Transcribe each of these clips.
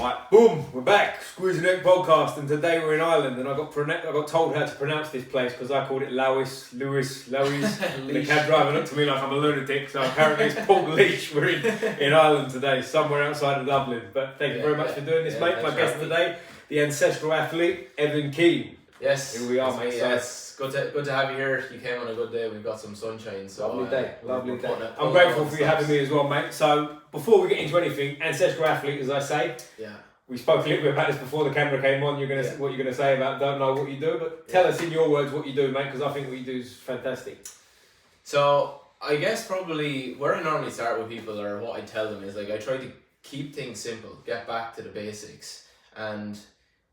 Right, boom, we're back. Squeeze Neck Podcast, and today we're in Ireland, and I got told how to pronounce this place because I called it Lewis. The cab driver looked at me like I'm a lunatic, so apparently it's Port Leash. We're in Ireland today, somewhere outside of Dublin. But thank you very much for doing this, mate. My guest today, the Ancestral athlete, Evin Keane. Yes. Here we are, mate. Yes. Good to have you here. You came on a good day. We've got some sunshine. So lovely day. I'm grateful for you having me as well, mate. So before we get into anything, Ancestral athlete, as I say. Yeah. We spoke a little bit about this before the camera came on. What you're gonna say about don't know what you do, but tell us in your words what you do, mate, because I think what you do is fantastic. So I guess probably where I normally start with people, or what I tell them, is like I try to keep things simple, get back to the basics, and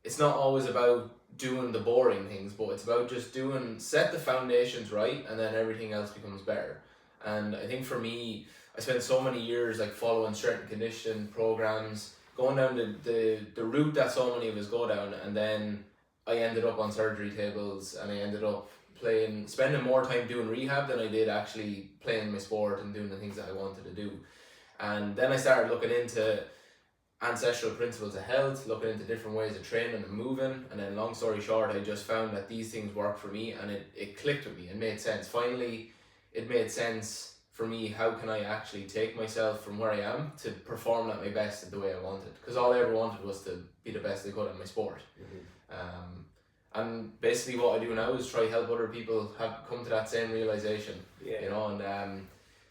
it's not always about doing the boring things, but it's about just set the foundations right, and then everything else becomes better. And I think for me, I spent so many years like following strength and conditioning programs, going down the route that so many of us go down, and then I ended up on surgery tables, and I ended up spending more time doing rehab than I did actually playing my sport and doing the things that I wanted to do. And then I started looking into ancestral principles of health, looking into different ways of training and moving, and then long story short, I just found that these things work for me, and it clicked with me. It made sense. Finally, it made sense for me. How can I actually take myself from where I am to perform at my best the way I wanted? Because all I ever wanted was to be the best I could in my sport. And basically what I do now is try help other people come to that same realization. You know, and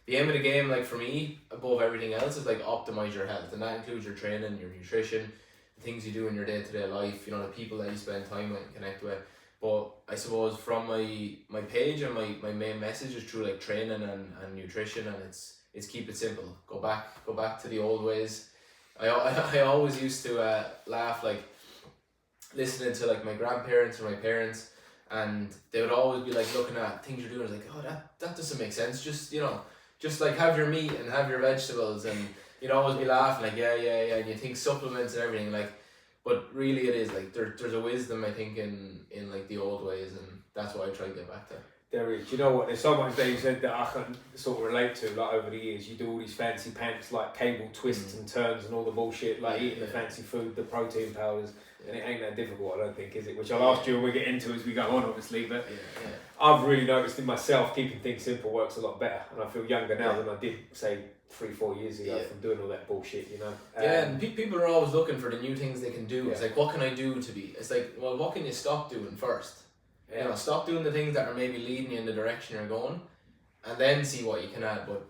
the aim of the game, like for me, above everything else, is like optimize your health, and that includes your training, your nutrition, the things you do in your day-to-day life, you know, the people that you spend time with and connect with. But I suppose from my page and my main message is through like training and nutrition, and it's keep it simple. Go back to the old ways. I always used to laugh, like listening to like my grandparents or my parents, and they would always be like looking at things you're doing, like, oh, that doesn't make sense. Just like have your meat and have your vegetables, and you'd always be laughing like yeah, and you think supplements and everything, like, but really it is like there's a wisdom, I think, in like the old ways, and that's what I try to get back to. There is. You know what? There's so much that you said that I can sort of relate to. Like over the years, you do all these fancy pants, like cable twists and turns and all the bullshit, like eating the fancy food, the protein powders, and it ain't that difficult, I don't think, is it? Which I'll ask you when we get into as we go on, obviously. But I've really noticed in myself, keeping things simple works a lot better, and I feel younger now than I did, say, 3-4 years ago from doing all that bullshit, you know. And people are always looking for the new things they can do. It's like, what can I do to be? It's like, well, what can you stop doing first? You know, stop doing the things that are maybe leading you in the direction you're going, and then see what you can add. But,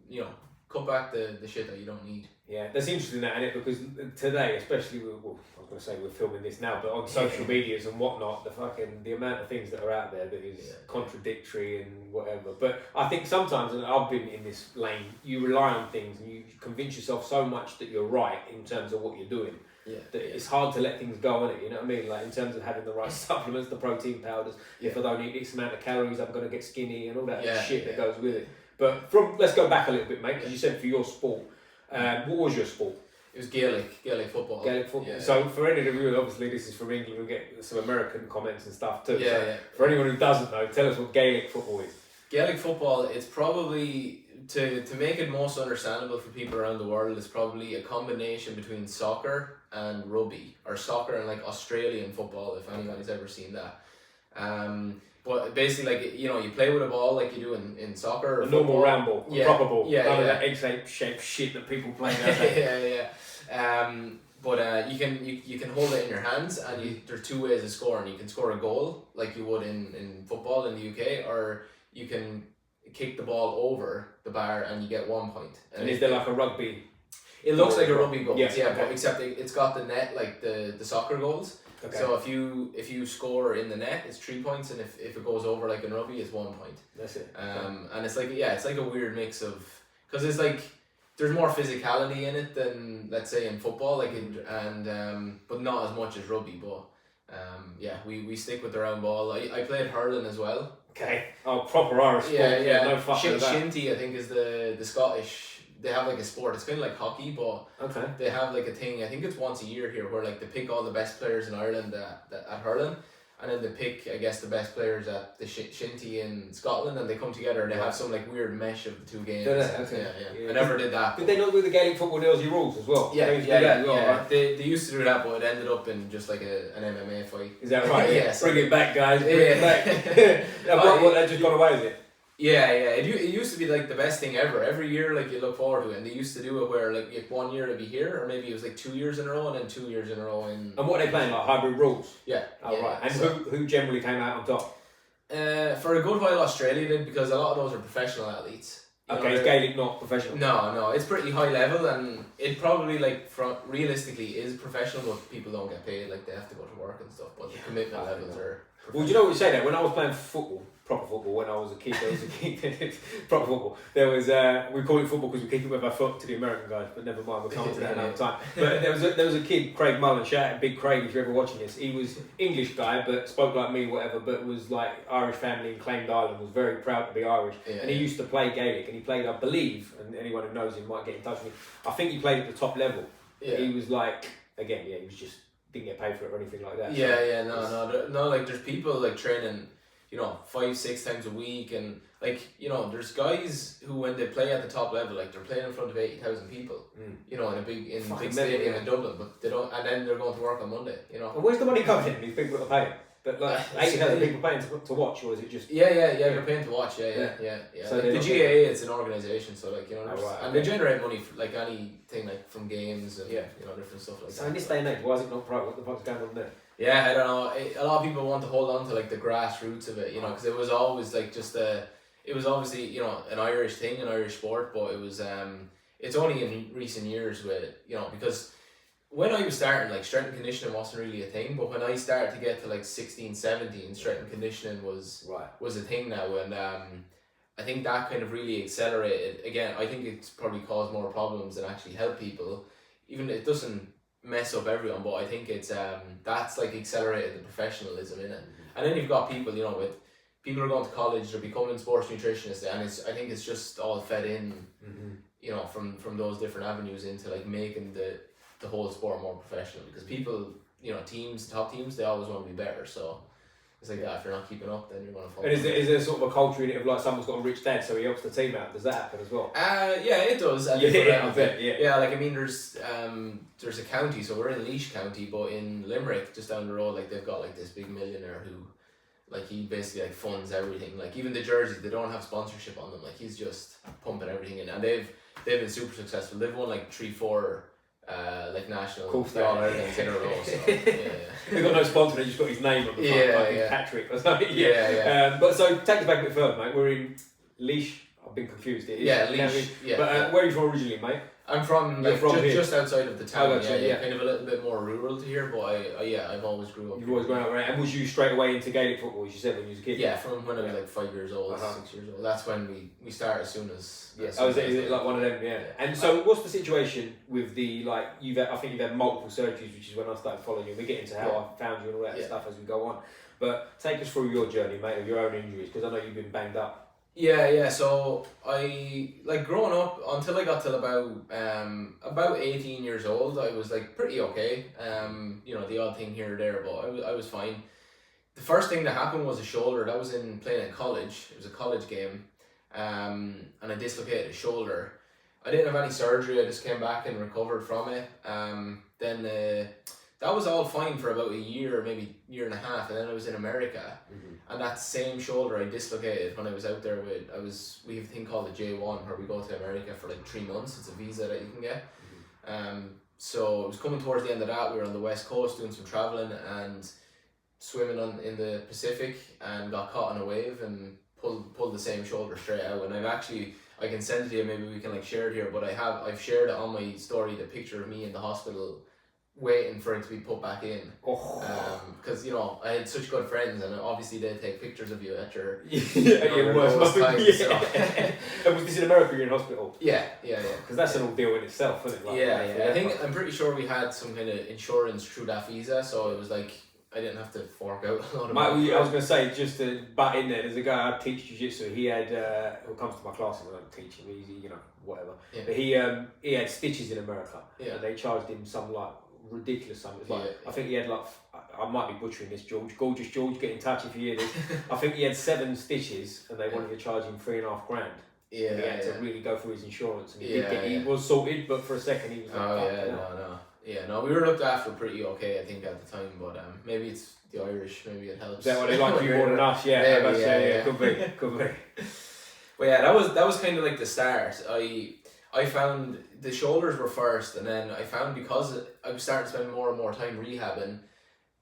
you know, cut back the shit that you don't need. Yeah, that's interesting, that, isn't it? Because today, especially, I was going to say we're filming this now, but on social medias and whatnot, the amount of things that are out there that is contradictory and whatever. But I think sometimes, and I've been in this lane, you rely on things and you convince yourself so much that you're right in terms of what you're doing. That it's hard to let things go, isn't it? You know what I mean? Like in terms of having the right supplements, the protein powders. If I don't eat this amount of calories, I'm going to get skinny and all that shit that goes with it. But let's go back a little bit, mate, because you said for your sport, what was your sport? It was Gaelic football. Gaelic football. Yeah. So for any of the viewers, obviously this is from England, we get some American comments and stuff too. For anyone who doesn't know, tell us what Gaelic football is. Gaelic football, it's probably, to make it most understandable for people around the world, it's probably a combination between soccer and rugby, or soccer and like Australian football, if anybody's ever seen that. But basically, like, you know, you play with a ball like you do in soccer. A normal round ball, a proper ball. None of that egg-shaped shit that people play nowadays. But you can hold it in your hands, and there's two ways of scoring. You can score a goal like you would in football in the UK, or you can kick the ball over the bar and you get 1 point. And is there like a rugby? It looks like a rugby goal, but except it's got the net like the soccer goals. Okay. So if you score in the net, it's 3 points, and if it goes over like in rugby, it's 1 point. That's it. And it's like a weird mix of, because it's like there's more physicality in it than, let's say, in football, like but not as much as rugby. But we stick with the round ball. I played hurling as well. Okay. Oh, proper Irish sport. No fucking with that. Shinty, I think, is the Scottish. They have like a sport. It's kind of like hockey, but they have like a thing. I think it's once a year here where like they pick all the best players in Ireland at hurling, and then they pick, I guess, the best players at the shinty in Scotland, and they come together and they have some like weird mesh of the two games. Yeah. I never did that. Did they not do the Gaelic football, the Aussie rules as well? Yeah. Right? They used to do that, but it ended up in just like an MMA fight. Is that right? Yeah. Bring it back, guys. Bring it back. What, that just gone away, is it? Yeah. It used to be like the best thing ever. Every year, like you look forward to it, and they used to do it where like if 1 year it'd be here, or maybe it was like 2 years in a row, and then 2 years in a row in. And what are they playing, like hybrid rules? Yeah. Right. And so, who generally came out on top? For a good while, Australia did, because a lot of those are professional athletes. Okay, is Gaelic not professional? No, it's pretty high level, and it probably realistically is professional, but people don't get paid, like they have to go to work and stuff. But the commitment levels are. Well, do you know what you say that? When I was playing football, proper football, when I was a kid, proper football. There was we call it football because we keep it with our foot to the American guys, but never mind, we'll come to that another time. But there was a kid, Craig Mullen, shout out Big Craig if you're ever watching this. He was English guy, but spoke like me, whatever, but was like Irish family and claimed Ireland, was very proud to be Irish. And he used to play Gaelic, and he played, I believe, and anyone who knows him might get in touch with me, I think he played at the top level. He was like, again, he was just, didn't get paid for it or anything like that. No, like there's people like training, 5-6 times a week, and like there's guys who when they play at the top level, like they're playing in front of 80,000 people, in a big stadium in Dublin, but they don't, and then they're going to work on Monday, And where's the money coming in? These people that are paying, but like 80,000 people paying to watch, or is it just? They're paying to watch, yeah. So like the GAA, it's an organisation, so like and they generate money for like anything like from games and different stuff like that. So in this day and age, why is it not private? What the fuck's going on there? Yeah, I don't know. A lot of people want to hold on to like the grassroots of it, because it was always like it was obviously an Irish thing, an Irish sport, but it was it's only in recent years with because when I was starting, like strength and conditioning wasn't really a thing, but when I started to get to like 16, 17, strength and conditioning was a thing now, and I think that kind of really accelerated. Again, I think it's probably caused more problems than actually help people. Even it doesn't mess up everyone, but I think it's that's like accelerated the professionalism in it. And then you've got people, with people are going to college, they're becoming sports nutritionists, and I think it's just all fed in, from those different avenues into like making the whole sport more professional, because people, top teams, they always want to be better, so it's like that. If you're not keeping up, then you're going to fall. And is there sort of a culture in it of like someone's got a rich dad, so he helps the team out? Does that happen as well? Yeah, it does. I bet. Yeah, like I mean, there's a county, so we're in Laois County, but in Limerick, just down the road, like they've got like this big millionaire who, like he basically like funds everything. Like even the jerseys, they don't have sponsorship on them. Like he's just pumping everything in, and they've been super successful. They've won like 3-4. Like national All-Irelands in a row, so They've got no sponsor, they just got his name on the front, Patrick or something. But so take us back a bit further, mate. We're in Laois. I've been confused. Laois. But where are you from originally, mate? I'm from just outside of the town. Kind of a little bit more rural to here, but I've always grew up. You've always grown up, right? And was you straight away into Gaelic football, as you said, when you was a kid? Yeah, from when I was like 5 years old, 6 years old. That's when we start as soon as. Is it like one of them? Yeah. And so, what's the situation with the I think you've had multiple surgeries, which is when I started following you. We get into how I found you and all that stuff as we go on. But take us through your journey, mate, of your own injuries, because I know you've been banged up. Yeah. So I like growing up until I got to about 18 years old. I was like pretty okay. The odd thing here or there, but I was fine. The first thing that happened was a shoulder. That was in playing at college. It was a college game, and I dislocated a shoulder. I didn't have any surgery. I just came back and recovered from it. Then that was all fine for about a year, maybe year and a half, and then I was in America, and that same shoulder I dislocated when I was out there we have a thing called the J1 where we go to America for like 3 months. It's a visa that you can get. So it was coming towards the end of that. We were on the West Coast doing some travelling and swimming in the Pacific, and got caught on a wave and pulled the same shoulder straight out. And I can send it to you, maybe we can like share it here, but I've shared it on my story, the picture of me in the hospital waiting for it to be put back in, because I had such good friends, and obviously they take pictures of you at your worst times. So. And was this in America? You're in hospital? Yeah. Because that's an ordeal in itself, isn't it? I'm pretty sure we had some kind of insurance through that visa, so it was like I didn't have to fork out a lot of money. I was going to say, just to butt in there, there's a guy I teach jiu-jitsu, he had, who comes to my classes, I don't teach him, he's, whatever. Yeah. But he had stitches in America, and they charged him some ridiculous sums. Like I think he had like, I might be butchering this, Gorgeous George, get in touch if you hear this. I think he had 7 stitches and they wanted to charge him $3.5 grand. Yeah, and he had to really go through his insurance, and he yeah. was sorted, but for a second he was like, no, we were looked after pretty okay, I think, at the time, but maybe it's the Irish, maybe it helps. Is that what they like you more than us? Yeah, maybe, could be. But yeah, that was kind of like the start. I found the shoulders were first, and then I found, because I was starting to spend more and more time rehabbing,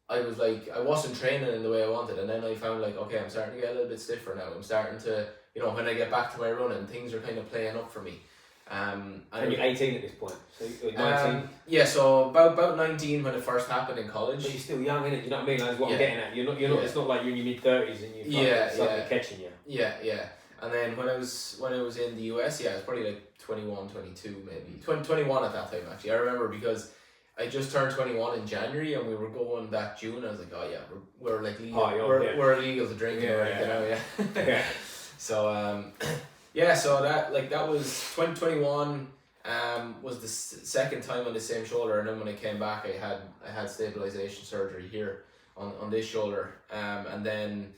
I was like, I wasn't training in the way I wanted, and then I found like, okay, I'm starting to get a little bit stiffer now. I'm starting to, when I get back to my running, things are kind of playing up for me. And you're 18 at this point, so you're 19? Yeah, so about 19 when it first happened in college. But you're still young, innit? You know what I mean? That's what I'm getting at. You're not. It's not like you're in your mid-30s and you're suddenly catching you. Yeah. And then when I was in the US, I was probably like 21, 22 maybe. 21 at that time, actually. I remember because I just turned 21 in January, and we were going that June. I was like, oh yeah, we're like legal. We're illegal to drink yeah. So so that was 2021. Was the second time on the same shoulder, and then when I came back, I had stabilization surgery here on this shoulder, and then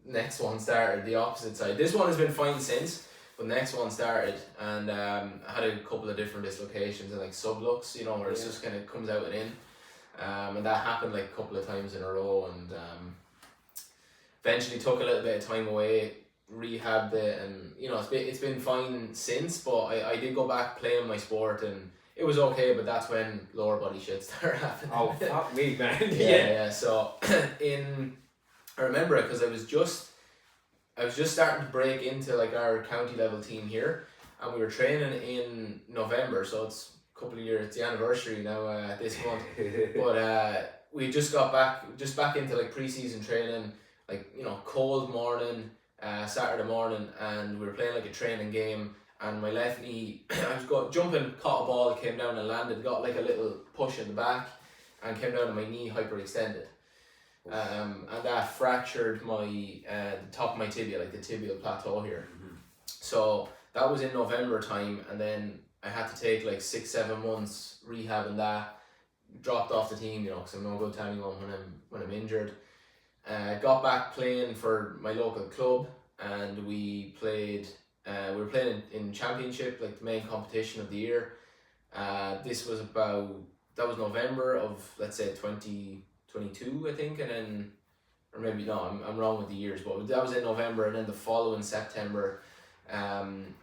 next one started the opposite side. This one has been fine since, but next one started, and I had a couple of different dislocations and like subluxes, where it just kind of comes out and in, and that happened like a couple of times in a row, and eventually took a little bit of time away, rehabbed it, and it's been fine since. But I did go back playing my sport, and it was okay, but that's when lower body shit started happening. Oh fuck me, man. Yeah. So I remember it because I was just starting to break into like our county level team here, and we were training in November, so it's a couple of years, it's the anniversary now this month. But we just got back into like pre-season training, like cold morning, Saturday morning, and we were playing like a training game, and my left knee, I was jumping, caught a ball, came down and landed, got like a little push in the back, and came down and my knee hyperextended. And that fractured the top of my tibia, like the tibial plateau here. Mm-hmm. So that was in November time, and then I had to take like 6-7 months rehabbing that. Dropped off the team, because I'm no good to anyone when I'm injured. Got back playing for my local club, and we played. We were playing in championship, like the main competition of the year. This was that was November of, let's say, 2022, I think, and then, or maybe no, I'm wrong with the years, but that was in November, and then the following September,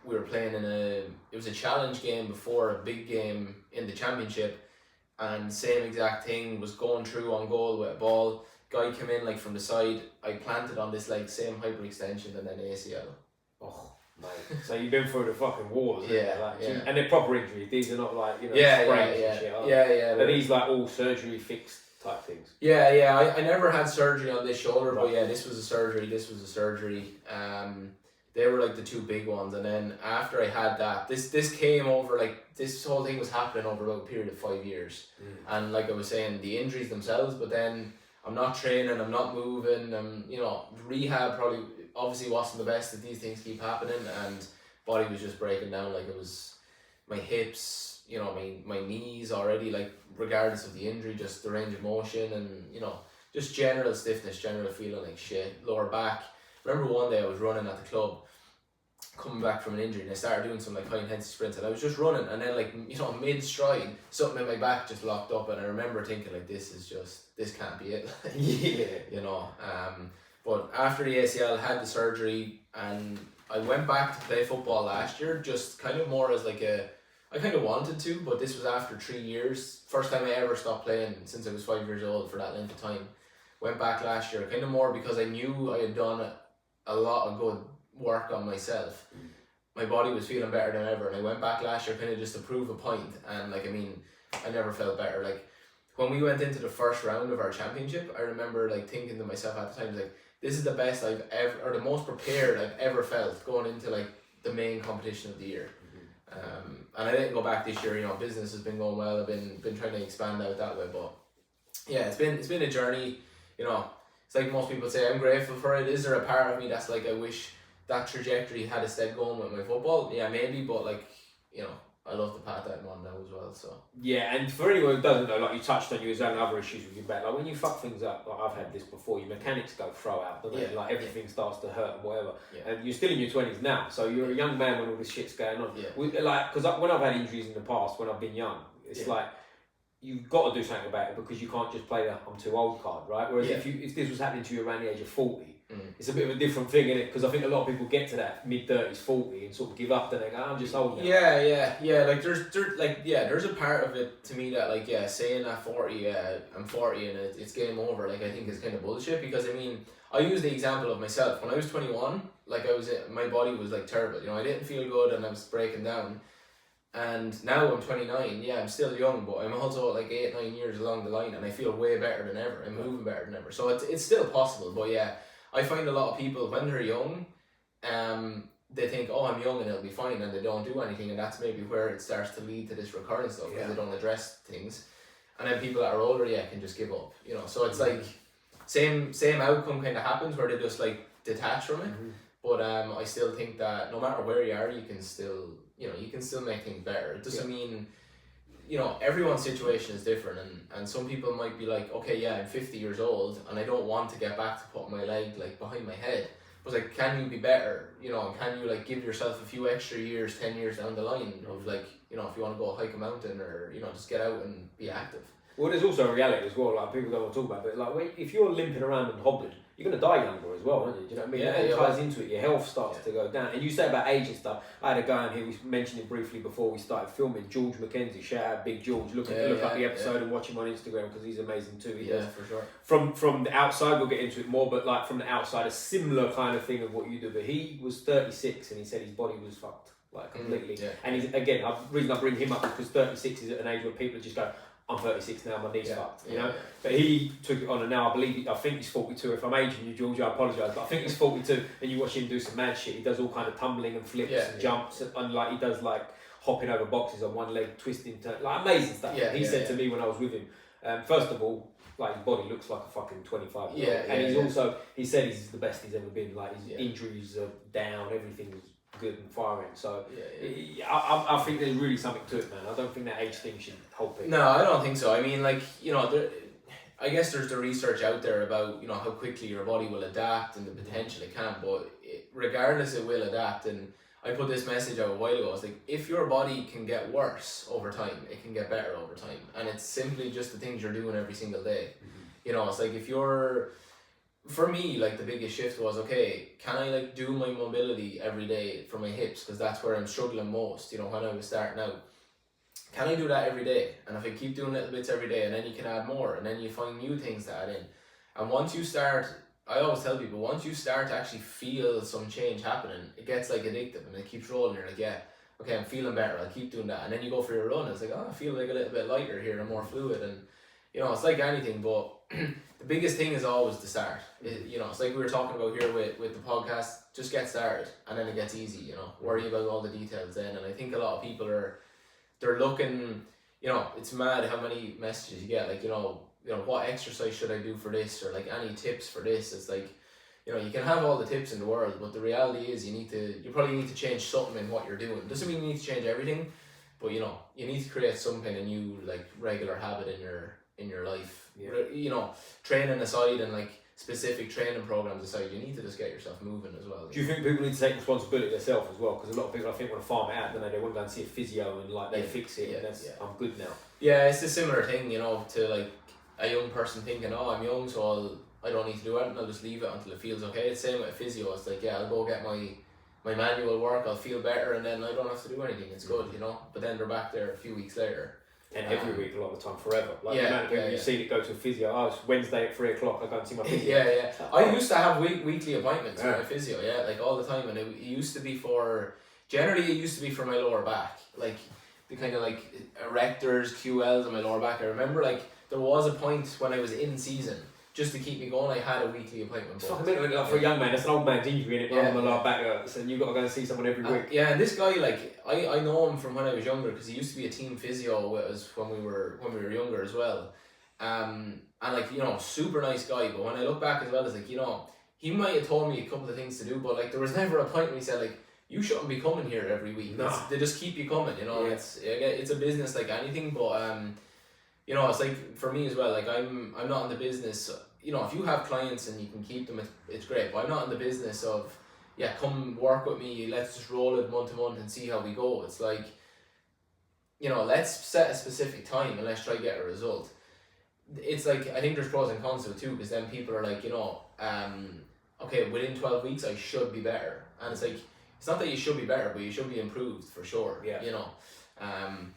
we were playing it was a challenge game before a big game in the championship, and same exact thing, was going through on goal with a ball, guy came in like from the side, I planted on this like same hyperextension, and then ACL. Oh mate, so you've been through the fucking wars, yeah. And they're proper injuries, these are not like, sprains and shit, yeah. Are these like all surgery fixed type things? Yeah, I never had surgery on this shoulder, but yeah, this was a surgery. They were like the two big ones, and then after I had that, this came over, like this whole thing was happening over about a period of 5 years, and like I was saying, the injuries themselves, but then I'm not training, I'm not moving, rehab probably obviously wasn't the best, that these things keep happening, and body was just breaking down, like it was my hips, my knees already, like regardless of the injury, just the range of motion, and just general stiffness, general feeling like shit, lower back. Remember one day I was running at the club, coming back from an injury, and I started doing some like high intensity sprints, and I was just running, and then like mid stride, something in my back just locked up, and I remember thinking like, this can't be it. But after the ACL, I had the surgery, and I went back to play football last year, just kind of more as like I kind of wanted to, but this was after 3 years. First time I ever stopped playing since I was 5 years old for that length of time. Went back last year, kind of more because I knew I had done a lot of good work on myself. My body was feeling better than ever, and I went back last year kind of just to prove a point. And I never felt better. Like when we went into the first round of our championship, I remember like thinking to myself at the time, like, this is the best I've ever, or the most prepared I've ever felt going into like the main competition of the year. And I didn't go back this year. Business has been going well. I've been trying to expand out that way, but yeah, it's been a journey. It's like most people say, I'm grateful for it. Is there a part of me that's like, I wish that trajectory had stayed going with my football? Yeah, maybe, but like, I love the path that I'm on now as well. So yeah, and for anyone who doesn't know, like you touched on, you was having other issues with your back. Like when you fuck things up, like I've had this before. Your mechanics go throw out, don't they? Like everything starts to hurt and whatever. And you're still in your 20s now, so you're a young man when all this shit's going on. Like because when I've had injuries in the past, when I've been young, it's like you've got to do something about it because you can't just play the "I'm too old" card, right? Whereas if this was happening to you around the age of 40. It's a bit of a different thing, isn't it? Because I think a lot of people get to that mid-30s, 40 and sort of give up and they go, I'm just old now. Yeah. Like there's a part of it to me that like saying at 40, I'm 40 and it's game over. Like I think is kind of bullshit because I mean I use the example of myself when I was 21. Like my body was like terrible. You know, I didn't feel good and I was breaking down. And now I'm 29. Yeah, I'm still young, but I'm also like 8-9 years along the line, and I feel way better than ever. I'm moving better than ever. So it's still possible, but yeah. I find a lot of people when they're young, they think, oh, I'm young and it'll be fine, and they don't do anything, and that's maybe where it starts to lead to this recurrent stuff because they don't address things. And then people that are older, can just give up, you know. So it's like same outcome kind of happens where they just like detach from it. But I still think that no matter where you are, you can still make things better. It doesn't mean. You know, everyone's situation is different, and some people might be like, okay, I'm 50 years old and I don't want to get back to putting my leg like behind my head. But like, can you be better? You know, and can you like give yourself a few extra years, 10 years down the line of like, you know, if you want to go hike a mountain or, you know, just get out and be active. Well, there's also a reality as well, like people don't want to talk about it, but like if you're limping around and hobbling, you're going to die younger as well, aren't you? Do you know what I mean? That all ties into it. Your health starts to go down. And you say about age and stuff. I had a guy on here, we mentioned it briefly before we started filming, George McKenzie. Shout out Big George. Look up the episode and watch him on Instagram because he's amazing too. He does. For sure. From the outside, we'll get into it more, but like from the outside, a similar kind of thing of what you do. But he was 36 and he said his body was fucked, like completely. And he's, again, the reason I bring him up is because 36 is at an age where people just go, I'm 36 now, my knee's fucked, you know? But he took it on and now I think he's 42. If I'm aging you, George, I apologise, but I think he's 42 and you watch him do some mad shit. He does all kind of tumbling and flips and jumps and like he does like hopping over boxes on one leg, twisting, like amazing stuff. He said to me when I was with him, first of all, like his body looks like a fucking 25-year-old. And he's also, he said he's the best he's ever been. Like his injuries are down, everything's good and firing. So I think there's really something to it, man. I don't think that age thing should hold people. No, I don't think so. I mean, like, you know, I guess there's the research out there about, you know, how quickly your body will adapt and the potential it can, but regardless it will adapt. And I put this message out a while ago. It's like, if your body can get worse over time, it can get better over time. And it's simply just the things you're doing every single day. You know, it's like if you're... For me, like the biggest shift was, okay, can I like do my mobility every day for my hips? Because that's where I'm struggling most, you know, when I was starting out. Can I do that every day? And if I keep doing little bits every day, and then you can add more, and then you find new things to add in. And once you start, I always tell people, once you start to actually feel some change happening, it gets like addictive and it keeps rolling. You're like, okay, I'm feeling better, I'll keep doing that. And then you go for your run, it's like, I feel like a little bit lighter here and more fluid. And, you know, it's like anything, but the biggest thing is always the start. You know, it's like we were talking about here with the podcast, just get started and then it gets easy, you know, worry about all the details then. And I think a lot of people they're looking, you know, it's mad how many messages you get, like, you know, what exercise should I do for this, or like any tips for this. It's like, you know, you can have all the tips in the world, but the reality is you probably need to change something in what you're doing. Doesn't mean you need to change everything, but you know, you need to create some kind of new like regular habit in your life. You know, training aside and like specific training programs aside, you need to just get yourself moving as well. Do you think people need to take responsibility themselves as well? Because a lot of people, I think, want to farm it out, don't they? They want to go and see a physio and like they fix it and that's I'm good now. Yeah, it's a similar thing, you know, to like a young person thinking, oh, I'm young, so I don't need to do anything, I'll just leave it until it feels okay. It's the same with a physio. It's like, I'll go get my manual work, I'll feel better, and then I don't have to do anything. It's good, you know. But then they're back there a few weeks later. And every week, a lot of the time, forever. Like the amount of people you've seen it go to a physio. Oh, it's Wednesday at 3 o'clock. I go and see my physio. I used to have weekly appointments with my physio. Like all the time, and it used to be generally it used to be for my lower back, like the kind of like erectors, QLs on my lower back. I remember like there was a point when I was in season. Just to keep me going, I had a weekly appointment. It's fucking like for a young man, that's an old man's injury in it, rather than my back hurts, and you've got to go and see someone every week. And this guy, like, I know him from when I was younger, because he used to be a team physio with us when we were younger as well. And like, you know, super nice guy, but when I look back as well, it's like, you know, he might have told me a couple of things to do, but like there was never a point when he said like, you shouldn't be coming here every week. No. They just keep you coming, you know. It's a business like anything, but you know, it's like for me as well, like I'm not in the business, you know, if you have clients and you can keep them, it's great, but I'm not in the business of, come work with me, let's just roll it month to month and see how we go. It's like, you know, let's set a specific time and let's try to get a result. It's like, I think there's pros and cons to it too, because then people are like, you know, okay, within 12 weeks I should be better. And it's like, it's not that you should be better, but you should be improved for sure, you know.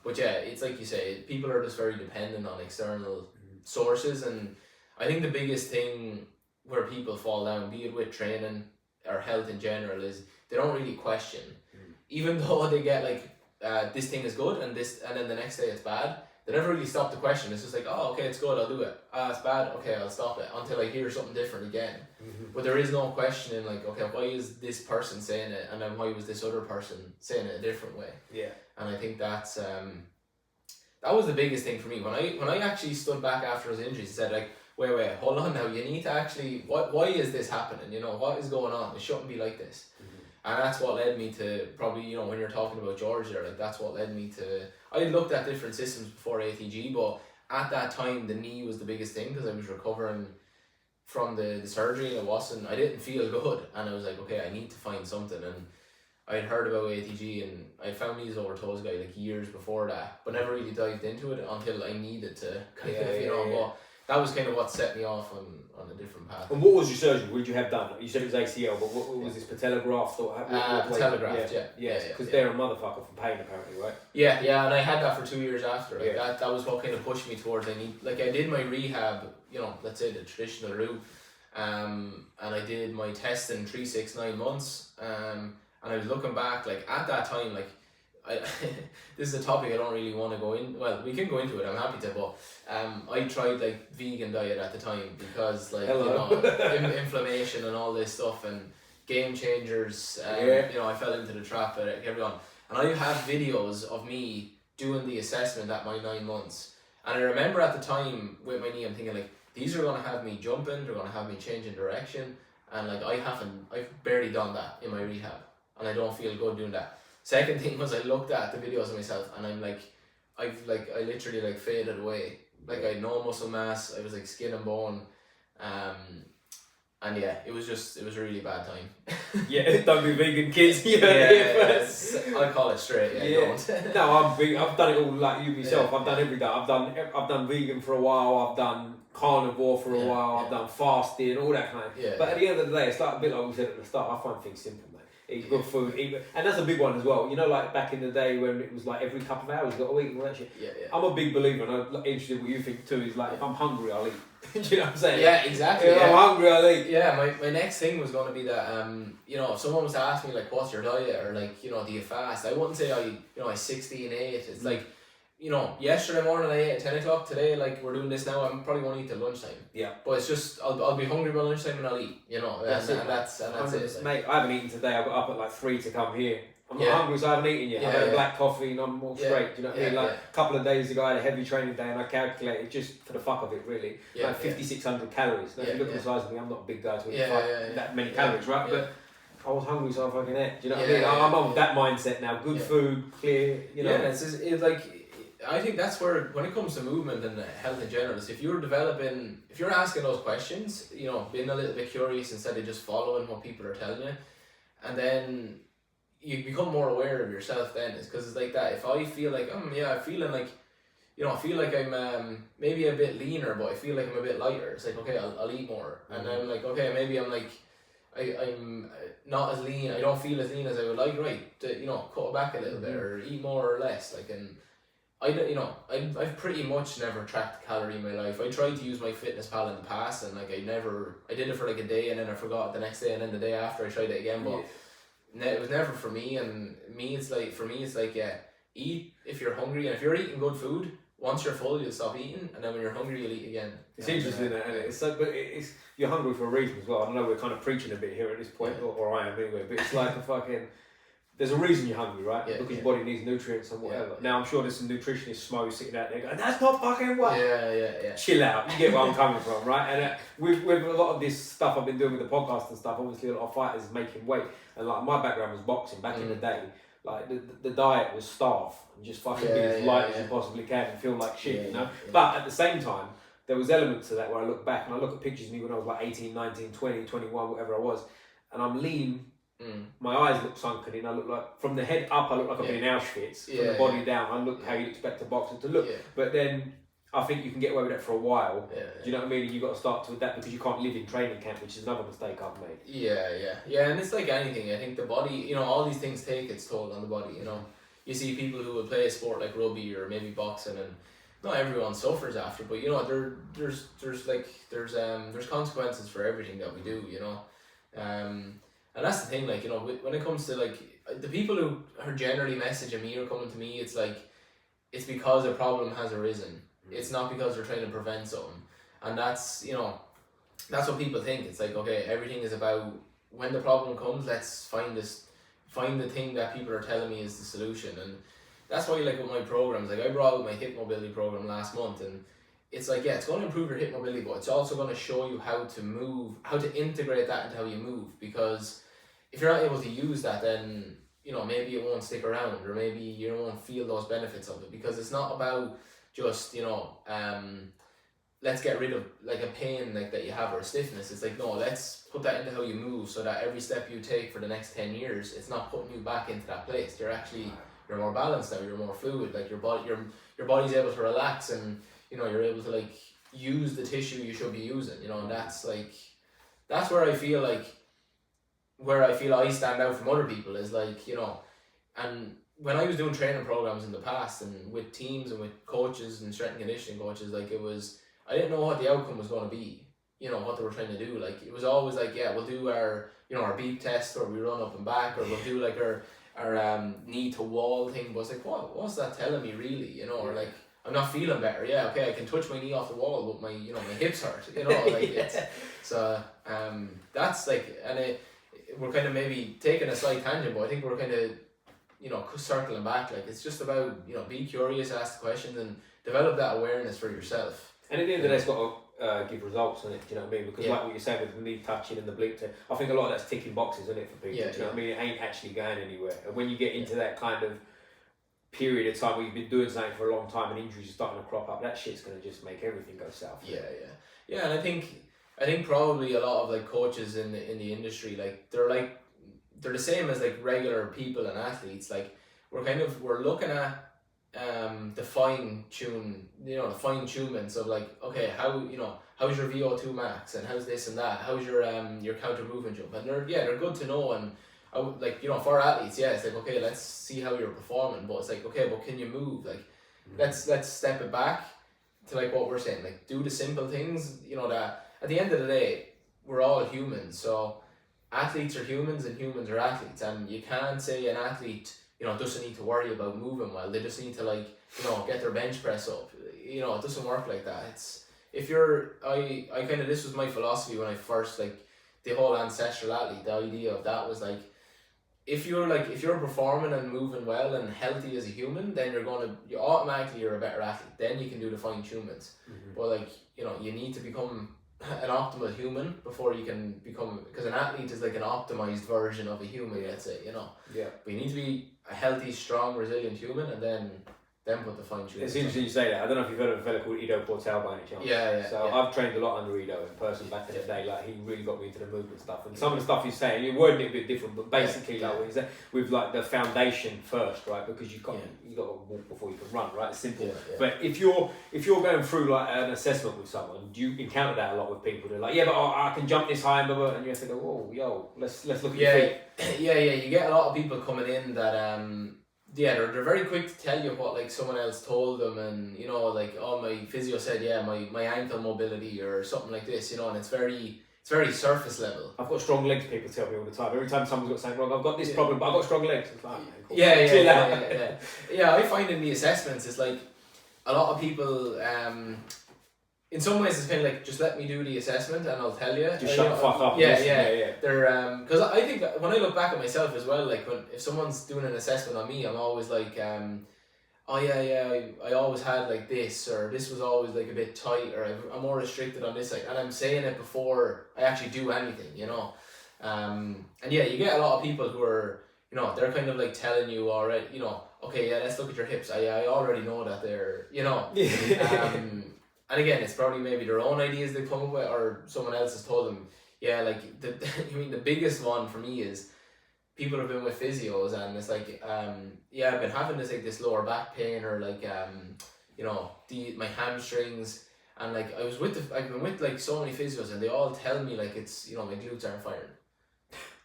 But yeah, it's like you say, people are just very dependent on external sources, and I think the biggest thing where people fall down, be it with training or health in general, is they don't really question. Even though they get like, this thing is good and then the next day it's bad, they never really stop to question. It's just like, oh, okay, it's good, I'll do it. It's bad, okay, I'll stop it, until I hear something different again. But there is no questioning, like, okay, why is this person saying it, and then why was this other person saying it a different way? And I think that's that was the biggest thing for me when I actually stood back after those injuries and said, like, wait, hold on now, you need to actually, why is this happening, you know, what is going on? It shouldn't be like this. And that's what led me to probably, you know, when you're talking about George there, like, that's what led me to, I had looked at different systems before ATG, but at that time the knee was the biggest thing, because I was recovering from the surgery, and I didn't feel good, and I was like, okay, I need to find something. And I had heard about ATG, and I found these over toes guy like years before that, but never really dived into it until I needed to kind of, you know, but that was kind of what set me off on a different path. And what was your surgery? What did you have done? You said it was ACL, but what was this, patella graft? Or patella graft, because they're a motherfucker from pain apparently, right? Yeah, and I had that for 2 years after. Like that was what kind of pushed me towards, I did my rehab, you know, let's say the traditional route, and I did my test in 3, 6, 9 months, and I was looking back, like, at that time, like, this is a topic I don't really want to go in. Well, we can go into it, I'm happy to, but I tried like vegan diet at the time, because like, you know, inflammation and all this stuff, and game changers, you know, I fell into the trap of everyone. And I have videos of me doing the assessment at my 9 months, and I remember at the time with my knee, I'm thinking like, these are going to have me jumping, they're going to have me changing direction, and like, I've barely done that in my rehab, and I don't feel good doing that. Second thing was, I looked at the videos of myself, and I'm like, I literally like faded away. Like, I had no muscle mass, I was like skin and bone, and yeah, it was a really bad time. Don't be vegan, kids. I'll call it straight. Don't. No, I'm vegan. I've done it all like you myself. I've done every day. I've done vegan for a while. I've done carnivore for a while. I've done fasting, all that kind of. But at the end of the day, it's like a bit like we said at the start. I find things simple, man. Eat good food, and that's a big one as well. You know, like back in the day when it was like every couple of hours you got to eat and all that shit. I'm a big believer, and I'm interested in what you think too. Is like, if I'm hungry, I'll eat. Do you know what I'm saying? Yeah, exactly. If I'm hungry, I'll eat. Yeah, my next thing was going to be that you know, if someone was to ask me like, what's your diet, or like, you know, do you fast? I wouldn't say I 16 8. It's like, you know, yesterday morning I ate at 10 o'clock. Today, like, we're doing this now, I'm probably going to eat till lunchtime. But it's just, I'll be hungry by lunchtime and I'll eat, you know. That's it. Like, mate, I haven't eaten today. I got up at like 3 to come here. I'm not hungry, so I haven't eaten yet. I've had a black coffee and I'm all straight. Do you know what I mean? Like, a couple of days ago, I had a heavy training day, and I calculated, just for the fuck of it, really, like 5,600 calories. Now, if you look at the size of me, I'm not a big guy to eat that many calories, right? But I was hungry, so I fucking ate. Do you know what I mean? I'm on that mindset now. Good food, clear, you know. Yeah, it's like, I think that's where, when it comes to movement and health in general, is if you're asking those questions, you know, being a little bit curious instead of just following what people are telling you, and then you become more aware of yourself then, is because it's like that. If I feel like, I'm feeling like, you know, I feel like I'm maybe a bit leaner, but I feel like I'm a bit lighter. It's like, okay, I'll eat more. And then like, okay, maybe I'm like, I'm not as lean, I don't feel as lean as I would like, right, you know, cut it back a little bit, or eat more or less, like, and I've pretty much never tracked a calorie in my life. I tried to use my FitnessPal in the past, and like, I did it for like a day, and then I forgot it the next day, and then the day after I tried it again, but it was never for me. And it's like, eat if you're hungry, and if you're eating good food, once you're full, you'll stop eating, and then when you're hungry, you'll eat again. It's interesting, and it's like, but it's, you're hungry for a reason as well. I don't know, we're kind of preaching a bit here at this point, or I am anyway, but it's like a fucking, there's a reason you're hungry, right? Yeah, Because your body needs nutrients and whatever. Yeah. Now I'm sure there's some nutritionists Smo sitting out there going, that's not fucking what. Yeah. Chill out. You get where I'm coming from, right? And with a lot of this stuff I've been doing with the podcast and stuff, obviously a lot of fighters making weight, and like my background was boxing back in the day. Like the diet was starve and just fucking be as light as you possibly can and feel like shit, you know. Yeah. But at the same time, there was elements to that where I look back and I look at pictures of me when I was like 18, 19, 20, 21, whatever I was, and I'm lean. My eyes look sunken in. I look like, from the head up, I look like I've been in Auschwitz. From the body down, I look how you'd expect a boxer to look. But then I think you can get away with that for a while. Do you know what I mean? And you've got to start to adapt because you can't live in training camp, which is another mistake I've made. Yeah. And it's like anything. I think the body, you know, all these things take its toll on the body. You know, you see people who will play a sport like rugby or maybe boxing, and not everyone suffers after. But you know, there's consequences for everything that we do. You know, and that's the thing. Like, you know, when it comes to like the people who are generally messaging me or coming to me, it's like it's because a problem has arisen. It's not because they're trying to prevent something. And that's, you know, that's what people think. It's like, okay, everything is about when the problem comes, let's find the thing that people are telling me is the solution. And that's why, like, with my programs, like I brought out my hip mobility program last month, and it's like, it's going to improve your hip mobility, but it's also going to show you how to move, how to integrate that into how you move. Because if you're not able to use that, then, you know, maybe it won't stick around, or maybe you won't feel those benefits of it. Because it's not about just, you know, let's get rid of like a pain like that you have or a stiffness. It's like, no, let's put that into how you move, so that every step you take for the next 10 years, it's not putting you back into that place. You're more balanced now, you're more fluid, like your body's able to relax, and you know, you're able to like use the tissue you should be using, you know. And that's where I feel I stand out from other people, is like, you know. And when I was doing training programs in the past and with teams and with coaches and strength and conditioning coaches, like I didn't know what the outcome was going to be, you know, what they were trying to do. Like, it was always like, we'll do our, you know, our beep test, or we run up and back, or we'll do like our knee to wall thing. But it's like, what's that telling me really, you know? Or like, I'm not feeling better. Yeah, okay, I can touch my knee off the wall, but my hips hurt, you know, like it's, so that's like, and we're kind of maybe taking a slight tangent, but I think we're kind of, you know, circling back. Like, it's just about, you know, be curious, ask the questions, and develop that awareness for yourself. And at the end of the day, it's got to give results on it. Do you know what I mean? Because like what you're saying with the knee touching and the bleep test, I think a lot of that's ticking boxes, isn't it, for people? Do you know what I mean? It ain't actually going anywhere. And when you get into that kind of period of time where you've been doing something for a long time and injuries are starting to crop up, that shit's going to just make everything go south. Yeah. And I think probably a lot of like coaches in the industry, like they're the same as like regular people and athletes. Like we're looking at the fine tunements of like, okay, how's your VO2 max, and how's this and that, how's your counter movement jump, and they're good to know. And like, you know, for athletes, it's like, okay, let's see how you're performing, but it's like, okay, but can you move? Like, let's step it back to like what we're saying, like do the simple things, you know, that at the end of the day we're all humans. So athletes are humans and humans are athletes, and you can't say an athlete, you know, doesn't need to worry about moving well. They just need to, like, you know, get their bench press up. You know, it doesn't work like that. It's, if you're, I kind of, this was my philosophy when I first, like, the whole ancestral athlete, the idea of that was like, if you're performing and moving well and healthy as a human, then you're automatically a better athlete. Then you can do the fine tunements. But like, you know, you need to become an optimal human before you can become, because an athlete is like an optimized version of a human, let's say, you know. But you need to be a healthy, strong, resilient human, and then put the fine tuning. It's interesting you say that. I don't know if you've heard of a fella called Ido Portal by any chance. I've trained a lot under Ido in person back in the day. Like, he really got me into the movement stuff, and some of the stuff he's saying, you're wording it a bit different, but basically like what he's saying, with like the foundation first, right? Because you got to walk before you can run, right? It's simple. But if you're going through like an assessment with someone, do you encounter that a lot with people? They're like, but I can jump this high, and you have to go, whoa, yo, let's look at your feet. You get a lot of people coming in that they're very quick to tell you what like someone else told them, and you know, like, oh, my physio said my ankle mobility or something like this, you know, and it's very surface level. I've got strong legs, people tell me all the time. Every time someone's got something wrong, I've got this problem, but I've got strong legs. It's like, cool. I find in the assessments, it's like a lot of people in some ways it's kind of like, just let me do the assessment and I'll tell you. Just shut the fuck up. Yeah. They're because I think when I look back at myself as well, like if someone's doing an assessment on me, I'm always like, oh yeah, I always had like this, or this was always like a bit tight, or I'm more restricted on this, like, and I'm saying it before I actually do anything, you know. And yeah, you get a lot of people who are, you know, they're kind of like telling you already, you know, okay, yeah, let's look at your hips. I already know that they're, you know. And again, it's probably maybe their own ideas they come up with, or someone else has told them. Yeah, like I mean, the biggest one for me is people have been with physios, and it's like, yeah, I've been having this like this lower back pain, or like you know, my hamstrings, and like I've been with like so many physios, and they all tell me like it's, you know, my glutes aren't firing,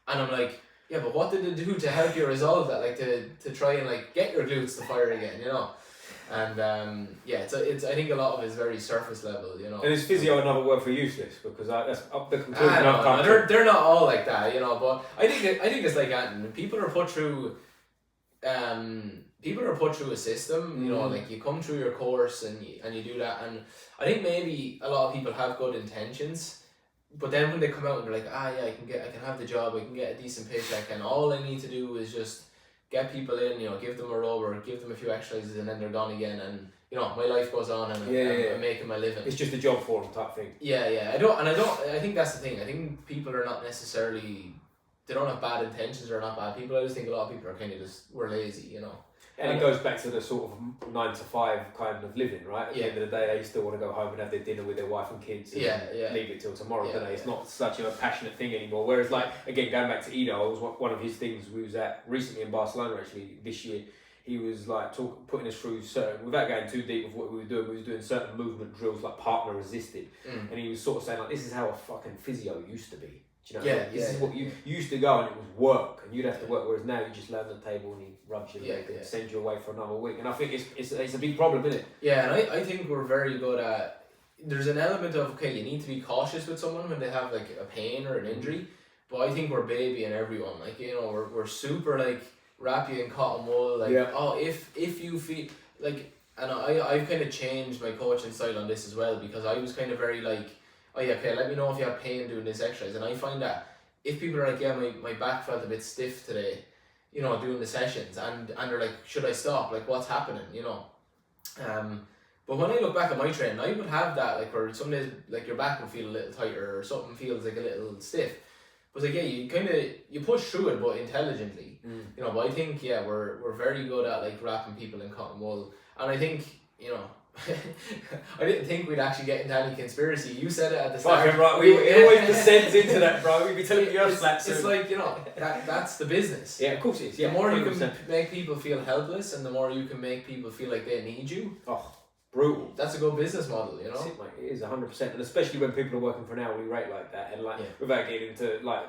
and I'm like, yeah, but what did they do to help you resolve that, like to try and like get your glutes to fire again, you know? And yeah, it's I think a lot of it is very surface level, you know. And is physio another word for useless? Because that's up the conclusion I've come to. They're not all like that, you know. But I think it's like that. People are put through a system, you know. Like you come through your course and you do that, and I think maybe a lot of people have good intentions, but then when they come out and they're like, yeah, I can have the job, I can get a decent paycheck, and all I need to do is just get people in, you know, give them a rower, give them a few exercises, and then they're gone again, and you know, my life goes on, and I'm making my living. It's just a job for them type thing. Yeah. I think that's the thing. I think people are not necessarily, they don't have bad intentions or not bad people. I just think a lot of people are kind of we're lazy, you know. And it goes back to the sort of 9 to 5 kind of living, right? At the end of the day, they still want to go home and have their dinner with their wife and kids and leave it till tomorrow, don't they? It's not such a passionate thing anymore. Whereas, like, again, going back to Ido, was one of his things we was at recently in Barcelona, actually, this year. He was like putting us through certain, without going too deep with what we was doing certain movement drills like partner resisted. And he was sort of saying, like, this is how a fucking physio used to be. Do you know this is what you used to go, and it was work, and you'd have to work, whereas now you just lay on the table and he rubs your leg and sends you away for another week. And I think it's a big problem, isn't it? Yeah, and I think we're very good at, there's an element of, okay, you need to be cautious with someone when they have like a pain or an injury, but I think we're babying everyone. Like, you know, we're super like wrap you in cotton wool, like, oh, if you feel like, and I've kind of changed my coaching style on this as well, because I was kind of very like, oh yeah, okay, let me know if you have pain doing this exercise. And I find that if people are like, yeah, my back felt a bit stiff today, you know, doing the sessions, and they're like, should I stop? Like, what's happening, you know? But when I look back at my training, I would have that, like, where some days, like, your back will feel a little tighter, or something feels like a little stiff. But like, yeah, you push through it, but intelligently, you know. But I think, yeah, we're very good at like wrapping people in cotton wool, and I think, you know, I didn't think we'd actually get into any conspiracy. You said it at the start. Fucking right, we always descend into that, bro. We'd be telling you your slaps. It's like, you know, that's the business. Yeah, of course it is. Yeah, the more 100%. You can 100%. make people feel helpless, and the more you can make people feel like they need you. Oh, brutal. That's a good business model, you know. That's it, mate. It is 100%, and especially when people are working for an hourly rate like that, and like without getting into like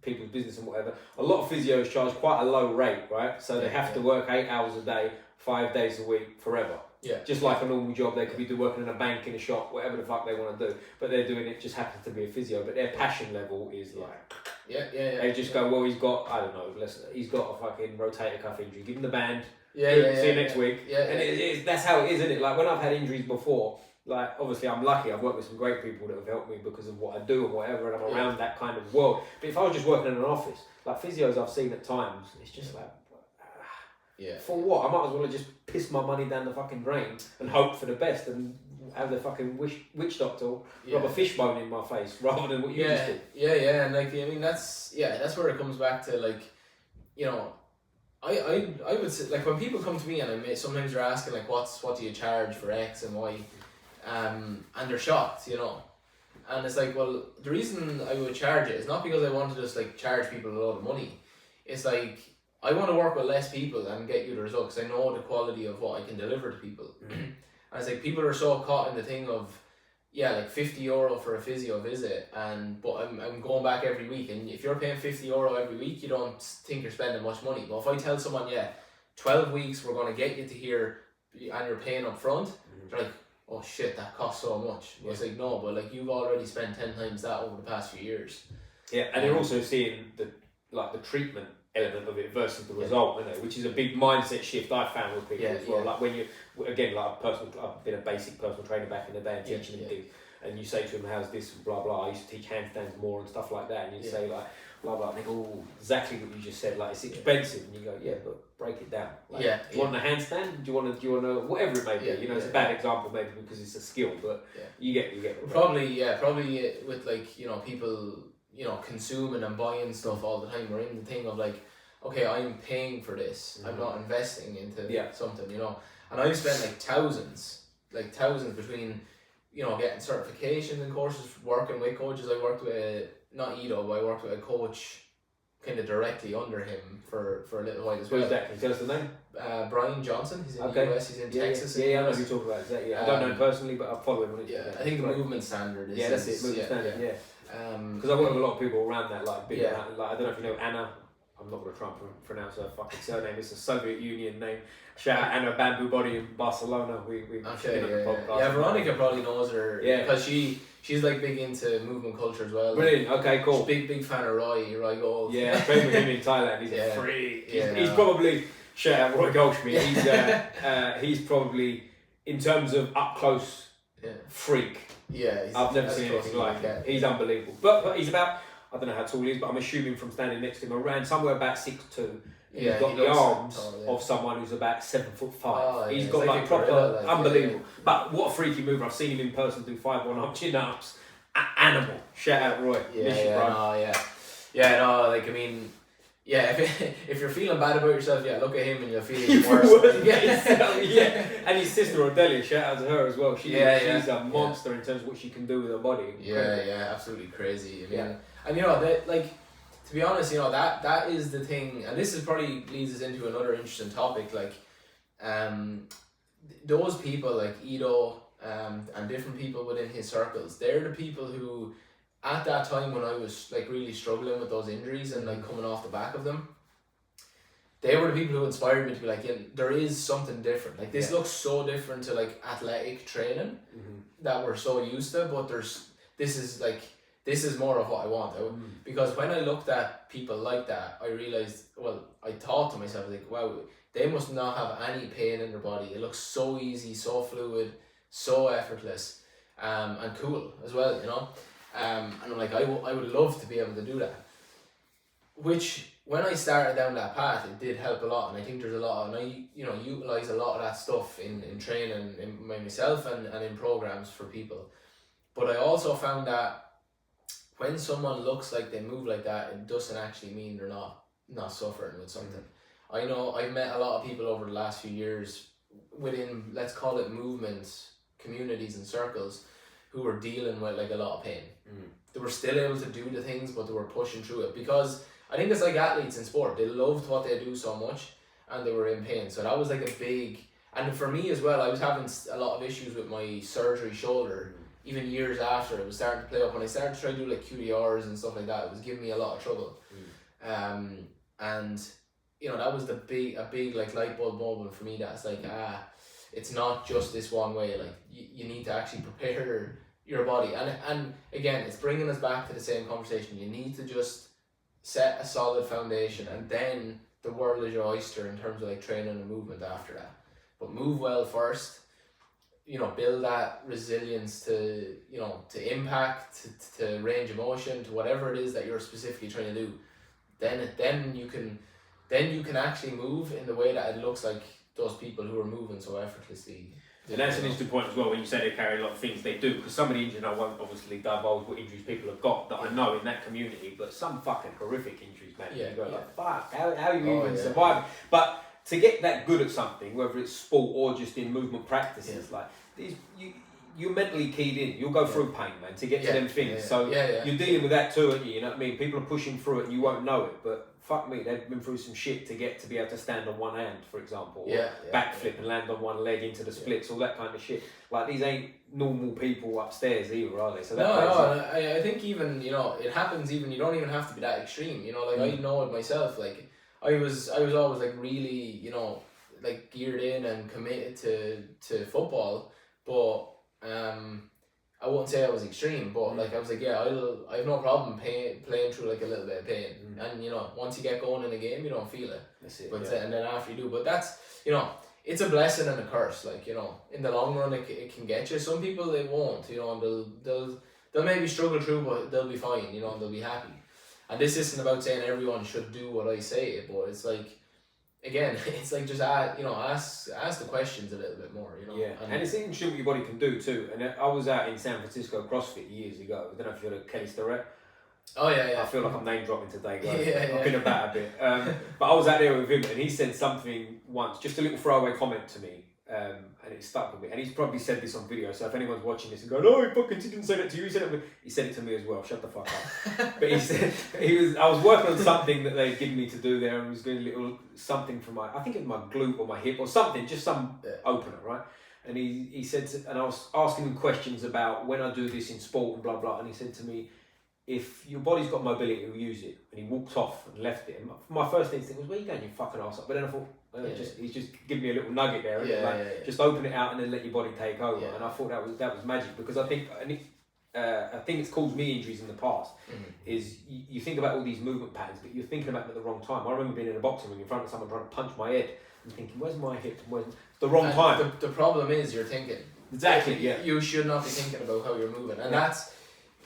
people's business and whatever, a lot of physios charge quite a low rate, right? So they have to work 8 hours a day, 5 days a week, forever. Yeah. Just like a normal job, they could be working in a bank, in a shop, whatever the fuck they want to do. But they're doing it, just happens to be a physio. But their passion level is like... They just go, well, he's got, I don't know, he's got a fucking rotator cuff injury. Give him the band. See you next week. And that's how it is, isn't it? Like, when I've had injuries before, like, obviously I'm lucky. I've worked with some great people that have helped me because of what I do and whatever, and I'm around that kind of world. But if I was just working in an office, like physios I've seen at times, it's just like... For what? I might as well have just pissed my money down the fucking drain and hope for the best and have the fucking witch doctor rub a fishbone in my face rather than what you just did. Yeah, and like, I mean, that's where it comes back to, like, you know, I would say, like, when people come to me and sometimes they're asking like, what do you charge for X and Y, and they're shocked, you know, and it's like, well, the reason I would charge it is not because I want to just like charge people a lot of money. It's like, I want to work with less people and get you the results. I know the quality of what I can deliver to people. And it's like, people are so caught in the thing of, like €50 for a physio visit, but I'm going back every week. And if you're paying €50 every week, you don't think you're spending much money. But if I tell someone, 12 weeks, we're going to get you to here, and you're paying up front, they're like, oh shit, that costs so much. Yeah. It's like, no, but like, you've already spent 10 times that over the past few years. Yeah, and they're also seeing the treatment element of it versus the result, which is a big mindset shift I found with people as well. Like when you, again, like I've been a basic personal trainer back in the day and teaching them things, and you say to them, how's this, blah, blah, I used to teach handstands more and stuff like that, and you say like, blah, blah, and they go, oh, exactly what you just said, like it's expensive, and you go, yeah, but break it down. Like, do you want a handstand? Do you want to, whatever it may be, it's a bad example maybe because it's a skill, but you get probably with like, people, consuming and buying stuff all the time, we're in the thing of like, okay, I'm paying for this, I'm not investing into something, and I've spent like thousands between, getting certifications and courses, working with coaches. I worked with, not Edo, but I worked with a coach kind of directly under him for a little while as well. Who's that? Can you tell us the name? Brian Johnson. He's in the US, he's in Texas. I know who you talk about. Exactly. I don't know him personally, but I follow him on Instagram. I think the movement standard is... Yeah, that's it, movement standard, because I work with a lot of people around that, like, big around, like, I don't know if you know Anna. I'm not going to try and pronounce her fucking surname. It's a Soviet Union name. Shout out Anna Bamboo Body in Barcelona. We've been on the podcast. Yeah, Veronica probably knows her. Yeah. Because she's like big into movement culture as well. Brilliant. Okay, cool. She's big fan of Roy Gold. Yeah, I trained with him in Thailand. He's a freak. He's probably, shout out Roy Goldschmidt. He's probably, in terms of up close freak. Yeah, I've never seen anything like him. He's unbelievable. But he's about, I don't know how tall he is, but I'm assuming from standing next to him, around somewhere about 6'2". He's got the arms of someone who's about 7'5". He's got like proper, unbelievable. But what a freaky mover! I've seen him in person do 5-1-arm chin-ups. Animal. Shout out Roy. If you're feeling bad about yourself, look at him and you'll feel even worse. And his sister Odelia, shout out to her as well. She's a monster in terms of what she can do with her body. Absolutely crazy. I mean, and that, like, to be honest, that is the thing, and this is probably leads us into another interesting topic, like, those people like Ido, and different people within his circles, they're the people who, at that time when I was like really struggling with those injuries and like coming off the back of them, they were the people who inspired me to be like, there is something different. Like this looks so different to like athletic training that we're so used to, but this is more of what I want. Because when I looked at people like that, I realized, I thought to myself, like, wow, they must not have any pain in their body. It looks so easy, so fluid, so effortless, and cool as well, and I'm like, I would love to be able to do that. Which, when I started down that path, it did help a lot, and I think there's a lot, and I, utilize a lot of that stuff in training in myself and in programs for people. But I also found that when someone looks like they move like that, it doesn't actually mean they're not suffering with something. I know I've met a lot of people over the last few years within, let's call it movements, communities and circles, who were dealing with like a lot of pain. They were still able to do the things, but they were pushing through it, because I think it's like athletes in sport. They loved what they do so much and they were in pain. So that was like a big, and for me as well, I was having a lot of issues with my surgery shoulder. Even years after, it was starting to play up. When I started to try to do like QDRs and stuff like that, it was giving me a lot of trouble. And that was a big like light bulb moment for me. That's like, it's not just this one way. Like you need to actually prepare your body. And again, it's bringing us back to the same conversation. You need to just set a solid foundation, and then the world is your oyster in terms of like training and movement after that. But move well first. Build that resilience to impact, to range of motion, to whatever it is that you're specifically trying to do. Then you can actually move in the way that it looks like those people who are moving so effortlessly. And that's an interesting point as well, when you say they carry a lot of things they do, because some of the injuries, I won't obviously divulge what injuries people have got that I know in that community, but some fucking horrific injuries, man. You go like, fuck, how you even survive? But to get that good at something, whether it's sport or just in movement practices, like these, you're mentally keyed in. You'll go through pain, man, to get to them things. You're dealing with that too, aren't you? You know what I mean? People are pushing through it and you won't know it, but fuck me, they've been through some shit to get to be able to stand on one hand, for example, or backflip and land on one leg into the splits, all that kind of shit. Like, these ain't normal people upstairs either, are they? So I think even, it happens even, you don't even have to be that extreme, I know it myself, like, I was always like really, like geared in and committed to football, but I won't say I was extreme, but like I was like, yeah, I have no problem playing through like a little bit of pain, and you know, once you get going in a game, you don't feel it. That's it. But and then after you do, but that's, you know, it's a blessing and a curse. Like, you know, in the long run, it can get you. Some people it won't, you know, and they'll maybe struggle through, but they'll be fine, you know, and they'll be happy. And this isn't about saying everyone should do what I say, but it's like, again, it's like just ask the questions a little bit more, you know. Yeah, and it's interesting what your body can do too. And I was out in San Francisco CrossFit years ago. I don't know if you heard of Kelly Starrett. Oh yeah. I feel like I'm name dropping today, guys. Yeah. I've been about a bit. But I was out there with him, and he said something once, just a little throwaway comment to me, and it stuck with me. And he's probably said this on video, so if anyone's watching this and going, "Oh, he didn't say that to you," he said it to me as well. Shut the fuck up. But he said I was working on something that they'd given me to do there, and was doing a little something for I think it was my glute or my hip or something, just some opener, right? And he said, and I was asking him questions about when I do this in sport and blah blah, and he said to me, if your body's got mobility, you'll use it. And he walked off and left it. And my first instinct was, where are you going, you fucking arsehole? But then I thought, he's just giving me a little nugget there. Just open it out and then let your body take over. And I thought that was magic, because I think it's caused me injuries in the past. Is you think about all these movement patterns, but you're thinking about them at the wrong time. I remember being in a boxing ring in front of someone trying to punch my head and thinking, where's my hip? Where's the wrong time? The problem is you're thinking. Exactly, yeah. You should not be thinking about how you're moving. And that's...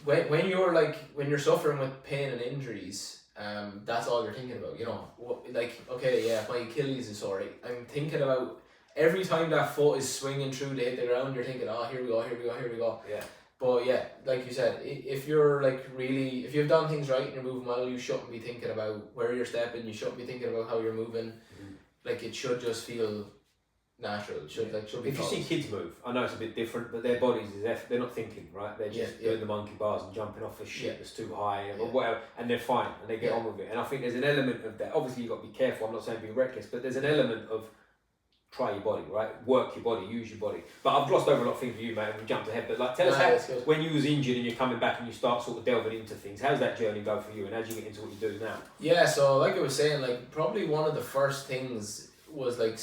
When you're suffering with pain and injuries, that's all you're thinking about, you know. Like, okay, yeah, my Achilles is sore. I'm thinking about every time that foot is swinging through to hit the ground, you're thinking, oh, here we go. Yeah. But yeah, like you said, if you're like really, if you've done things right and you're moving well, you shouldn't be thinking about where you're stepping. You shouldn't be thinking about how you're moving. Like, it should just feel natural. It should be. If you see kids move, I know it's a bit different, but their bodies they're not thinking, right? They're just doing the monkey bars and jumping off a shit that's too high or whatever, and they're fine and they get on with it. And I think there's an element of that. Obviously, you've got to be careful. I'm not saying be reckless, but there's an element of try your body, right? Work your body, use your body. But I've glossed over a lot of things with you, mate, and we jumped ahead. But like, tell us how, when you was injured and you're coming back and you start sort of delving into things, how's that journey go for you, and how did you get into what you do now? Yeah, so like I was saying, like probably one of the first things was like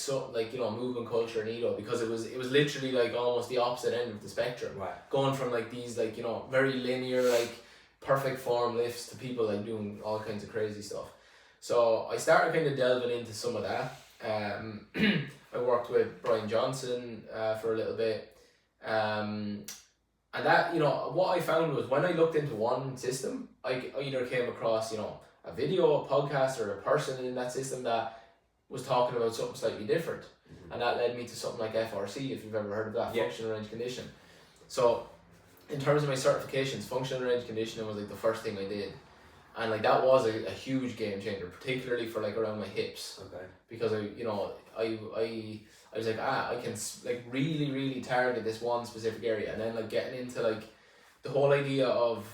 movement culture in Edo, because it was literally like almost the opposite end of the spectrum. Right. Going from like these like, you know, very linear like perfect form lifts to people like doing all kinds of crazy stuff. So I started kind of delving into some of that. I worked with Brian Johnson for a little bit. And that, you know, what I found was when I looked into one system, I either came across, you know, a video, a podcast, or a person in that system that was talking about something slightly different. And that led me to something like FRC, if you've ever heard of that, functional range conditioning. So in terms of my certifications, functional range conditioning was like the first thing I did. And like that was a huge game changer, particularly for like around my hips. Okay. Because I was like, I can like really target this one specific area, and then like getting into like the whole idea of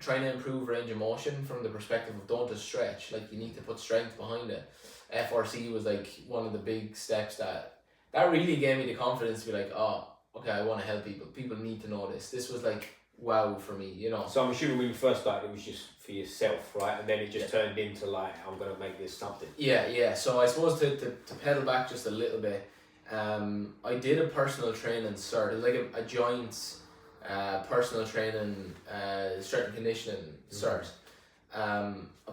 trying to improve range of motion from the perspective of don't just stretch, like you need to put strength behind it. FRC was like one of the big steps that really gave me the confidence to be like, oh, okay, I want to help people. People need to know this. This was like wow for me, you know. So I'm assuming when you first started, it was just for yourself, right? And then it just turned into like, I'm gonna make this something. Yeah. So I suppose to pedal back just a little bit, I did a personal training cert. It was like a joint personal training strength and conditioning cert.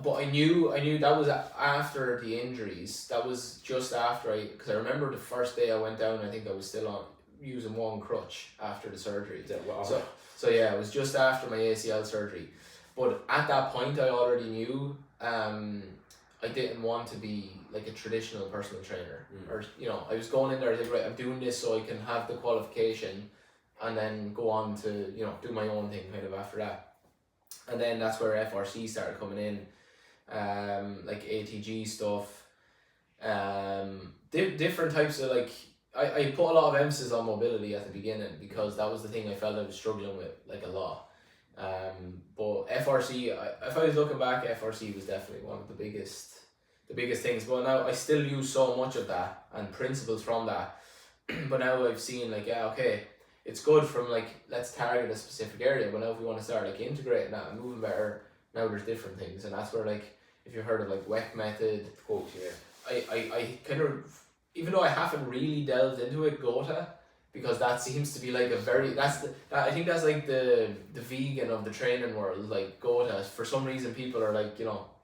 But I knew that was after the injuries. That was just after because I remember the first day I went down, I think I was still using one crutch after the surgery. So yeah, it was just after my ACL surgery. But at that point I already knew I didn't want to be like a traditional personal trainer. Or, you know, I was going in there, I was like, right, I'm doing this so I can have the qualification and then go on to, you know, do my own thing kind of after that. And then that's where FRC started coming in, like ATG stuff, different types of like, I put a lot of emphasis on mobility at the beginning because that was the thing I felt I was struggling with like a lot. But FRC, if I was looking back, FRC was definitely one of the biggest things. But now I still use so much of that and principles from that. But now I've seen like, yeah, okay, it's good from like, let's target a specific area. But now if we want to start like integrating that and moving better, now there's different things. And that's where like, if you've heard of like WEC method, of course, yeah. I kind of, even though I haven't really delved into it, Gota because that seems to be like I think that's like the vegan of the training world, like GOTA. For some reason people are like,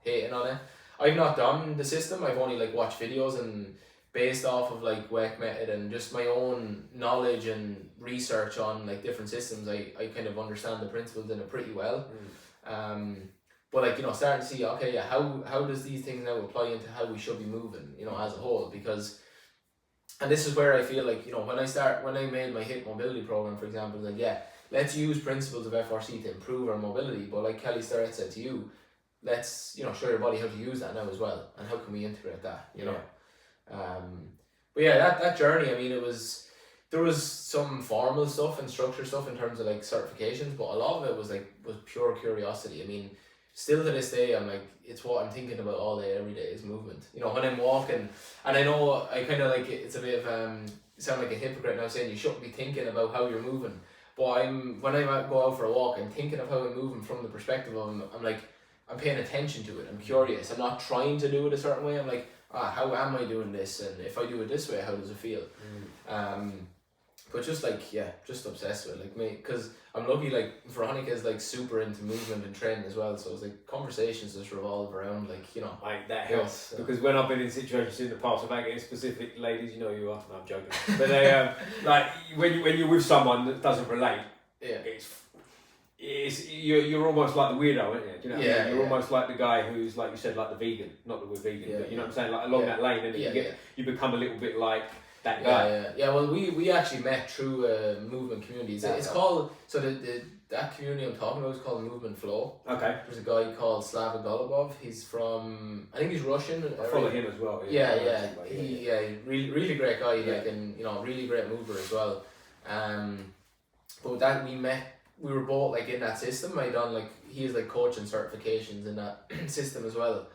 hating on it. I've not done the system, I've only like watched videos, and based off of like WEC method and just my own knowledge and research on like different systems, I kind of understand the principles in it pretty well. But like, starting to see, okay, yeah, how does these things now apply into how we should be moving, as a whole? Because, and this is where I feel like, when I made my HIT mobility program, for example, then yeah, let's use principles of FRC to improve our mobility. But like Kelly Starrett said to you, let's, show your body how to use that now as well. And how can we integrate that, you know? But yeah, that journey, I mean, there was some formal stuff and structure stuff in terms of like certifications, but a lot of it was pure curiosity. I mean, still to this day, I'm like, it's what I'm thinking about all day, every day is movement. When I'm walking, and I know I kind of like, it's a bit of, sound like a hypocrite now saying you shouldn't be thinking about how you're moving. But when I go out for a walk, I'm thinking of how I'm moving from the perspective of, I'm like, I'm paying attention to it. I'm curious. I'm not trying to do it a certain way. I'm like, how am I doing this? And if I do it this way, how does it feel? But just like, yeah, just obsessed with it. Like me, because I'm lucky, like Veronica's like super into movement and training as well. So it's like conversations just revolve around like, Like that helps. Because when I've been in situations in the past about getting specific, ladies, you know you are. No, I'm joking. But they, like when you're with someone that doesn't relate, you're almost like the weirdo, aren't you? Do you know what I mean? You're almost like the guy who's, like you said, like the vegan. Not that we're vegan, but you know what I'm saying? Like along that lane, and you become a little bit like that guy. Yeah. Well, we actually met through movement communities. It's called, so that community I'm talking about is called Movement Flow. Okay. There's a guy called Slava Golubov. He's from, I think he's Russian. I follow him as well. Really great guy. Like, and really great mover as well. But with that we were both like in that system. I done like, he has like coaching certifications in that system as well.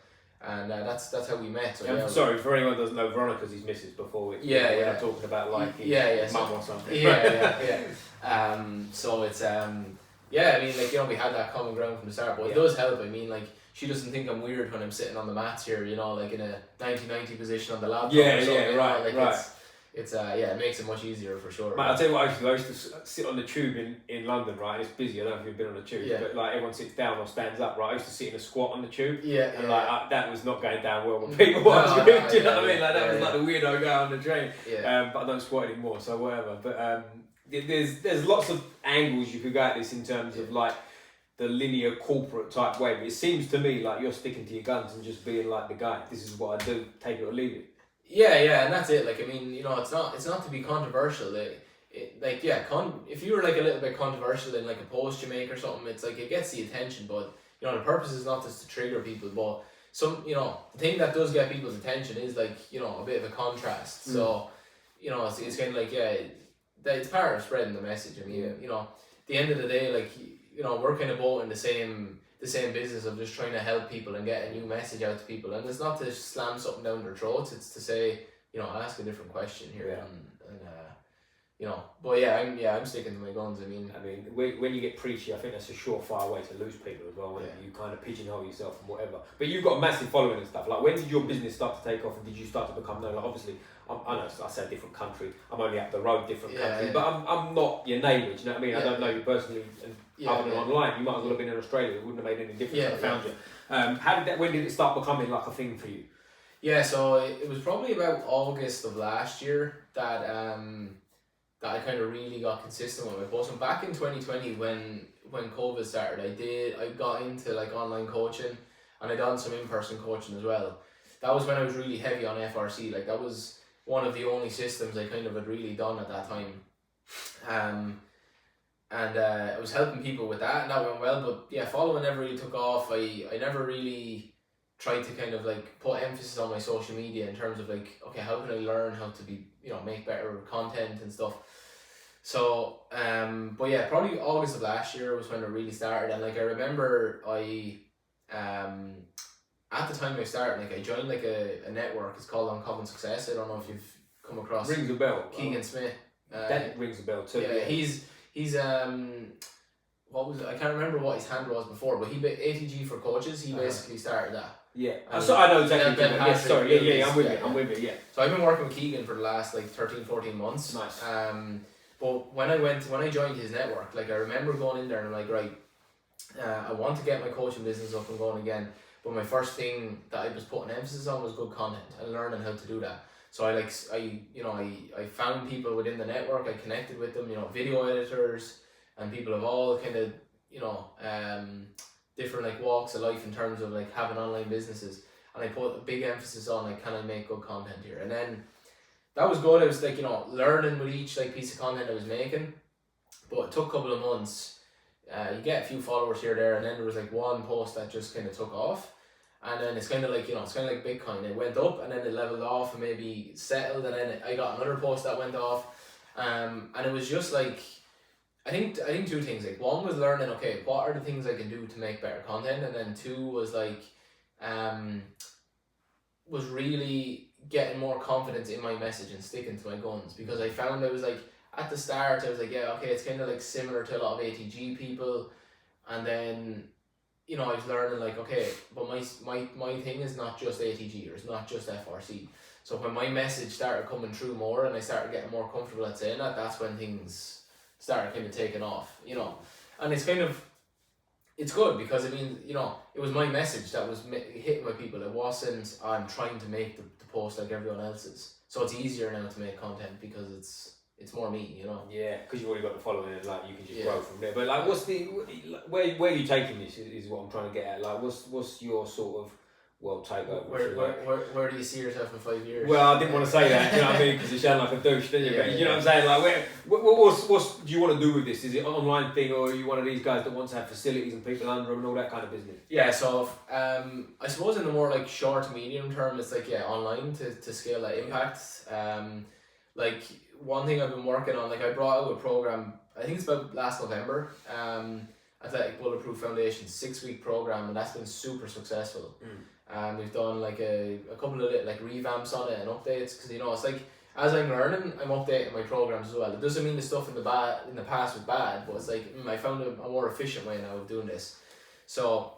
And that's how we met. So, sorry, for anyone who doesn't know, Veronica's his missus before we're not talking about like his mum or something. So it's I mean, like, we had that common ground from the start, but it does help. I mean, like, she doesn't think I'm weird when I'm sitting on the mats here, like in a 90-90 position on the laptop. Right. It's it makes it much easier for sure. Mate, I'll tell you what I used to sit on the tube in London, right? And it's busy. I don't know if you've been on the tube, but like everyone sits down or stands up, right? I used to sit in a squat on the tube, and that was not going down well when people watched. Do you know what I mean? Like that was like the weirdo guy on the train. But I don't squat anymore, so whatever. But there's lots of angles you could go at this in terms of like the linear corporate type way. But it seems to me like you're sticking to your guns and just being like the guy. This is what I do. Take it or leave it. Yeah, and that's it. Like, I mean, it's not to be controversial. If you were like a little bit controversial in like a post you make or something, it's like it gets the attention. But the purpose is not just to trigger people. But the thing that does get people's attention is like a bit of a contrast. So it's kind of like it's part of spreading the message. I mean, at the end of the day, like we're kind of both in the same business of just trying to help people and get a new message out to people, and it's not to slam something down their throats, it's to say, ask a different question here. But I'm sticking to my guns. I mean when you get preachy, I think that's a surefire way to lose people as well, when you kind of pigeonhole yourself and whatever. But you've got a massive following and stuff. Like, when did your business start to take off, and did you start to become known? Like, obviously I know I say a different country, I'm only up the road, different country, but I'm not your neighbour, do you know what I mean? I don't know you personally, and other than online, you might as well have been in Australia. It wouldn't have made any difference. I found you. When did it start becoming like a thing for you? So it was probably about August of last year that I kind of really got consistent with my posting. Back in 2020 when COVID started, I got into like online coaching, and I done some in-person coaching as well. That was when I was really heavy on FRC. Like, that was one of the only systems I kind of had really done at that time. And I was helping people with that, and that went well. But following never really took off. I never really tried to kind of like put emphasis on my social media in terms of like, okay, how can I learn how to be, make better content and stuff. So, probably August of last year was when it really started. And like, I remember at the time I started, like, I joined like a network. It's called Uncommon Success. I don't know if you've come across. Rings a bell. Keegan Smith. That rings a bell too. He's what was it? I can't remember what his handle was before, but ATG for coaches. He basically started that. So I know exactly. I'm with it. So I've been working with Keegan for the last like 13-14 months. Nice. But when I joined his network, like I remember going in there and I'm like, right, I want to get my coaching business up and going again. But my first thing that I was putting emphasis on was good content and learning how to do that. So I found people within the network, I connected with them, video editors and people of all kind of, different like walks of life in terms of like having online businesses. And I put a big emphasis on like, can I make good content here? And then that was good. I was like, learning with each like piece of content I was making. But it took a couple of months. You get a few followers here or there, and then there was like one post that just kind of took off. And then it's kind of like, it's kind of like Bitcoin. It went up and then it leveled off and maybe settled, and then I got another post that went off. And it was just like, I think two things. Like one was learning, okay, what are the things I can do to make better content? And then two was like, was really getting more confidence in my message and sticking to my guns, because I found I was like, at the start I was like, yeah, okay, it's kind of like similar to a lot of ATG people. And then I was learning like, okay, but my thing is not just ATG, or it's not just FRC. So when my message started coming through more and I started getting more comfortable at saying that, that's when things started kind of taking off, and it's kind of, it's good because it was my message that was hitting my people. It wasn't, I'm trying to make the post like everyone else's. So it's easier now to make content because it's more me, Yeah, because you've already got the following, and like you can just grow from there. But like, what's the where are you taking this? Is what I'm trying to get at. Like, what's your sort of take over? Where do you see yourself in 5 years? Well, I didn't want to say that, you know what I mean, because you sound like a douche, didn't you? But you know what I'm saying? Like, what's do you want to do with this? Is it an online thing, or are you one of these guys that wants to have facilities and people under them and all that kind of business? Yeah, so I suppose in the more like short to medium term, it's like online to scale that impact. Like one thing I've been working on, like I brought out a program, I think it's about last November, Athletic Bulletproof Foundation 6-week program, and that's been super successful. We've done like a couple of little like revamps on it and updates, because it's like, as I'm learning, I'm updating my programs as well. It doesn't mean the stuff in the past was bad, but it's like I found a more efficient way now of doing this. So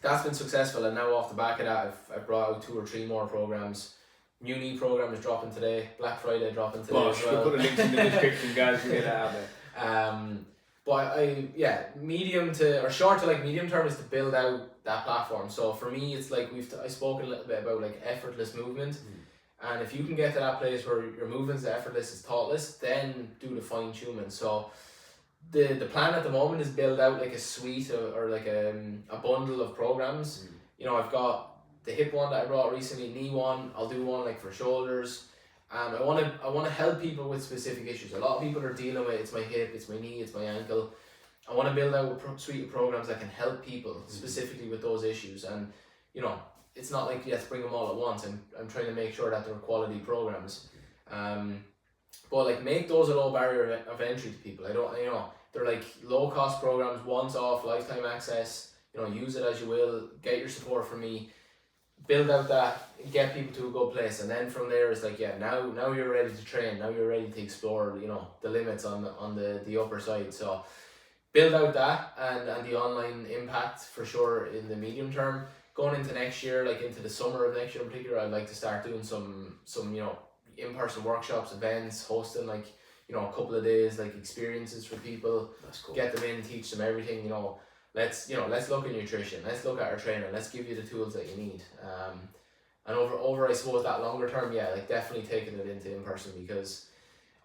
that's been successful, and now off the back of that, I've brought out 2 or 3 more programs. New knee program is dropping today. Black Friday dropping today as well. We'll put the links in the description, guys, to get that out there. But medium to, or short to like medium term, is to build out that platform. So for me, it's like I spoke a little bit about like effortless movement. And if you can get to that place where your movement's effortless, it's thoughtless, then do the fine tuning. So the plan at the moment is build out like a suite or like a bundle of programs. I've got the hip one that I brought recently, knee one, I'll do one like for shoulders. And I want to help people with specific issues. A lot of people are dealing with, it's my hip, it's my knee, it's my ankle. I want to build out a suite of programs that can help people specifically with those issues. And it's not like let's bring them all at once. I'm trying to make sure that they're quality programs. But like make those a low barrier of entry to people. I don't, they're like low cost programs, once off, lifetime access. Use it as you will. Get your support from me. Build out that, get people to a good place, and then from there it's like, now you're ready to train. Now you're ready to explore, the limits on the upper side. So build out that and the online impact for sure in the medium term. Going into next year, like into the summer of next year in particular, I'd like to start doing some in-person workshops, events, hosting like a couple of days, like experiences for people. That's cool. Get them in, teach them everything. Let's look at nutrition. Let's look at our training. Let's give you the tools that you need. And over I suppose that longer term, like definitely taking it into in person, because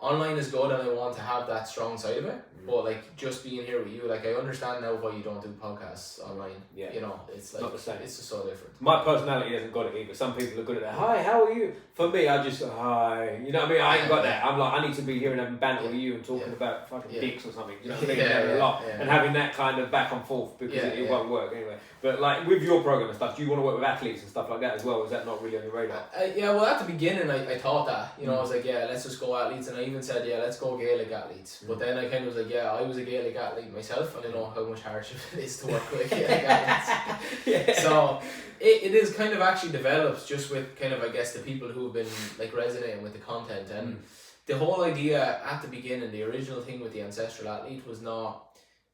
online is good and I want to have that strong side of it. But like just being here with you, like I understand now why you don't do podcasts online. Yeah. It's like, not the same. It's just so different. My personality hasn't got it either. Some people are good at that. Hi, how are you? For me, I just hi. You know what I mean? I ain't got that. I'm like, I need to be here and having banter with you and talking about fucking dicks or something. You know what I mean? A lot. And having that kind of back and forth, because it won't work anyway. But like with your program and stuff, do you want to work with athletes and stuff like that as well? Is that not really on your radar? Well, at the beginning, I thought that. I was like, let's just go athletes, and I even said, let's go Gaelic athletes. But then I kind of was like, I was a Gaelic athlete myself, and I know how much hardship it is to work with Gaelic athletes. So it is kind of actually developed just with kind of, I guess, the people who have been like resonating with the content. And the whole idea at the beginning, the original thing with the Ancestral athlete was not,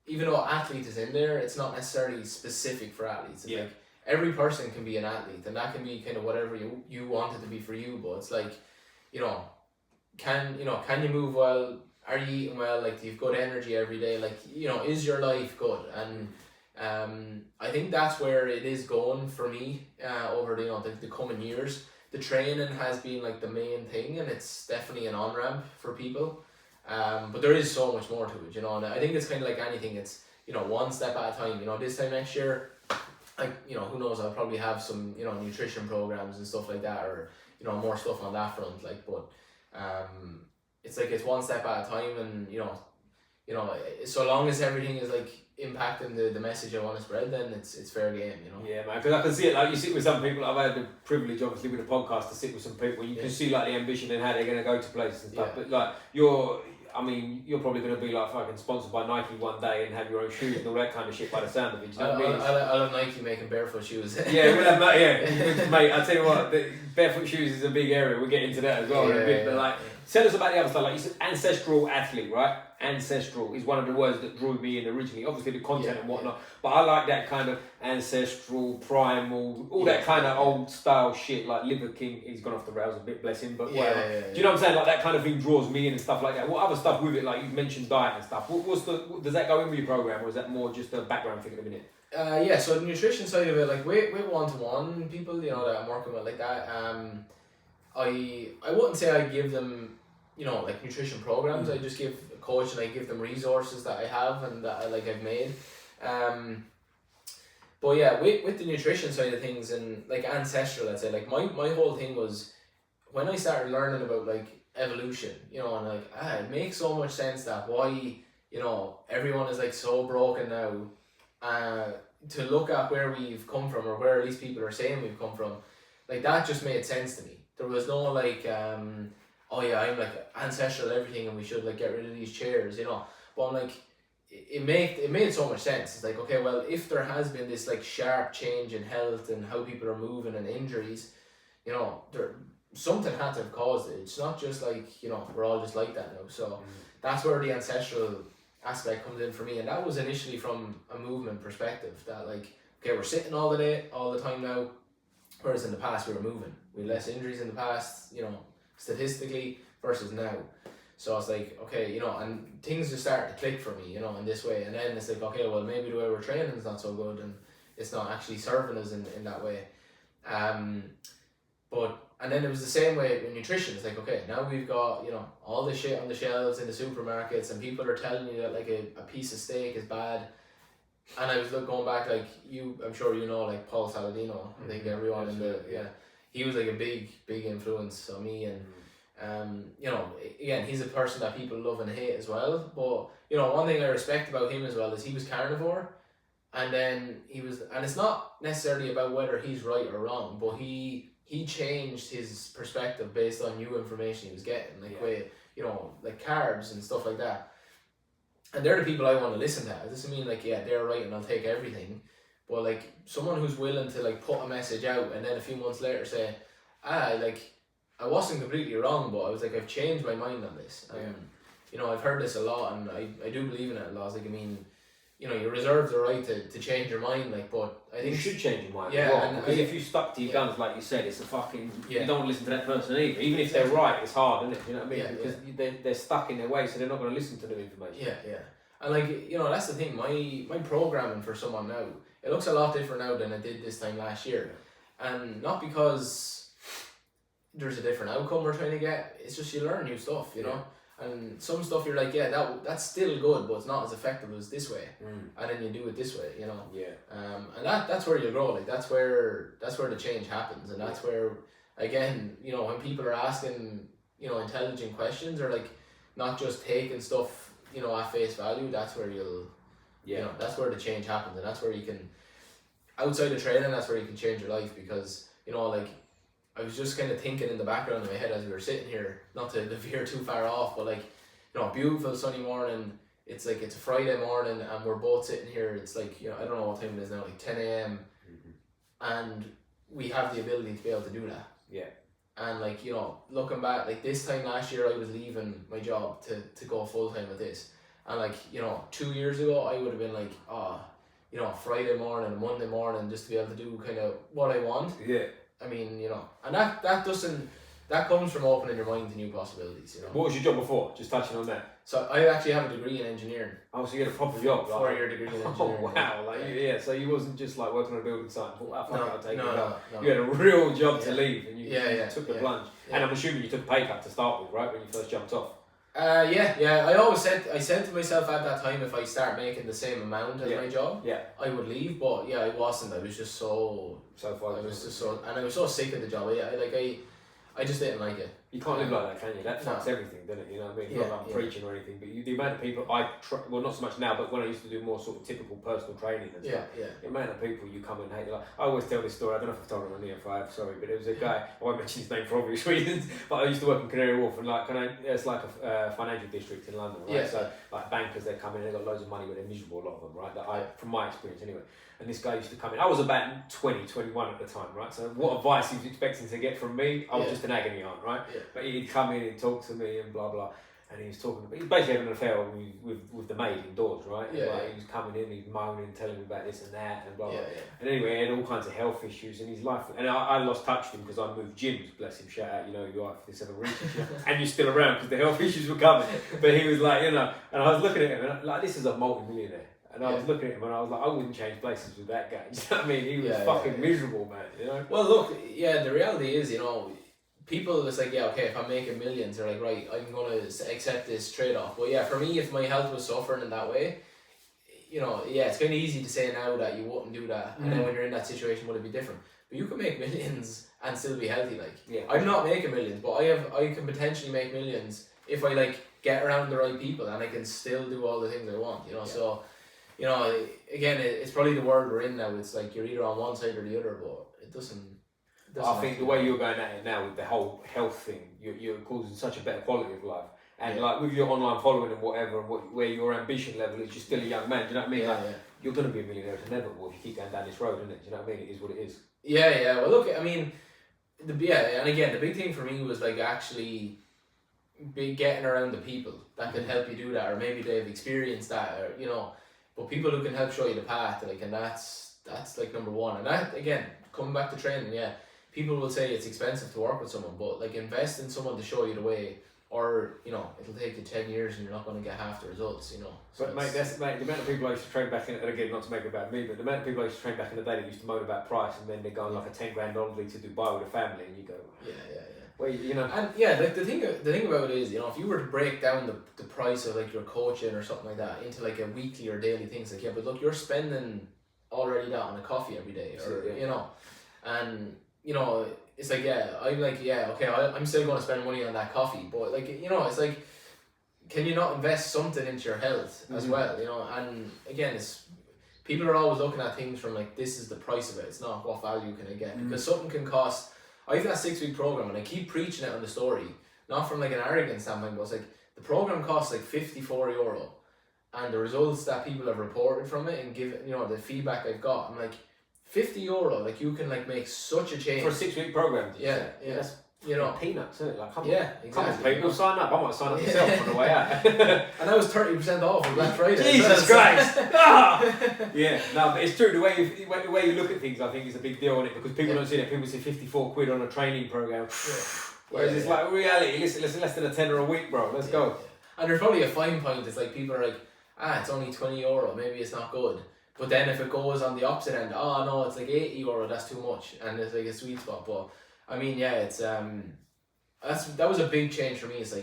even though athlete is in there, it's not necessarily specific for athletes. It's like every person can be an athlete, and that can be kind of whatever you want it to be for you. But it's like, can you move well are you eating well? Like, do you have good energy every day? Like, you know, is your life good? And I think that's where it is going for me over the coming years. The training has been like the main thing, and it's definitely an on-ramp for people. But there is so much more to it, you know, and I think it's kind of like anything. It's, you know, one step at a time. You know, this time next year, like, you know, who knows, I'll probably have some, you know, nutrition programs and stuff like that, or, you know, more stuff on that front, like, but it's like, it's one step at a time, and you know, so long as everything is like impacting the message I want to spread, then it's fair game, you know. Yeah, man, because I can see it, like, you sit with some people. I've had the privilege, obviously, with the podcast to sit with some people. You can see like the ambition and how they're going to go to places and stuff. But like, you're probably going to be like fucking sponsored by Nike one day and have your own shoes and all that kind of shit by the sound of it. Do you know what I mean? I'll have Nike making barefoot shoes. Yeah, we'll have mate. I tell you what, the barefoot shoes is a big area. We'll get into that as well in a bit. But like, tell us about the other stuff. Like you said, ancestral athlete, right? Ancestral is one of the words that drew me in originally. Obviously the content and whatnot, but I like that kind of ancestral, primal, all that kind of old style shit. Like Liver King, he's gone off the rails a bit, bless him. But whatever. Do you know what I'm saying? Like that kind of thing draws me in and stuff like that. What other stuff with it? Like you mentioned diet and stuff. Does that go in with your program, or is that more just a background thing at the minute? So the nutrition side of it, like with one-to-one people, you know, that I'm working with like that, I wouldn't say I give them, you know, like nutrition programs. I just give a coach, and I give them resources that I have and that I've made. But yeah, with the nutrition side of things, and like Ancestral, I'd say, like my whole thing was when I started learning about like evolution, you know, and like it makes so much sense that why, you know, everyone is like so broken now. To look at where we've come from, or where at least people are saying we've come from, like that just made sense to me. There was no like, oh yeah, I'm like ancestral everything, and we should like get rid of these chairs, you know. But I'm like, it made so much sense. It's like, okay, well, if there has been this like sharp change in health and how people are moving and injuries, you know, something had to have caused it. It's not just like, you know, we're all just like that now. So that's where the ancestral aspect comes in for me, and that was initially from a movement perspective, that like, okay, we're sitting all the time now, whereas in the past we were moving. We had less injuries in the past, you know, statistically, versus now. So I was like, okay, you know, and things just started to click for me, you know, in this way. And then it's like, okay, well, maybe the way we're training is not so good, and it's not actually serving us in that way. And then it was the same way with nutrition. It's like, okay, now we've got, you know, all this shit on the shelves in the supermarkets, and people are telling you that like a piece of steak is bad. And I was going back, like, I'm sure you know, like Paul Saladino. I think everyone he was like a big influence on me. And you know, again, he's a person that people love and hate as well. But you know, one thing I respect about him as well is he was carnivore, and then and it's not necessarily about whether he's right or wrong, but he changed his perspective based on new information he was getting, like way, you know, like carbs and stuff like that. And they're the people I want to listen to. It doesn't mean like, yeah, they're right and I'll take everything, but like someone who's willing to like put a message out and then a few months later say, like, I wasn't completely wrong, but I was like, I've changed my mind on this. You know, I've heard this a lot, and I do believe in it a lot. Like, I mean, you know, you reserve the right to change your mind, like, but I think you should change your mind. Yeah, because if you stuck to your guns, like you said, it's a fucking. You don't want to listen to that person either. Even if they're right, it's hard, isn't it? You know what I mean? Because they're stuck in their way, so they're not going to listen to the information. Yeah. And like, you know, that's the thing. My programming for someone now, it looks a lot different now than it did this time last year, and not because there's a different outcome we're trying to get. It's just you learn new stuff, you know. And some stuff you're like, that's still good, but it's not as effective as this way. And then you do it this way, you know. And that's where you grow. Like that's where the change happens, and that's where, again, you know, when people are asking, you know, intelligent questions, or like not just taking stuff, you know, at face value, that's where you know, that's where the change happens, and that's where you can, outside of training, that's where you can change your life. Because, you know, like, I was just kind of thinking in the background of my head as we were sitting here, not to veer too far off, but like, you know, beautiful sunny morning. It's like, it's a Friday morning, and we're both sitting here. It's like, you know, I don't know what time it is now, like 10 a.m. And we have the ability to be able to do that. And like, you know, looking back, like this time last year, I was leaving my job to go full time with this. And like, you know, 2 years ago, I would have been like, you know, Friday morning, Monday morning, just to be able to do kind of what I want. I mean, you know, and that doesn't, that comes from opening your mind to new possibilities, you know. What was your job before? Just touching on that. So I actually have a degree in engineering. Oh, so you had a proper job, like 4-year degree in engineering. Oh wow, like yeah. So you wasn't just like working on a building site and thought, wow, fuck it, I'll take it. No. You had a real job to leave, and you took the plunge. Yeah. And I'm assuming you took a pay cut to start with, right, when you first jumped off. I said to myself at that time, if I start making the same amount as my job, I would leave. But I wasn't. I was just so far. I was just so, and I was so sick of the job. I just didn't like it. You can't live like that, can you? That fucks everything, doesn't it? You know what I mean? Not like I'm preaching or anything, but the amount of people well, not so much now, but when I used to do more sort of typical personal training and stuff, the amount of people you come and hate. Like, I always tell this story, I don't know if I've told it on here, if I have, sorry, but it was a guy, I won't mention his name for obvious reasons, but I used to work in Canary Wharf, and it's like a financial district in London, right? So, like bankers, they come in, they've got loads of money, but they're miserable, a lot of them, right? From my experience anyway. And this guy used to come in. I was about 20, 21 at the time, right? So what advice he was expecting to get from me, I was just an agony aunt, right? Yeah. But he'd come in and talk to me and blah, blah. And he was talking, he was basically having an affair with the maid indoors, right? He was coming in, he's moaning, telling me about this and that and blah, blah. And anyway, he had all kinds of health issues in his life. And I lost touch with him because I moved gyms, bless him, shout out, your wife, this ever reached you. And you're still around because the health issues were coming. But he was like, and I was looking at him and like, this is a multi-millionaire. And I was looking at him and I was like, I wouldn't change places with that guy. You know what I mean? He was fucking miserable, man, you know? Well, look, the reality is, people, it's like, okay, if I'm making millions, they're like, right, I'm going to accept this trade-off. But for me, if my health was suffering in that way, it's kind of easy to say now that you wouldn't do that. And then when you're in that situation, would it be different? But you can make millions and still be healthy, I'm not making millions, but I can potentially make millions if I, get around the right people and I can still do all the things I want, so... again, it's probably the world we're in now. It's like you're either on one side or the other, but it doesn't I think the way you're going at it now with the whole health thing, you're causing such a better quality of life. And like with your online following and whatever, and where your ambition level is, you're still a young man. Do you know what I mean? You're going to be a millionaire inevitable if you keep going down this road, isn't it? Do you know what I mean? It is what it is. Yeah. Well, look, I mean, and again, the big thing for me was actually getting around the people that can help you do that, or maybe they've experienced that, or but people who can help show you the path, and that's number one. And that, again, coming back to training, people will say it's expensive to work with someone, but invest in someone to show you the way, or it'll take you 10 years and you're not going to get half the results, So but mate, the amount of people I used to train back in, and again, not to make it about me, but the amount of people I used to train back in the day that used to moan about price, and then they're going like a 10 grand holiday to Dubai with a family, and you go, well, and the thing about it is, if you were to break down the price of your coaching or something like that into a weekly or daily things, but look, you're spending already that on a coffee every day, or and it's I'm still going to spend money on that coffee, but it's like, can you not invest something into your health as well, and again, it's people are always looking at things from this is the price of it, it's not what value can I get, because something can cost. I've got a 6-week program and I keep preaching it on the story, not from an arrogant standpoint, but it's the program costs €54, and the results that people have reported from it and give the feedback I've got, I'm €50, you can make such a change for a 6-week program. That's peanuts, isn't it? Come on, exactly. Come on, people, sign up. I might sign up myself on the way out. And that was 30% off on Black Friday. Jesus Christ! But it's true. The way you look at things, I think, is a big deal on it, because people don't see that. People say £54 on a training program, whereas it's reality. Listen, less than a tenner a week, bro. Let's go. And there's probably a fine point. It's people are it's only €20. Maybe it's not good. But then if it goes on the opposite end, no, it's €80. That's too much, and it's a sweet spot. But I mean, it's that was a big change for me. It's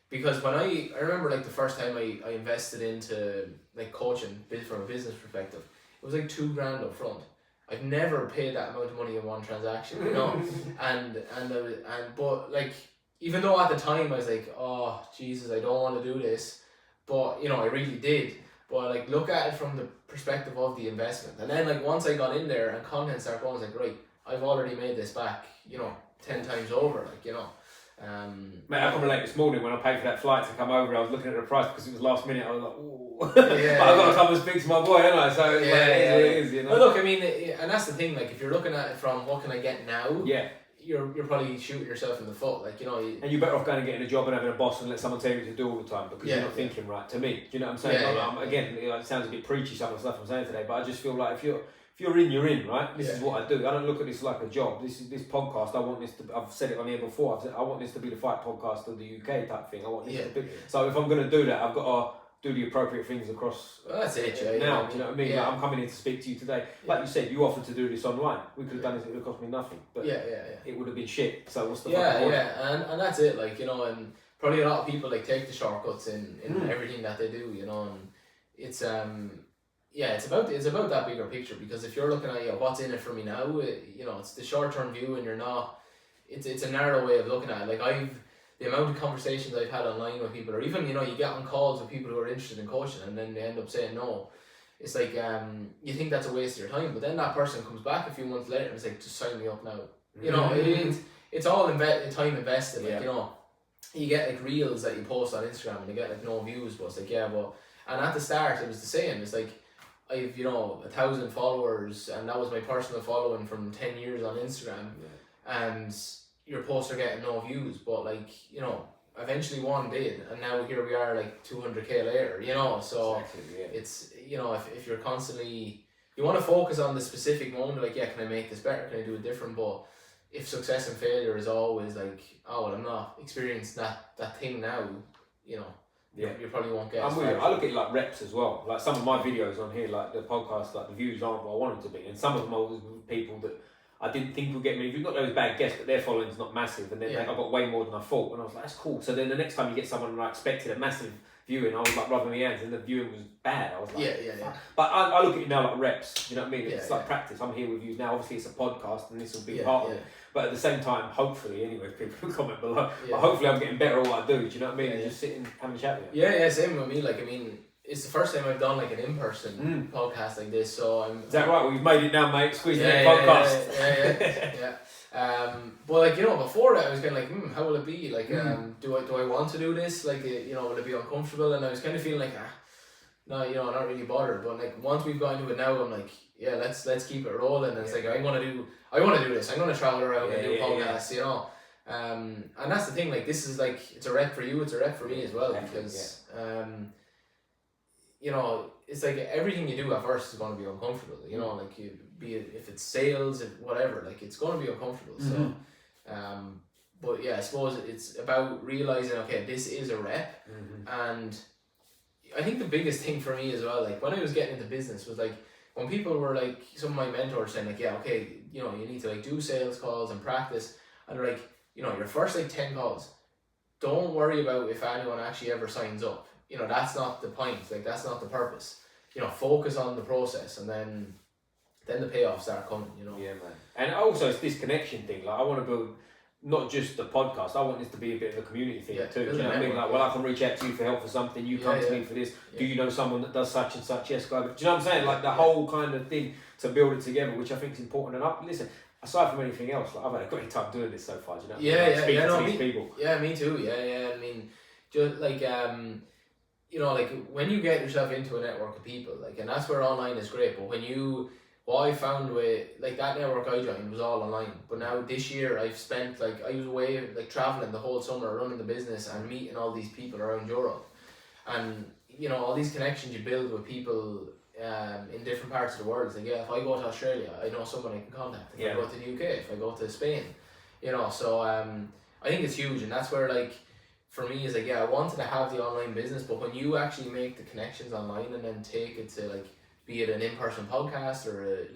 because when I remember the first time I invested into coaching from a business perspective, it was $2 grand up front. I've never paid that amount of money in one transaction, but even though at the time I was oh Jesus, I don't want to do this, but I really did. But look at it from the perspective of the investment, and then once I got in there and content started going, I was right, I've already made this back, 10 times over, Mate, I can relate. This morning when I paid for that flight to come over, I was looking at the price because it was last minute. I was ooh. But I've got to come and speak to my boy, haven't I? So it is what it is, But look, I mean, and that's the thing. If you're looking at it from what can I get now, you're probably shooting yourself in the foot. And you're better off going and getting a job and having a boss and let someone tell you what to do all the time, because you're not thinking right. To me, do you know what I'm saying? Again, it sounds a bit preachy, some of the stuff I'm saying today, but I just feel if if you're in, you're in, right? This is what I do. I don't look at this like a job. This podcast. I want this to. I've said it on here before. I've said I want this to be the fight podcast of the UK type thing. I want this to be. So if I'm going to do that, I've got to do the appropriate things across. Well, that's it, now, do you know what I mean? Like, I'm coming in to speak to you today. Like you said, you offered to do this online. We could have done this. It would have cost me nothing. But it would have been shit. So what's the and that's it. Like, you know, and probably a lot of people like take the shortcuts in everything that they do. You know, and it's it's about that bigger picture, because if you're looking at what's in it for me now, you know, it's the short term view, and you're not. It's a narrow way of looking at it. Like the amount of conversations I've had online with people, or even, you know, you get on calls with people who are interested in coaching, and then they end up saying no. It's like you think that's a waste of your time, but then that person comes back a few months later and it's like, just sign me up now. You know, it's all time invested. Like, you know, you get like reels that you post on Instagram and you get like no views, but it's like and at the start it was the same. It's like, I've, you know, 1,000 followers, and that was my personal following from 10 years on Instagram, and your posts are getting no views, but like, you know, eventually one did, and now here we are like 200k later, you know. So it's, you know, if you're constantly, you want to focus on the specific moment, like, can I make this better, can I do it different? But if success and failure is always like, oh well, I'm not experiencing that thing now, you know, you probably won't get. I'm with you. I look at it like reps as well. Like some of my videos on here, like the podcast, like the views aren't what I want them to be, and some of them are with people that I didn't think would get me. You've got those bad guests, but their following's not massive, and then I got way more than I thought. And I was like, that's cool. So then the next time you get someone I expected a massive viewing, I was like rubbing my hands, and the viewing was bad. I was like, But I look at it now like reps. You know what I mean? It's like practice. I'm here with you now. Obviously, it's a podcast, and this will be part of it. But at the same time, hopefully, anyway, people comment below. But hopefully, I'm getting better at what I do. Do you know what I mean? And just sitting having a chat with you. Yeah, same with me. Like, I mean, it's the first time I've done like an in-person podcast like this, so Is that right? Well, you've made it now, mate. Squeeze the podcast. But like, you know, before that I was kind of like, how will it be? Like, do I want to do this? Like, you know, will it be uncomfortable? And I was kind of feeling like, no, you know, not really bothered. But like, once we've got into it now, I'm like, let's keep it rolling. And it's like, I want to do this. I'm gonna travel around and do podcasts, you know. And that's the thing. Like, this is like, it's a rep for you. It's a rep for me as well, because you know, it's like everything you do at first is going to be uncomfortable, you know, like be it if it's sales, if whatever, like it's going to be uncomfortable. So, but I suppose it's about realizing, okay, this is a rep, and I think the biggest thing for me as well, like when I was getting into business, was like when people were like, some of my mentors saying like, okay, you know, you need to like do sales calls and practice, and they're like, you know, your first like 10 calls, don't worry about if anyone actually ever signs up. You know, that's not the point. Like, that's not the purpose. You know, focus on the process, and then the payoffs start coming, you know. Yeah, man. And also it's this connection thing. Like, I want to build not just the podcast. I want this to be a bit of a community thing too. Do you know what I mean? Like, well, I can reach out to you for help for something. You come to me for this. Do you know someone that does such and such? Yes, guy. Do you know what I'm saying? Like the whole kind of thing to build it together, which I think is important. And listen, aside from anything else, like, I've had a great time doing this so far. Do you know? Speaking to these people. Yeah, me too. Yeah. I mean, just like you know, like when you get yourself into a network of people, like, and that's where online is great. But what I found with like that network I joined was all online. But now this year I've spent I was away like traveling the whole summer, running the business and meeting all these people around Europe, and you know, all these connections you build with people in different parts of the world. Like, if I go to Australia, I know someone I can contact. If I go to the UK, if I go to Spain, you know. So I think it's huge, and that's where like, for me, is like, I wanted to have the online business, but when you actually make the connections online and then take it to like, be it an in-person podcast or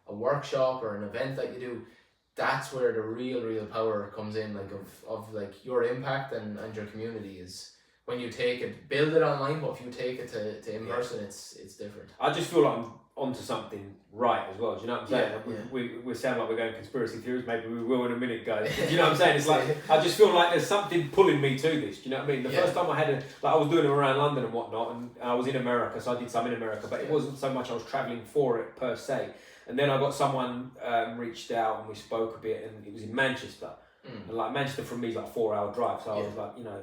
a workshop or an event that you do, that's where the real power comes in, like of like your impact and your community is when you take it, build it online, but if you take it to in person, it's different. I just feel like I'm onto something right as well. Do you know what I'm saying? We sound like we're going conspiracy theories. Maybe we will in a minute, guys. Do you know what I'm saying? It's like, I just feel like there's something pulling me to this. Do you know what I mean? The first time I had I was doing them around London and whatnot, and I was in America, so I did some in America, but it wasn't so much I was travelling for it per se. And then I got someone reached out and we spoke a bit, and it was in Manchester. And like, Manchester from me is like a 4-hour drive, so I was like, you know,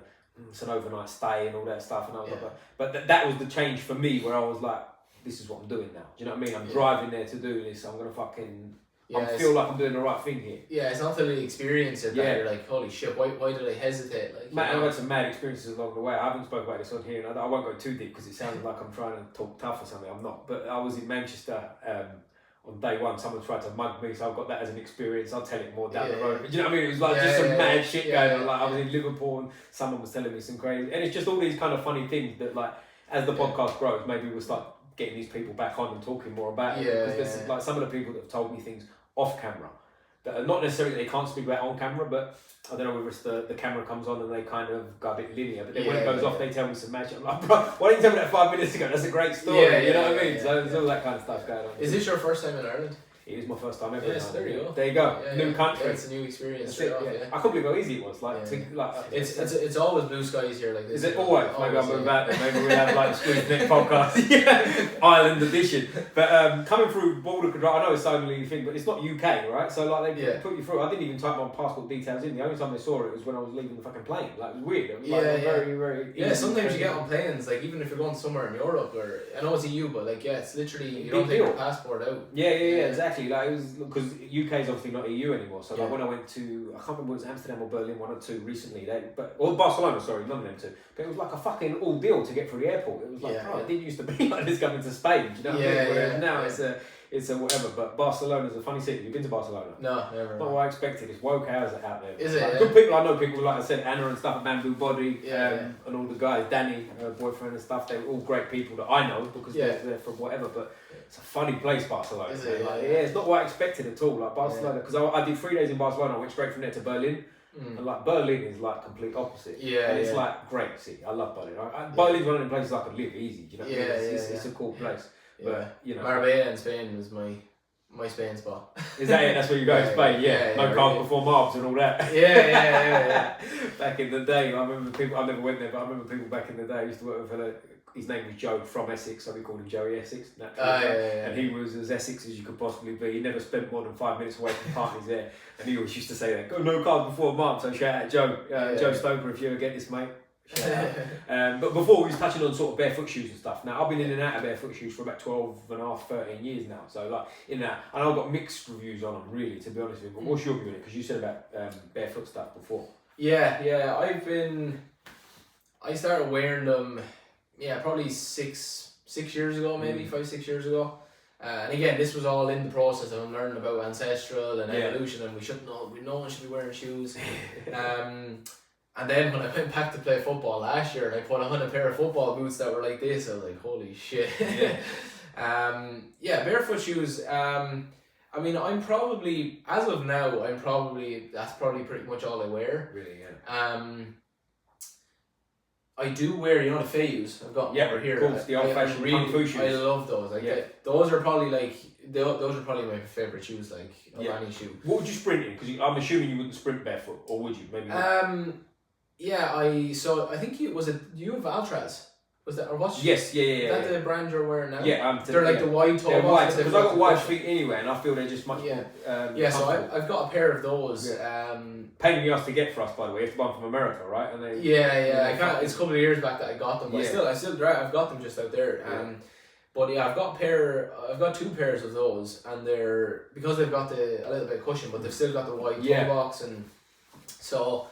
it's an overnight stay and all that stuff, and I was like, but that was the change for me, where I was like, this is what I'm doing now. Do you know what I mean? I'm driving there to do this. I'm gonna fucking. I feel like I'm doing the right thing here. Yeah, it's not until you experience it that you're like, holy shit, why did I hesitate? Like, I've had some mad experiences along the way. I haven't spoken about this on here, and I won't go too deep because it sounds like I'm trying to talk tough or something. I'm not. But I was in Manchester on day one, someone tried to mug me, so I've got that as an experience. I'll tell it more down the road. Yeah. Do you know what I mean? It was like just some mad shit going on. Like I was in Liverpool and someone was telling me some crazy, and it's just all these kind of funny things that, like, as the podcast grows, maybe we'll start getting these people back on and talking more about it. Because this is like some of the people that have told me things off camera that are not necessarily they can't speak about on camera, but I don't know whether it's the camera comes on and they kind of go a bit linear, but then when it goes off, they tell me some magic. I'm like, bro, why didn't you tell me that 5 minutes ago? That's a great story. You know what I mean? So there's all that kind of stuff going on. Is this your first time in Ireland? It is my first time ever. Yes, there you go. There you go. New country. It's a new experience. I can't believe how easy it was. It's always blue skies here like this. Is it always? Maybe I'll move out there. Maybe we'll have like a Squeeze Neck podcast. Ireland edition. But coming through border control, I know it's only a thing, but it's not UK, right? So like they put you through. I didn't even type my passport details in. The only time they saw it was when I was leaving the fucking plane. Like it was weird. It was very, very. Yeah, sometimes you get on planes, like even if you're going somewhere in Europe or I know it's EU, but like it's literally you don't take your passport out. Yeah, exactly. Like it was. Because UK is obviously not EU anymore, so like when I went to, I can't remember if it was Amsterdam or Berlin, one or two recently, or Barcelona, sorry, none of them two, but it was like a fucking ordeal to get through the airport. It was like, it didn't used to be like this coming to Spain, do you know what I mean? Whereas now it's a whatever, but Barcelona's a funny city. You've been to Barcelona? No, never. Not what I expected. It's woke hours out there. Is it? Like, good people. I know people, like I said, Anna and stuff, Bamboo Body, and all the guys, Danny, her boyfriend and stuff. They're all great people that I know because they're from whatever. But it's a funny place, Barcelona. Is it? Like, it's not what I expected at all. Like Barcelona, because I did 3 days in Barcelona. I went straight from there to Berlin. And like Berlin is like complete opposite. And it's like great city. I love Berlin. Berlin's one of the places I could live easy. Do you know what I mean? It's a cool place. But you know, Marbella in Spain was my Spain spot. Is that it? That's where you go to Spain? No calm before Marbs and all that. Yeah. Back in the day, I remember people, I never went there, but I remember people back in the day, I used to work with a fella, his name was Joe from Essex, so we called him Joey Essex, naturally. And he was as Essex as you could possibly be. He never spent more than 5 minutes away from parties there. And he always used to say that, go no calm before Marbs, so shout out Joe. Joe Stoker, if you ever get this, mate. But before we was touching on sort of barefoot shoes and stuff. Now I've been in and out of barefoot shoes for about 12 and a half, 13 years now. So like in and out, and I've got mixed reviews on them really, to be honest with you. But what's your view on it? Because you said about barefoot stuff before. I started wearing them probably six years ago, maybe 5-6 years ago. And again, this was all in the process of learning about Ancestral and evolution, and no one should be wearing shoes. And then when I went back to play football last year and I put on a pair of football boots that were like this, I was like, holy shit. Barefoot shoes. I mean, I'm probably, as of now, that's probably pretty much all I wear. Really, yeah. I do wear, the Fayus. I've got them over here. Of course, the old-fashioned kung fu shoes. I love those. Those are probably my favourite shoes, of any shoe. What would you sprint in? Because I'm assuming you wouldn't sprint barefoot, or would you? Maybe. I think you have Altras. Was that or what's? Yes, Is that the brand you're wearing now? Yeah, they're like the wide toe. They're wide because I've got wide feet anyway, and I feel they're just much more. So I've got a pair of those. Pain in the ass to get for us, by the way. You have to buy them from America, right? And I can't. It's a couple of years back that I got them, but I still I've got them just out there. I've got 2 pairs of those, and they're because they've got a little bit of cushion, but they've still got the wide toe box, and so.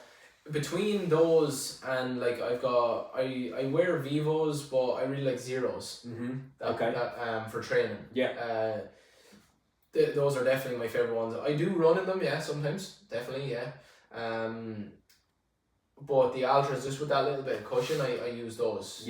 Between those and I wear Vivos, but I really like Zeros. For training. Those are definitely my favorite ones. I do run in them, sometimes, definitely, but the Altras, just with that little bit of cushion, I use those.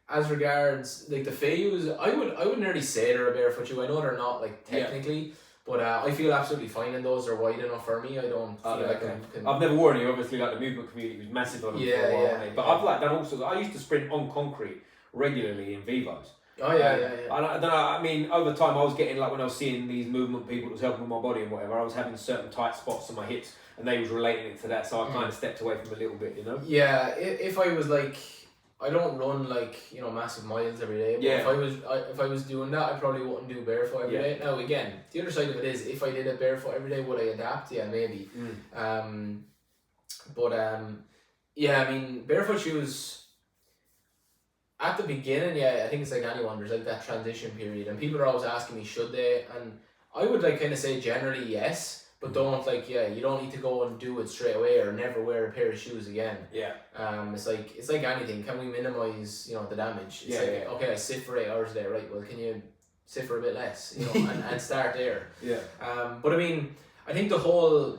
As regards the Fayus, I would nearly say they're a barefoot shoe. I know they're not technically. But I feel absolutely fine in those. They're wide enough for me. I don't feel like I can... I've never worn any. Obviously, the movement community was massive on them for a while. But I've done also... I used to sprint on concrete regularly in Vivos. I don't know. I mean, over time, I was getting when I was seeing these movement people that was helping with my body and whatever. I was having certain tight spots on my hips, and they was relating it to that. So I kind of stepped away from a little bit, Yeah, if I was I don't run massive miles every day. But if I was doing that, I probably wouldn't do barefoot every day. Now again, the other side of it is, if I did it barefoot every day, would I adapt? Yeah, maybe. I mean, barefoot shoes. At the beginning, I think it's like anyone. There's that transition period, and people are always asking me, should they? And I would kind of say generally yes. But don't you don't need to go and do it straight away or never wear a pair of shoes again. It's like anything. Can we minimize the damage? It's okay, I sit for 8 hours a day, right? Well, can you sit for a bit less, you know, and start there. Yeah. But I mean, I think the whole,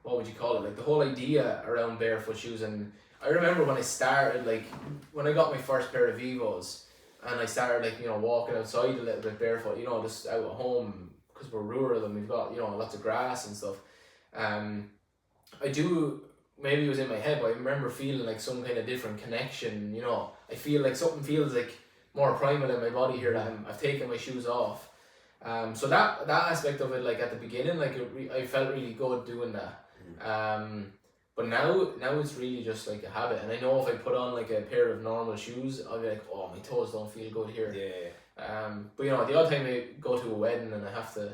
what would you call it? Like the whole idea around barefoot shoes, and I remember when I started, like when I got my first pair of Vivos, and I started like, you know, walking outside a little bit barefoot, you know, just out at home, because we're rural and we've got, you know, lots of grass and stuff. I do, maybe it was in my head, but I remember feeling like some kind of different connection, you know. I feel like something feels like more primal in my body here that I've taken my shoes off. So that aspect of it, like at the beginning, like I felt really good doing that. But now it's really just like a habit, and I know if I put on like a pair of normal shoes, I'll be like, oh, my toes don't feel good here. But you know, the odd time I go to a wedding and I have to,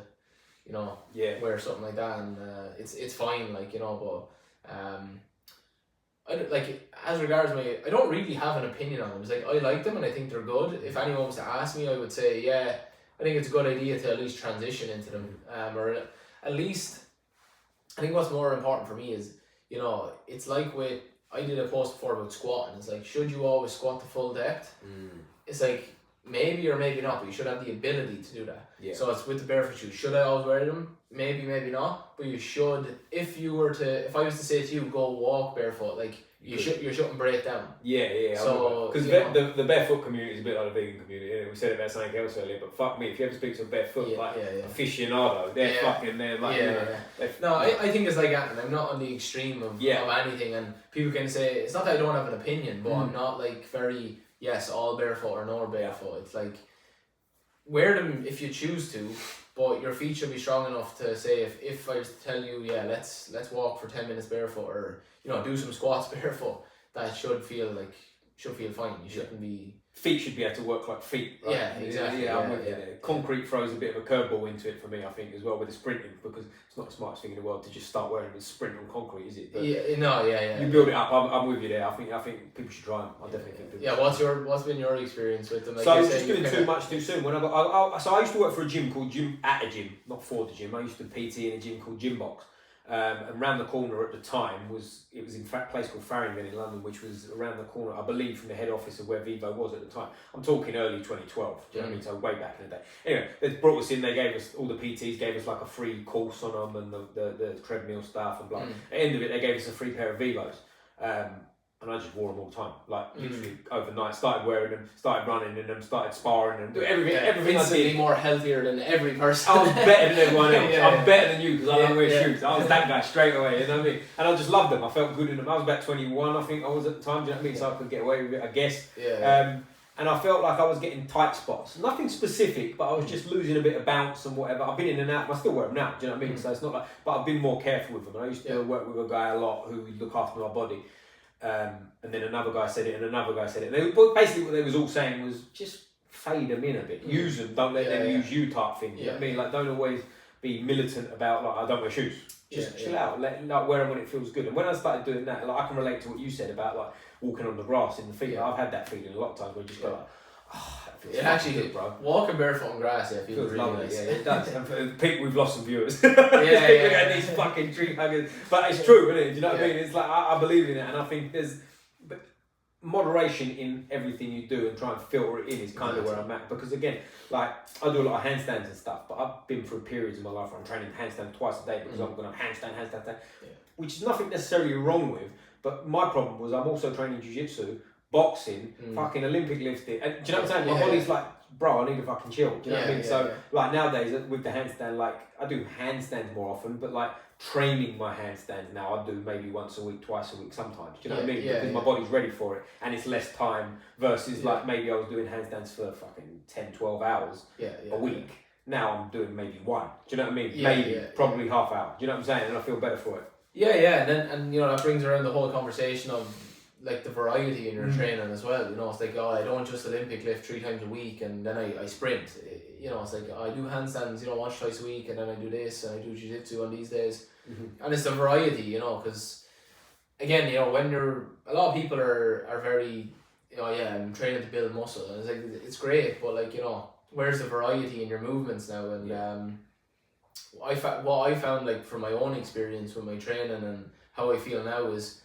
you know, wear something like that, and it's fine, like, you know. But I don't, like, as regards I don't really have an opinion on them. It's like I like them and I think they're good. If anyone was to ask me, I would say I think it's a good idea to at least transition into them, or at least I think what's more important for me is, you know, it's like I did a post before about squatting. It's like, should you always squat to full depth? It's like, maybe or maybe not, but you should have the ability to do that. So it's with the barefoot shoes. Should I always wear them? Maybe, maybe not. But you should. If I was to say to you, go walk barefoot, like you shouldn't break down. So because the barefoot community is a bit like the vegan community. We said about something else earlier, but fuck me, if you ever speak to a barefoot aficionado, they're fucking there. Like, No, I think it's like that, and I'm not on the extreme of anything. And people can say it's not that I don't have an opinion, but I'm not like very all barefoot or no barefoot. It's like, wear them if you choose to, but your feet should be strong enough to say, if I was to tell you, let's walk for 10 minutes barefoot, or, you know, do some squats barefoot, that should feel fine. You shouldn't be... Feet should be able to work like feet, right? Yeah, exactly. I'm with you there. Concrete throws a bit of a curveball into it for me, I think, as well, with the sprinting, because it's not the smartest thing in the world to just start wearing a sprint on concrete, is it? But you build it up. I'm with you there. I think people should try them. I definitely think people should. What's been your experience with them? Like, so I was just doing too much too soon. When I used to work for a gym called at a gym, not for the gym. I used to PT in a gym called Gym Box. And round the corner at the time was in a place called Farringdon in London, which was around the corner, I believe, from the head office of where Vivo was at the time. I'm talking early 2012, do you know what I mean? So way back in the day. Anyway, they brought us in, they gave us, all the PTs gave us like a free course on them and the treadmill stuff and blah. At the end of it, they gave us a free pair of Vivos. And I just wore them all the time, like literally overnight. Started wearing them, started running in them, started sparring and everything I did. More healthier than every person. I was better than everyone else. I'm better than you because I don't wear shoes. I was that guy straight away, you know what I mean? And I just loved them. I felt good in them. I was about 21, I think I was at the time, do you know what I mean? So I could get away with it, I guess. And I felt like I was getting tight spots. Nothing specific, but I was just losing a bit of bounce and whatever. I've been in and out, but I still wear them now, do you know what I mean? So it's not like, but I've been more careful with them. And I used to work with a guy a lot who would look after my body. And then another guy said it, and another guy said it. Basically, what they was all saying was just fade them in a bit. Use them, don't let them use you type thing. You know what I mean? Like, don't always be militant about, like, I don't wear shoes. Just chill out, like wear them when it feels good. And when I started doing that, like, I can relate to what you said about like walking on the grass in the feet. I've had that feeling a lot of times where you just go like, that feels actually good, bro. Walking barefoot on grass, feels really lovely. Nice. Yeah, it does. And for people, we've lost some viewers. People get these fucking tree huggers, but it's true, isn't it? Do you know what I mean? It's like I believe in it, and I think there's moderation in everything you do, and try and filter it in is kind of where I'm at. Because again, like, I do a lot of handstands and stuff, but I've been through periods in my life where I'm training handstand twice a day because I'm going to handstand, which is nothing necessarily wrong with. But my problem was I'm also training jiu-jitsu, boxing, fucking Olympic lifting. And do you know what I'm saying? My body's like, bro, I need to fucking chill. Do you know what I mean? Like nowadays with the handstand, like I do handstands more often, but like training my handstands now, I do maybe once a week, twice a week sometimes. Do you know what I mean? Because my body's ready for it and it's less time versus like maybe I was doing handstands for fucking 10, 12 hours a week. Now I'm doing maybe one. Do you know what I mean? Probably half hour. Do you know what I'm saying? And I feel better for it. And you know, that brings around the whole conversation of like the variety in your training as well. You know, it's like, I don't just Olympic lift 3 times a week and then I sprint. You know, it's like I do handstands, you know, once, twice a week, and then I do this and I do jiu-jitsu on these days. And it's the variety, you know, because again, you know, when a lot of people are very, you know, I'm training to build muscle, and it's like, it's great, but like, you know, where's the variety in your movements now? And what I found, like, from my own experience with my training and how I feel now is,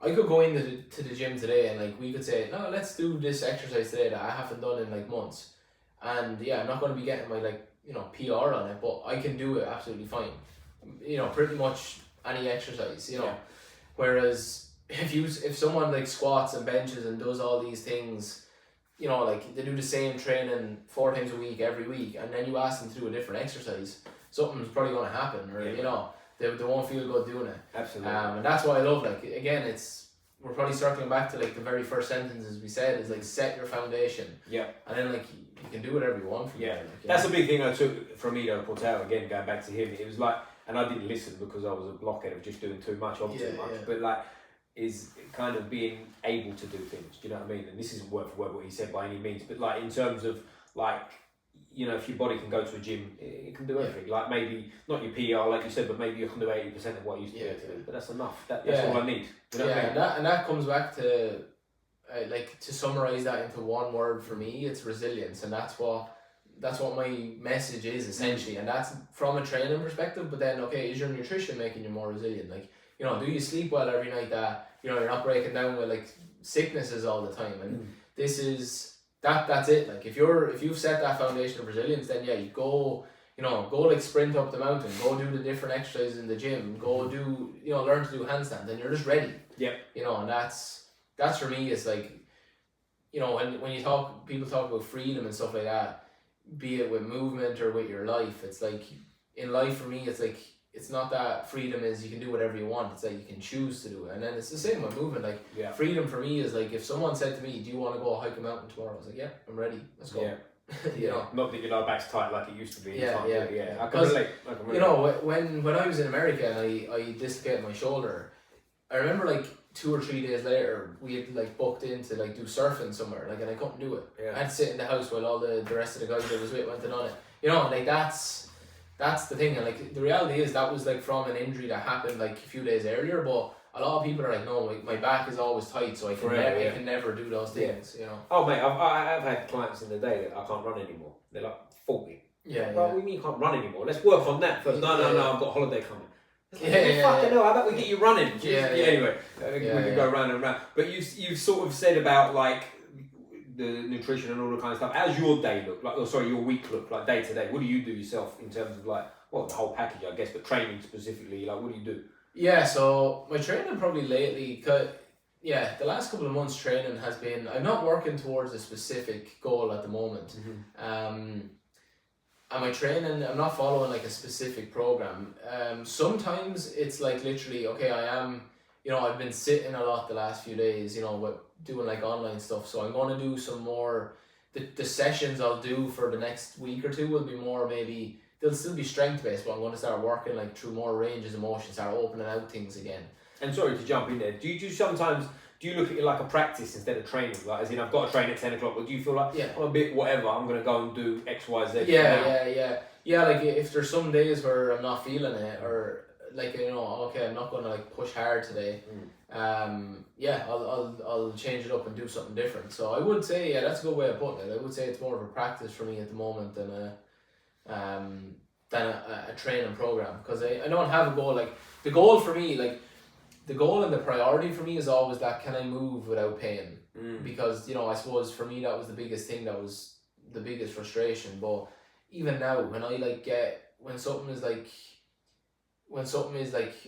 I could go into the gym today and like we could say, no, let's do this exercise today that I haven't done in like months, and yeah, I'm not going to be getting my like PR on it, but I can do it absolutely fine. Pretty much any exercise. Whereas if someone like squats and benches and does all these things, like they do the same training 4 times a week every week, and then you ask them to do a different exercise, something's probably going to happen, or they won't feel good doing it. Absolutely. And that's what I love. Like again, we're probably circling back to like the very first sentences we said is like set your foundation. Yeah. And then like you can do whatever you want from there. Like, that's a big thing I took from Ido Portal, again, going back to him. It was like, and I didn't listen because I was a blockhead of just doing too much too much. But like, is kind of being able to do things. Do you know what I mean? And this isn't word for word what he said by any means, but like in terms of like, if your body can go to a gym, it can do everything. Like maybe not your PR, like you said, but maybe you can do 80% of what you used to be able to do. But that's enough. That's all I need. Do you know what I mean? And that comes back to like to summarize that into one word for me, it's resilience, and that's what my message is essentially, and that's from a training perspective. But then, okay, is your nutrition making you more resilient? Like, do you sleep well every night? That you're not breaking down with like sicknesses all the time, and this is. That's it. Like if you've set that foundation of resilience, then you go like sprint up the mountain, go do the different exercises in the gym, go do learn to do handstands, and you're just ready. Yeah. And that's for me. It's like when people talk about freedom and stuff like that, be it with movement or with your life. It's like in life for me, it's like it's not that freedom is you can do whatever you want. It's like you can choose to do it. And then it's the same with movement. Like freedom for me is like if someone said to me, do you want to go hike a mountain tomorrow? I was like, yeah, I'm ready. Let's go. Yeah. Not that your lower back's tight like it used to be. Yeah. I can relate. When I was in America and I dislocated my shoulder, I remember like 2 or 3 days later we had like booked in to like do surfing somewhere, like, and I couldn't do it. I had to sit in the house while all the rest of the guys I was with went and done it. Like that's the thing, and like the reality is that was like from an injury that happened like a few days earlier, but a lot of people are like, no, my back is always tight, so I can never do those things. Oh mate, I've had clients in the day that I can't run anymore. They're like 40. What do you mean you can't run anymore? Let's work on that first. No, I've got a holiday coming. Fucking hell, how about we get you running? Anyway, we can go round and round. But you've sort of said about like the nutrition and all the kind of stuff. How's your day look like? Your week look like day to day? What do you do yourself in terms of like, well, the whole package, I guess, but training specifically? Like, what do you do? Yeah, so my training probably lately, the last couple of months training has been, I'm not working towards a specific goal at the moment. And my training, I'm not following like a specific program. Sometimes it's like literally, okay, I am, I've been sitting a lot the last few days, with doing like online stuff. So I'm going to do some more, the sessions I'll do for the next week or two will be more maybe, they'll still be strength based, but I'm going to start working like through more ranges of motion, start opening out things again. And sorry to jump in there, do you look at it like a practice instead of training? Like, as in, I've got to train at 10 o'clock, or do you feel like, I'm a bit whatever, I'm going to go and do X, Y, Z? Yeah, like if there's some days where I'm not feeling it, or like, okay, I'm not going to like push hard today, I'll change it up and do something different. So I would say, that's a good way of putting it. I would say it's more of a practice for me at the moment than a training program, because I don't have a goal. Like the goal for me, like the goal and the priority for me is always that, can I move without pain? Because I suppose for me that was the biggest thing, that was the biggest frustration. But even now, when I like when something is like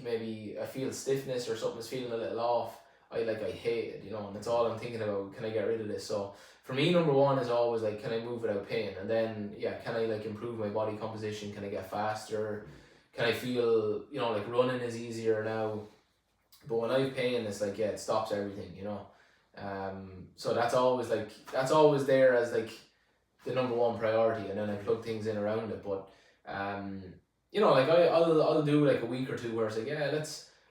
maybe I feel stiffness or something is feeling a little off, I hate it, and that's all I'm thinking about. Can I get rid of this? So for me, number one is always like, can I move without pain? And then can I like improve my body composition? Can I get faster? Can I feel like running is easier now? But when I have pain, it's like it stops everything, so that's always there as like the number one priority, and then I plug things in around it. But like I'll do like a week or two where it's like,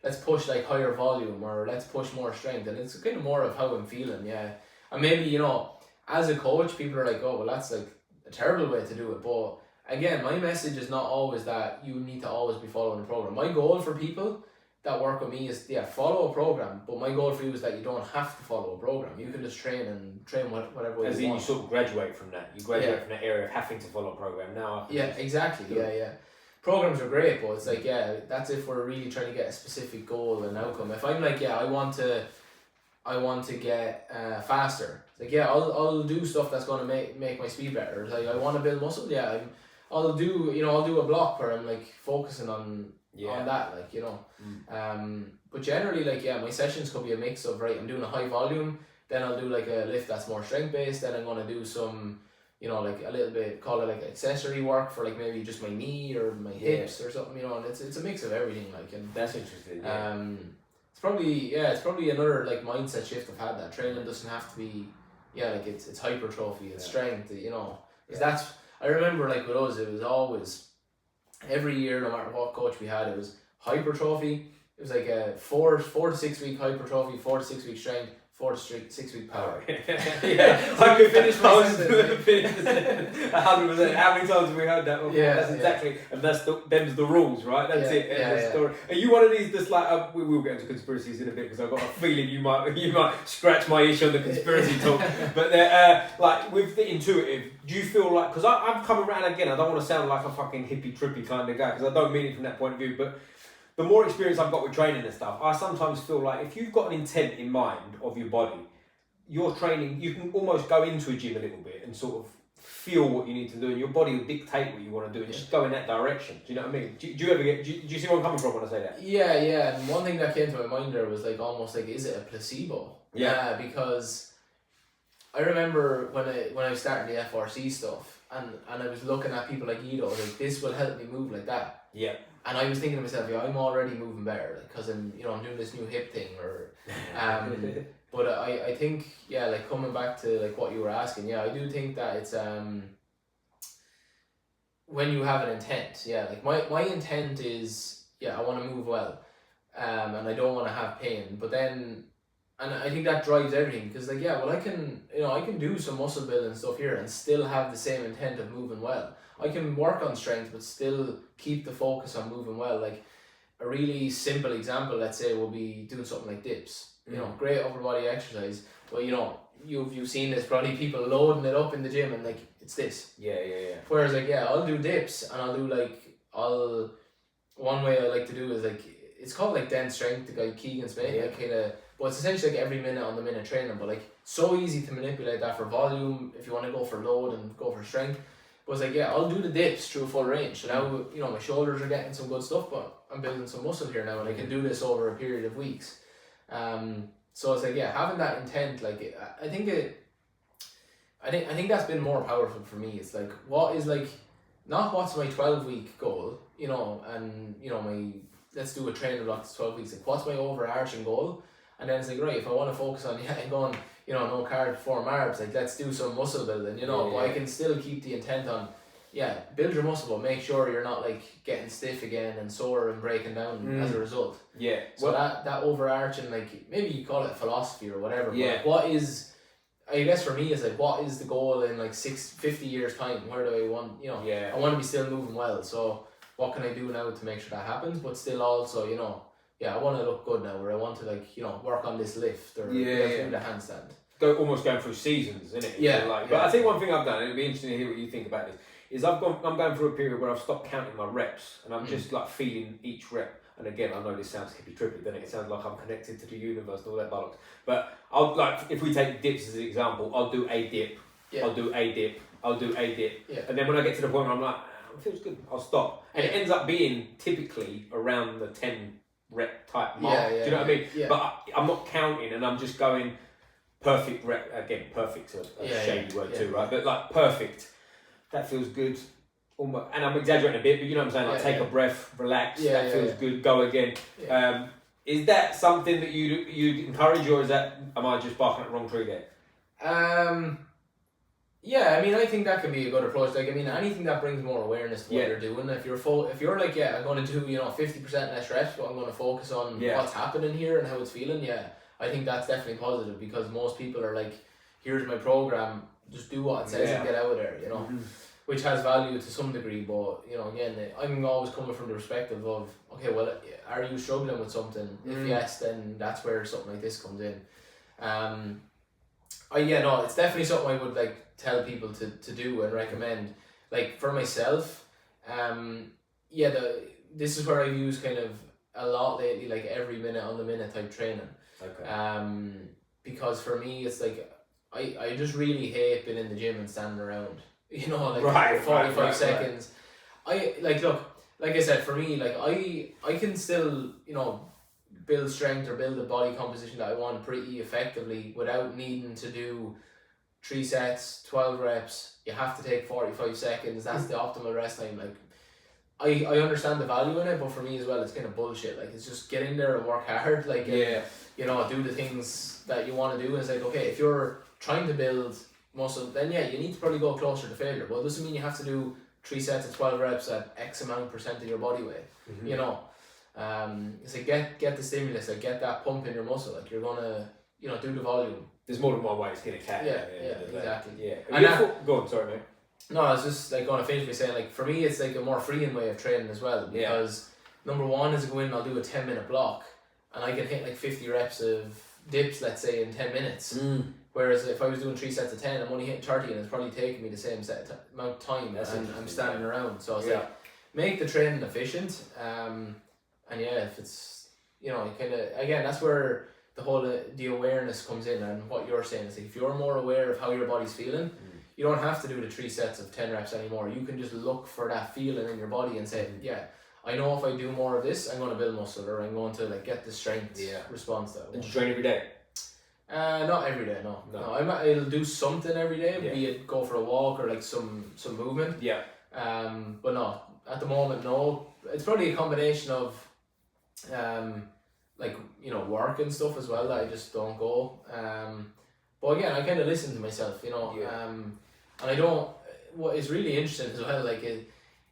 let's push like higher volume, or let's push more strength, and it's kind of more of how I'm feeling. And maybe as a coach, people are like, oh well, that's like a terrible way to do it. But again, my message is not always that you need to always be following a program. My goal for people that work with me is follow a program, but my goal for you is that you don't have to follow a program. You can just train whatever way you want. As in, you sort of graduate from that. You graduate from that area of having to follow a program. Now, exactly. Programs are great, but it's like, that's if we're really trying to get a specific goal and outcome. If I'm like, I want to get faster, It's like, yeah, I'll do stuff that's gonna make my speed better. It's like, I want to build muscle. Yeah, I'll do a block where I'm like focusing on that, like, you know. But generally, like, yeah, my sessions could be a mix of, right, I'm doing a high volume, then I'll do like a lift that's more strength based, then I'm gonna do some, you know, like a little bit, call it like accessory work for like maybe just my knee or my hips or something, you know. And it's a mix of everything, like. And that's interesting. it's probably another like mindset shift I've had, that training doesn't have to be, like it's hypertrophy, it's strength, you know. Because that's, I remember, like with us, it was always, every year, no matter what coach we had, it was hypertrophy. It was like a 4 to 6 week hypertrophy, 4 to 6 week strength, 4 to 6 week power. Yeah, I could finish my sentence. 100%. How many times have we heard that before? Yeah, that's exactly, and them's the rules, right? That's it. Yeah. Story. Are you one of these that's like, we will get into conspiracies in a bit because I've got a feeling you might scratch my itch on the conspiracy talk. But like with the intuitive, do you feel like, because I'm coming around again, I don't want to sound like a fucking hippie trippy kind of guy, because I don't mean it from that point of view, but the more experience I've got with training and stuff, I sometimes feel like if you've got an intent in mind of your body, your training, you can almost go into a gym a little bit and sort of feel what you need to do, and your body will dictate what you want to do and just go in that direction. Do you know what I mean? Do you ever get, do you see where I'm coming from when I say that? Yeah. And one thing that came to my mind there was like, almost like, is it a placebo? Yeah, because I remember when I was starting the FRC stuff, and I was looking at people like Guido, like, this will help me move like that. Yeah. And I was thinking to myself, I'm already moving better, like, because I'm doing this new hip thing, or but I think, like, coming back to like what you were asking, I do think that it's when you have an intent, like my intent is, I want to move well, and I don't want to have pain, but then, and I think that drives everything, because like, I can do some muscle building stuff here and still have the same intent of moving well. I can work on strength but still keep the focus on moving well. Like a really simple example, let's say, will be doing something like dips. You know, great upper body exercise, but you've seen this, probably people loading it up in the gym and like, it's this. Yeah. Whereas like, I'll do dips, and I'll do like, one way I like to do is like, it's called like dense strength, the guy Keegan's made, like kind of, but it's essentially like every minute on the minute training, but like so easy to manipulate that for volume if you want to go for load and go for strength. But it's like, I'll do the dips through full range. So now, my shoulders are getting some good stuff, but I'm building some muscle here now, and I can do this over a period of weeks. So it's like, having that intent, like, I think that's been more powerful for me. It's like, what is like, not what's my 12-week goal, and my, let's do a training block that's 12 weeks. Like, what's my overarching goal? And then it's like, right, if I want to focus on going, no carbs, 4 marbs, like, let's do some muscle building, but I can still keep the intent on, build your muscle, but make sure you're not like getting stiff again and sore and breaking down as a result. Yeah. So that overarching, like, maybe you call it philosophy or whatever. But like, what is, I guess for me, is like, what is the goal in like 50 years time? Where do I want, I want to be still moving well. So what can I do now to make sure that happens? But still also, I want to look good now, or I want to like, work on this lift, or do the handstand. Going through seasons, isn't it? Yeah. But I think one thing I've done, and it'd be interesting to hear what you think about this, is I'm going through a period where I've stopped counting my reps, and I'm just like feeling each rep. And again, I know this sounds hippie trippy, doesn't it? It sounds like I'm connected to the universe and all that bollocks. But I'll, like, if we take dips as an example, I'll do a dip, I'll do a dip, I'll do a dip, and then when I get to the point where I'm like, it feels good, I'll stop. And it ends up being typically around the 10 rep type mark. Do you know what I mean? But I'm not counting, and I'm just going perfect rep. Again, perfect's a shady word too, right? But like, perfect, that feels good. Almost, and I'm exaggerating a bit, but you know what I'm saying? Like, take a breath, relax, that feels good, go again. Is that something that you'd encourage, or am I just barking at the wrong tree there? I mean, I think that can be a good approach. Like, I mean, anything that brings more awareness to what you're doing. If you're like, I'm going to do 50% less reps, but I'm going to focus on what's happening here and how it's feeling. I think that's definitely positive, because most people are like, here's my program, just do what it says and get out of there. Which has value to some degree, but again, I'm always coming from the perspective of, okay, well, are you struggling with something? If yes, then that's where something like this comes in. It's definitely something I would like tell people to do and recommend. Like, for myself, this is where I've used kind of a lot lately, like every minute on the minute type training. Okay. Because for me, it's like, I just really hate being in the gym and standing around. You know, like Right, 45 right. seconds. I like look, like I said, for me, like I can still, you know, build strength or build a body composition that I want pretty effectively without needing to do 3 sets, 12 reps. You have to take 45 seconds. That's the optimal rest time. Like I understand the value in it, but for me as well, it's kind of bullshit. Like, it's just get in there and work hard. Like, you know, do the things that you want to do. And it's like, okay, if you're trying to build muscle, then yeah, you need to probably go closer to failure. But it doesn't mean you have to do 3 sets of 12 reps at X amount % of your body weight. You know, it's like get the stimulus, like get that pump in your muscle. Like, you're gonna, you know, do the volume. There's more than one way to skin a cat. Exactly. Yeah. And go on, sorry, mate. No, I was just like going to finish by saying, like, for me it's like a more freeing way of training as well, because number one is I go in and I'll do a 10-minute block and I can hit like 50 reps of dips, let's say, in 10 minutes. Whereas if I was doing 3 sets of 10, I'm only hitting 30 and it's probably taking me the same amount of time and I'm standing around. So it's like, make the training efficient. And yeah, if it's, you know, kind of, again, that's where the whole the awareness comes in, and what you're saying is, like, if you're more aware of how your body's feeling, you don't have to do the 3 sets of 10 reps anymore. You can just look for that feeling in your body and say, yeah, I know if I do more of this, I'm going to build muscle, or I'm going to like get the strength response that I want. And you train every day? Not every day, no. I'll do something every day, be it go for a walk or like some movement. Yeah. But no, at the moment, no. It's probably a combination of like, you know, work and stuff as well that I just don't go. But again, I kind of listen to myself, you know. And I don't. What is really interesting as well, like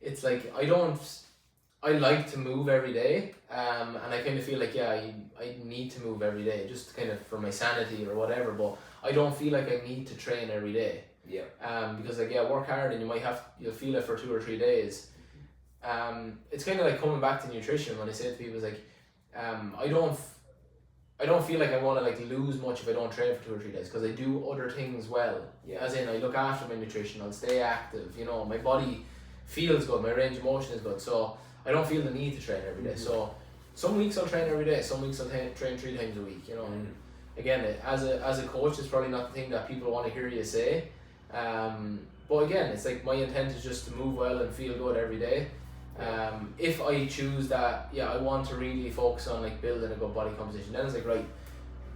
it's like I like to move every day, and I kind of feel like I need to move every day just kind of for my sanity or whatever. But I don't feel like I need to train every day. Because like work hard and you'll feel it for 2 or 3 days. It's kind of like coming back to nutrition when I say to people, it's like I don't feel like I want to like lose much if I don't train for 2 or 3 days, because I do other things well. As in, I look after my nutrition, I'll stay active, you know, my body feels good, my range of motion is good, so I don't feel the need to train every day. So some weeks I'll train every day, some weeks I'll train 3 times a week, you know. Again, as a coach, it's probably not the thing that people want to hear you say, but again, it's like my intent is just to move well and feel good every day. If I choose that, I want to really focus on like building a good body composition, then it's like, right,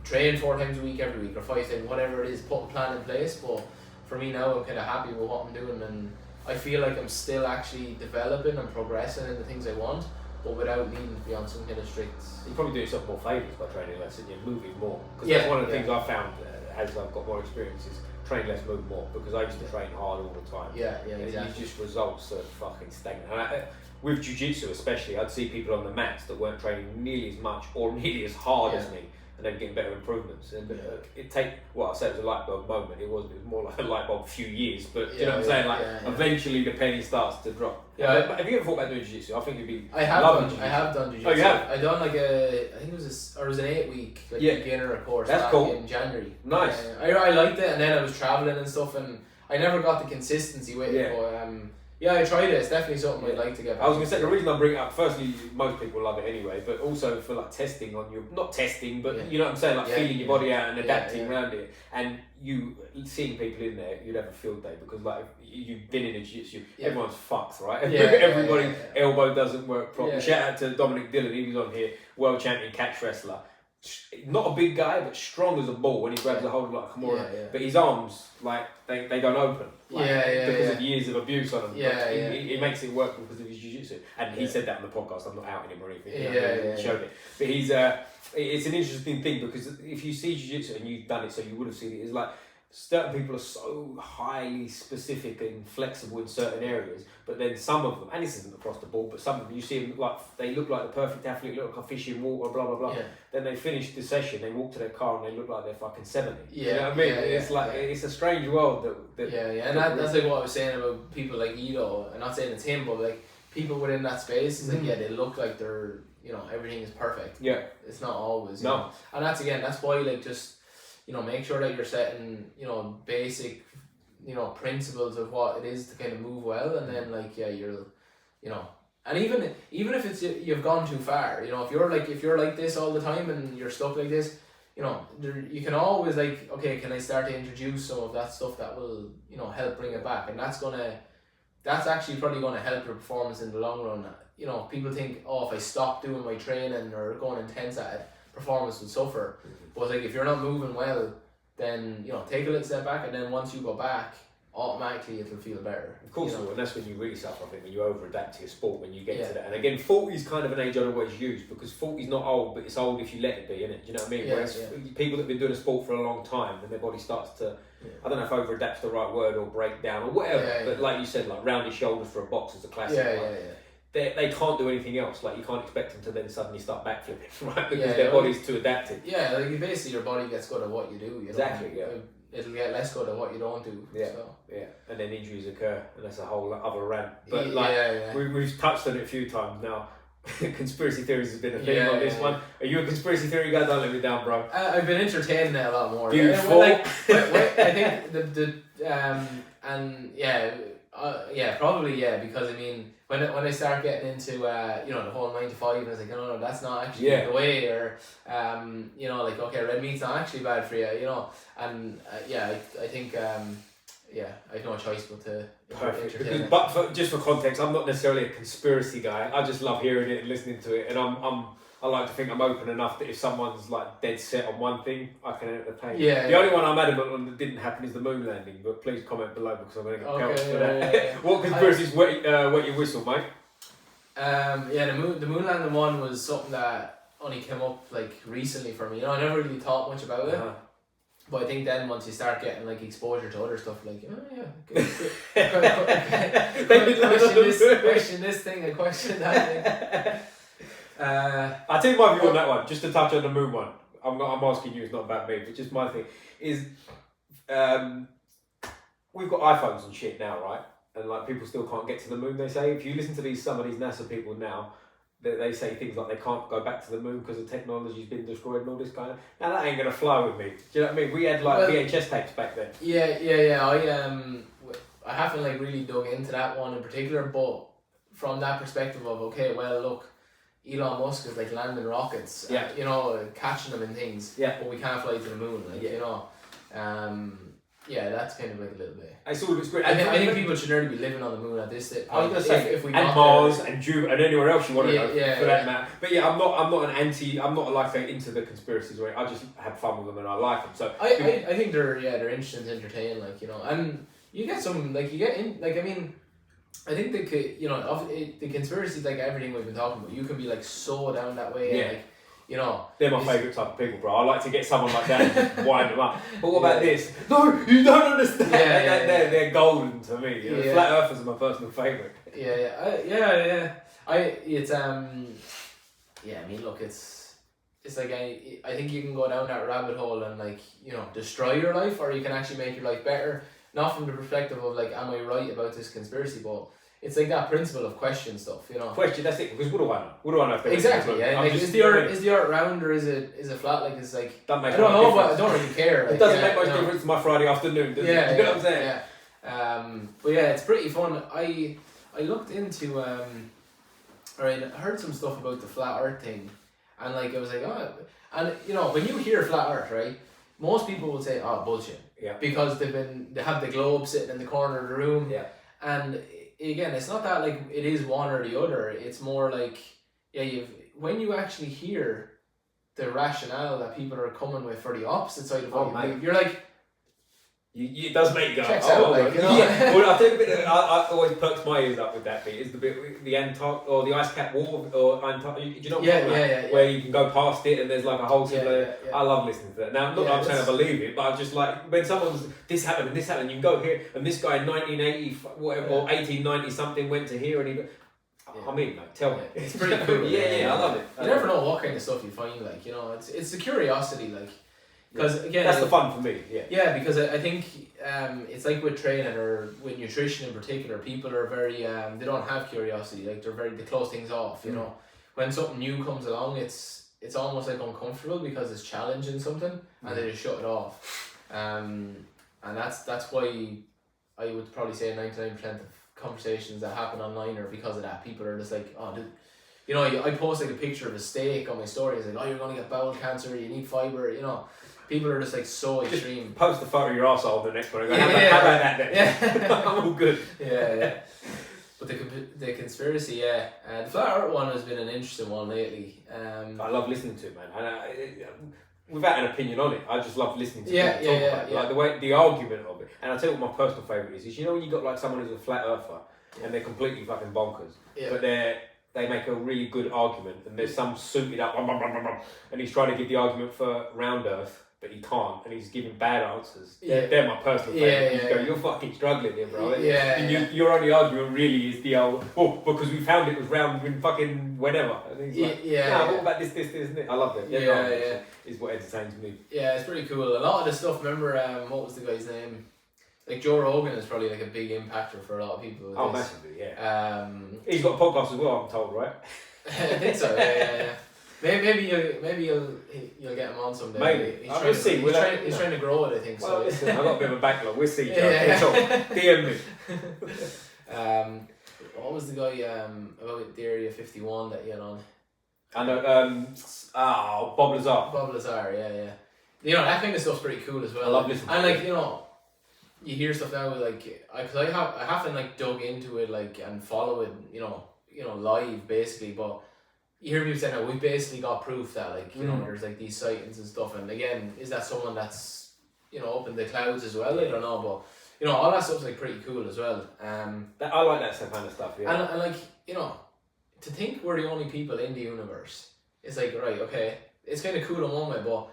train 4 times a week every week, or 5 times, whatever it is, put a plan in place. But for me now, I'm kind of happy with what I'm doing, and I feel like I'm still actually developing and progressing in the things I want, but without needing to be on some kind of strict. You probably do yourself more favours by training less and you're moving more, because that's one of the things I've found as I've got more experience is train less, move more, because I used to train hard all the time. Exactly. It's just results are fucking stagnant. And with jiu-jitsu especially, I'd see people on the mats that weren't training nearly as much or nearly as hard as me, and they were getting better improvements. And it I say it was a light bulb moment. It was more like a light bulb a few years, but you know what I'm saying? Like eventually the penny starts to drop. Have you ever thought about doing jiu-jitsu? I think it'd be. I have done jiu-jitsu. Oh, you have? I done like I think it was an 8-week beginner course. That's cool. In January. Nice. I liked it, and then I was traveling and stuff, and I never got the consistency with it. But I tried it. It's definitely something I'd like to get back. I was going to say, the reason I bring it up, firstly, most people love it anyway, but also for like testing on your, not testing, but you know what I'm saying, like feeling your body out and adapting around it. And you seeing people in there, you'd have a field day, because like you've been in a jiu-jitsu, everyone's fucked, right? Everybody elbow doesn't work properly. Shout out to Dominic Dillon, he was on here, world champion catch wrestler. Not a big guy, but strong as a ball when he grabs a hold of like a Kimura. But his arms, like they don't open. Because of years of abuse on them. He makes it work because of his jiu-jitsu. And he said that on the podcast. I'm not outing him or anything. He showed it. But he's it's an interesting thing, because if you see jiu-jitsu and you've done it, so you would have seen it. It's like certain people are so highly specific and flexible in certain areas, but then some of them, and this isn't across the board, but some of them, you see them like they look like the perfect athlete, look like a fish in water, blah blah blah. Then they finish the session, they walk to their car, and they look like they're fucking 70. You know what I mean? It's like it's a strange world that and that's like what I was saying about people like Ito. I'm not saying it's him, but like people within that space, is like they look like they're, you know, everything is perfect. It's not always. You know? And that's why like just, you know, make sure that you're setting, you know, basic, you know, principles of what it is to kind of move well, and then like you're, you know, and even if it's you've gone too far, you know, if you're like this all the time and you're stuck like this, you know, you can always like, okay, can I start to introduce some of that stuff that will, you know, help bring it back, and that's actually probably gonna help your performance in the long run. You know, people think, oh, if I stop doing my training or going intense at it, performance will suffer. But like if you're not moving well, then you know, take a little step back, and then once you go back, automatically it'll feel better. Of course, you know? And that's when you really suffer. I think when you over-adapt to your sport, when you get to that. And again, 40 is kind of an age I always use, because 40 is not old, but it's old if you let it be, isn't it? Do you know what I mean? Whereas people that have been doing a sport for a long time, and their body starts to, I don't know if over-adapt's the right word, or break down or whatever. But like you said, like rounded shoulders for a boxer's a classic. They can't do anything else. Like you can't expect them to then suddenly start backflipping, right? Because their body's too adapted. Yeah, like basically your body gets good at what you do. You know? Exactly. Yeah. It'll get less good at what you don't do. Yeah. So. Yeah. And then injuries occur, and that's a whole other rant. But like we've touched on it a few times now. Conspiracy theories has been a theme on this one. Are you a conspiracy theory guy? Don't let me down, bro. I've been entertaining it a lot more. Beautiful. Like, I think probably because I mean when I start getting into you know, the whole 9 to 5, and I was like, no, that's not actually the way, or you know, like, okay, red meat's not actually bad for you, you know, and I think I've no choice but to perfect. But just for context, I'm not necessarily a conspiracy guy. I just love hearing it and listening to it, and I like to think I'm open enough that if someone's like dead set on one thing, I can entertain. The only one I'm adamant on that didn't happen is the moon landing. But please comment below, because I'm going to get pelted for that. What conspiracies wet your whistle, mate? The moon landing one was something that only came up like recently for me. You know, I never really thought much about it. But I think then once you start getting like exposure to other stuff, like question this thing, I question that thing. I'll tell you my view on that one, just to touch on the moon one. I'm asking you, it's not about me, but just my thing is, we've got iPhones and shit now, right? And like people still can't get to the moon. They say if you listen to some of these NASA people now, they say things like they can't go back to the moon because the technology's been destroyed and all this kind of. Now that ain't gonna fly with me. Do you know what I mean? We had like VHS tapes back then. I haven't like really dug into that one in particular, but from that perspective of, okay, well look, Elon Musk is like landing rockets, you know, catching them in things, but we can't fly to the moon, like, you know, that's kind of like a little bit. It's all great. I think people should already be living on the moon at this stage. I was gonna say, if we and Mars and Jupiter and anywhere else you want to go, for that matter. But I'm not an anti. I'm not like into the conspiracies. Right? I just have fun with them and I like them. So I think they're interesting to entertain, like, you know, and you get some like you get in like, I mean, I think the conspiracies, like everything we've been talking about, you can be like so down that way, and, like, you know, they're my favourite type of people, bro. I like to get someone like that and wind them up. But what about this? No, you don't understand. They're golden to me. You know? Flat Earthers are my personal favourite. I mean, look, it's like I think you can go down that rabbit hole and, like, you know, destroy your life, or you can actually make your life better. Not from the perspective of like, am I right about this conspiracy, but it's like that principle of question stuff, you know. Question, that's it. Because what do I know? What do I know? If exactly. Yeah. Like, is the earth round, or is it flat? Like, it's like, I don't know, but I don't really care. Like, it doesn't make much difference to my Friday afternoon, does it? You know what I'm saying? But it's pretty fun. I looked into I heard some stuff about the flat Earth thing, and like I was like, and you know, when you hear flat Earth, right, most people will say, oh, bullshit. Because they have the globe sitting in the corner of the room. And again, it's not that like it is one or the other. It's more like, when you actually hear the rationale that people are coming with for the opposite side of what you believe, you're like, it does make you go, like, you know? Well, I think I always perks my ears up with that bit. Is the bit the Antarctic or the ice cap wall or Antarctic? Do you know what I'm talking about? Where you can go past it and there's like a whole similar. I love listening to that. Now, not that I'm saying I believe it, but I'm just like, when someone's this happened and this happened, you can go here, and this guy in 1980 whatever or 1890 something went to here, and he. I mean, like, tell me. It's pretty cool. I love it. You never know what kind of stuff you find. Like, you know, it's the curiosity, like. Because again, that's the fun for me. Because I think it's like with training or with nutrition in particular, people are very they don't have curiosity. Like, they close things off. You know, when something new comes along, it's almost like uncomfortable because it's challenging something, and they just shut it off. And that's why I would probably say 99% of conversations that happen online are because of that. People are just like, oh, You know, I post like a picture of a steak on my story. It's like, oh, you're gonna get bowel cancer. You need fiber. You know, people are just like so extreme. Post a photo of your arsehole the next one. How about that then? Yeah. I'm all good. Yeah. But the conspiracy, the flat Earth one has been an interesting one lately. I love listening to it, man. And without an opinion on it, I just love listening to people talk about it. Like the way the argument of it. And I'll tell you what my personal favourite is you know when you got like someone who's a flat earther and they're completely fucking bonkers, but they make a really good argument, and there's some suited up, and he's trying to give the argument for round earth, but he can't, and he's giving bad answers. They're my personal favourite. You're fucking struggling here, bro. Your only argument really is the old, because we found it was round in fucking whenever. And he's like, what about this, isn't it? I love it. Is what entertains me. Yeah, it's pretty cool. A lot of the stuff, remember, what was the guy's name? Like Joe Rogan is probably like a big impactor for a lot of people. Oh, massively, yeah. He's got a podcast as well, I'm told, right? I think so. Yeah. Maybe you'll get him on someday. Maybe. We'll see. He's trying to grow it, I think. Well, listen, I've got a bit of a backlog. We'll see, Joe. DM me. What was the guy about the Area 51 that you had on? I know. Bob Lazar. Bob Lazar, yeah. You know, that kind of stuff's pretty cool as well. I love listening. And like, you know, you hear stuff now like I haven't like dug into it like and follow it, you know, live basically, but you hear people saying that we basically got proof that like you know there's like these sightings and stuff, and again, is that someone that's, you know, up in the clouds as well? I don't know, but you know, all that stuff's like pretty cool as well. I like that kind of stuff. Yeah. And like, you know, to think we're the only people in the universe, it's like, right, okay, it's kind of cool in one way, but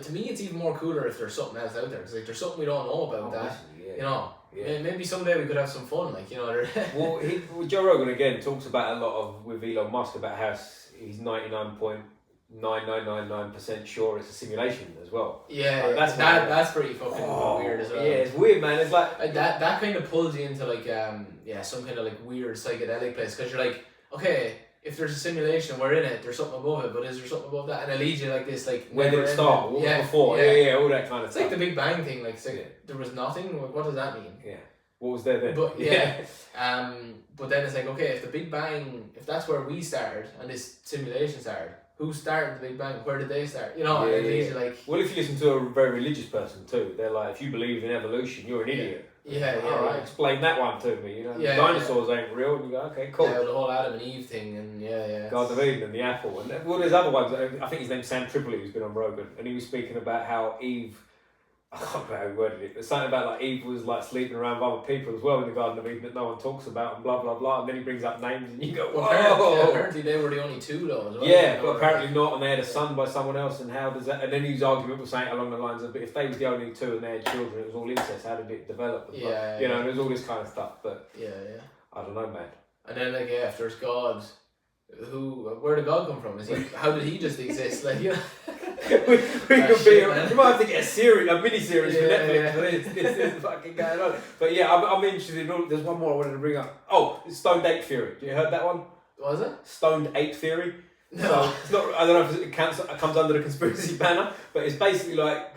to me, it's even more cooler if there's something else out there. Because like, there's something we don't know about that. You know, maybe someday we could have some fun. Like, you know. Well, Joe Rogan again talks about a lot of with Elon Musk about how he's 99.9999% sure it's a simulation as well. Yeah, that's pretty fucking weird as well. Yeah, it's weird, man. It's like that kind of pulls you into like some kind of like weird psychedelic place, because you're like, okay, if there's a simulation, we're in it, there's something above it, but is there something above that? And it leads you like this, like, where did it start? What was before? Yeah, all that kind of stuff. It's like the Big Bang thing, like, there was nothing. What does that mean? Yeah. What was there then? But but then it's like, okay, if the Big Bang, if that's where we started and this simulation started, who started the Big Bang? Where did they start? You know, and it leads you like. Well, if you listen to a very religious person too, they're like, if you believe in evolution, you're an idiot. Right. Explain that one to me. You know, dinosaurs ain't real, and you go, okay, cool. Yeah, the whole Adam and Eve thing, and Garden of Eden and the apple, and well, there's other ones. I think his name's Sam Tripoli, who's been on Rogan, and he was speaking about how Eve. I can't remember how he worded it, but something about like Eve was like sleeping around with other people as well in the Garden of Eden that no one talks about, and blah blah blah, and then he brings up names and you go, whoa. Well, apparently they were the only two though as well. Yeah, but apparently not, and they had a son by someone else, and how does that? And then his argument was saying along the lines of, but if they was the only two and they had children, it was all incest. How did it develop? You know, there's all this kind of stuff, but I don't know, man. And then like if there's God, where did God come from? How did he just exist? Like, you know. we could be. You might have to get a mini series for Netflix for this fucking going on. But yeah, I'm interested in all. There's one more I wanted to bring up. Oh, stoned ape theory. You heard that one? What was it? Stoned ape theory. No. So it's not. I don't know if it comes under the conspiracy banner, but it's basically like,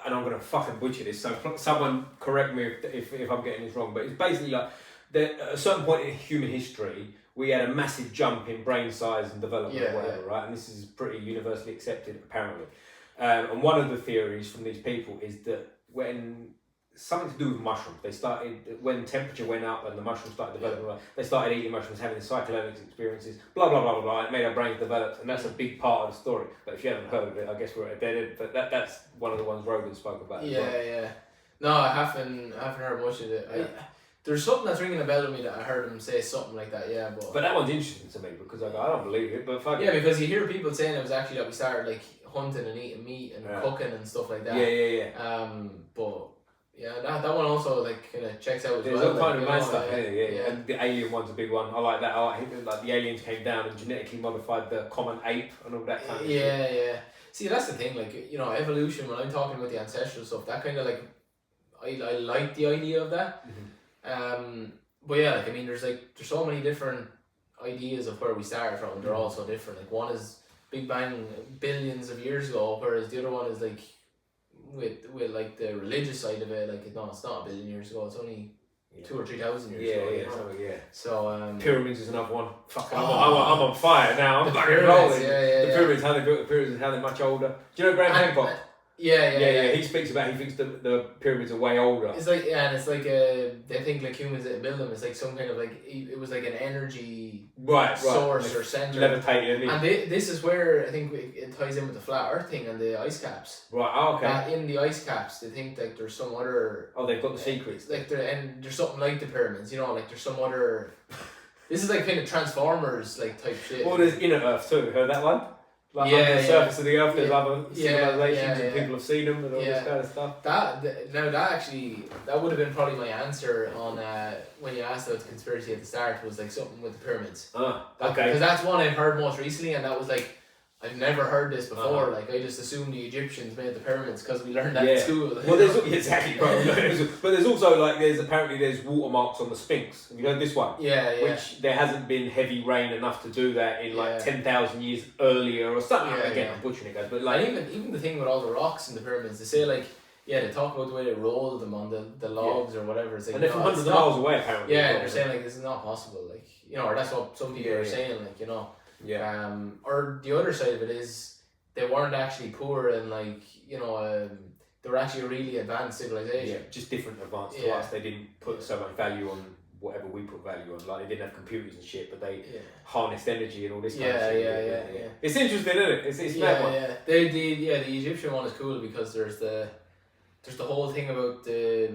and I'm gonna fucking butcher this. So someone correct me if I'm getting this wrong. But it's basically like that at a certain point in human history, we had a massive jump in brain size and development or whatever, right? And this is pretty universally accepted, apparently. And one of the theories from these people is that when something to do with mushrooms, when temperature went up and the mushrooms started developing, they started eating mushrooms, having psychedelic experiences, blah, blah, blah, blah, blah. It made our brains develop, and that's a big part of the story. But if you haven't heard of it, I guess we're at a dead end. But that's one of the ones Rogan spoke about. Yeah. No, I haven't heard much of it. There's something that's ringing a bell to me that I heard him say something like that, But that one's interesting to me because I don't believe it, but fuck it. Yeah, because you hear people saying it was actually that we started like hunting and eating meat and cooking and stuff like that. Yeah. But that one also like kind of checks out as well. There's all kind of mad stuff in it, yeah. And the alien one's a big one. I like that. I think like the aliens came down and genetically modified the common ape and all that kind of shit. Yeah. See, that's the thing, like, you know, evolution, when I'm talking about the ancestral stuff, that kind of like, I like the idea of that. But yeah, like, I mean, there's so many different ideas of where we started from, and they're all so different. Like, one is Big Bang billions of years ago, whereas the other one is like with like the religious side of it, like, no, it's not a billion years ago, it's only 2,000 or 3,000 years Yeah, ago. yeah, You know? something, yeah. So pyramids is another one. Fuck, I'm on fire now. I'm fucking pyramids, rolling. yeah, The pyramids, how they built the pyramids and how they're much older. Do you know Graham Hancock? Yeah. He speaks about, he thinks the pyramids are way older. It's like, and it's like they think like humans that build them. It's like some kind of like, it was like an energy source or center. Levitating. And this is where I think it ties in with the flat Earth thing and the ice caps. Right. Okay. In the ice caps, they think like there's some other. Oh, they've got the secrets. Like there's something like the pyramids. You know, like there's some other. This is like kind of Transformers like type shit. Well, there's Inner Earth too. Heard that one? Like under the surface of the earth, there's other civilizations and people have seen them and all this kind of stuff. That would have been probably my answer on when you asked about the conspiracy at the start, was like something with the pyramids. Okay. Because that's one I've heard most recently, and that was like, I've never heard this before. Like I just assumed the Egyptians made the pyramids because we learned that in school. Well, there's exactly right. But there's also like there's watermarks on the Sphinx. Have you heard this one? Yeah. Which there hasn't been heavy rain enough to do that in like 10,000 years earlier or something. Again, I'm butchering it, guys. But like, and even the thing with all the rocks in the pyramids, they say like. Yeah, they talk about the way they rolled them on the logs or whatever. It's like, and they're from hundreds of miles away, apparently. Yeah, they're saying like this is not possible. Like, you know, or that's what some people are saying. Like, you know. Yeah. Or the other side of it is they weren't actually poor and like, you know, they were actually a really advanced civilization. Yeah, just different advanced to us. They didn't put so much value on whatever we put value on. Like they didn't have computers and shit, but they harnessed energy and all this kind of shit. Yeah. It's interesting, isn't it? It's that one. The Egyptian one is cool because there's the whole thing about the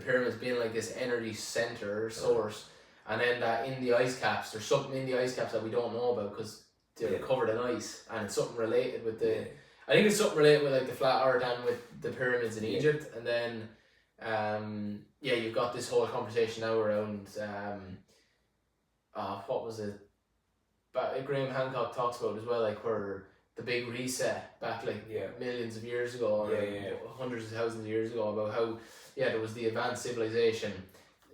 pyramids being like this energy center source, and then that in the ice caps, there's something in the ice caps that we don't know about because they're covered in ice, and it's something related with the. I think it's something related with like the flat Earth and with the pyramids in Egypt, and then you've got this whole conversation now around what was it? But Graham Hancock talks about as well, like where the big reset back like millions of years ago, or hundreds of thousands of years ago, about how there was the advanced civilization,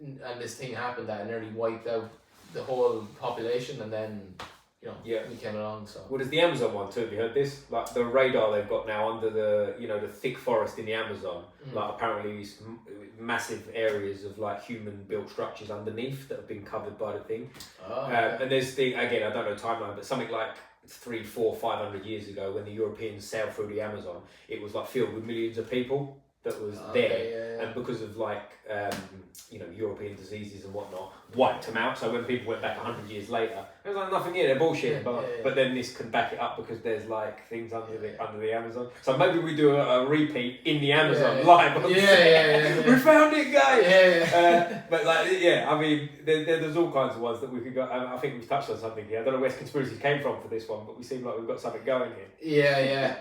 and this thing happened that nearly wiped out the whole population, and then. You know, we came along. So there's the Amazon one too. Have you heard this? Like the radar they've got now under the thick forest in the Amazon. Like apparently these massive areas of like human built structures underneath that have been covered by the thing. And there's again, I don't know timeline, but something like 300, 400, 500 years ago when the Europeans sailed through the Amazon, it was like filled with millions of people that was there, and because of like European diseases and whatnot, wiped them out. So when people went back 100 years later, there was like nothing here. They're bullshit. But then this can back it up because there's like things under the Amazon. So maybe we do a repeat in the Amazon live. We found it, guys. But like I mean, there's all kinds of ones that we could go. I think we've touched on something here. I don't know where conspiracies came from for this one, but we seem like we've got something going here.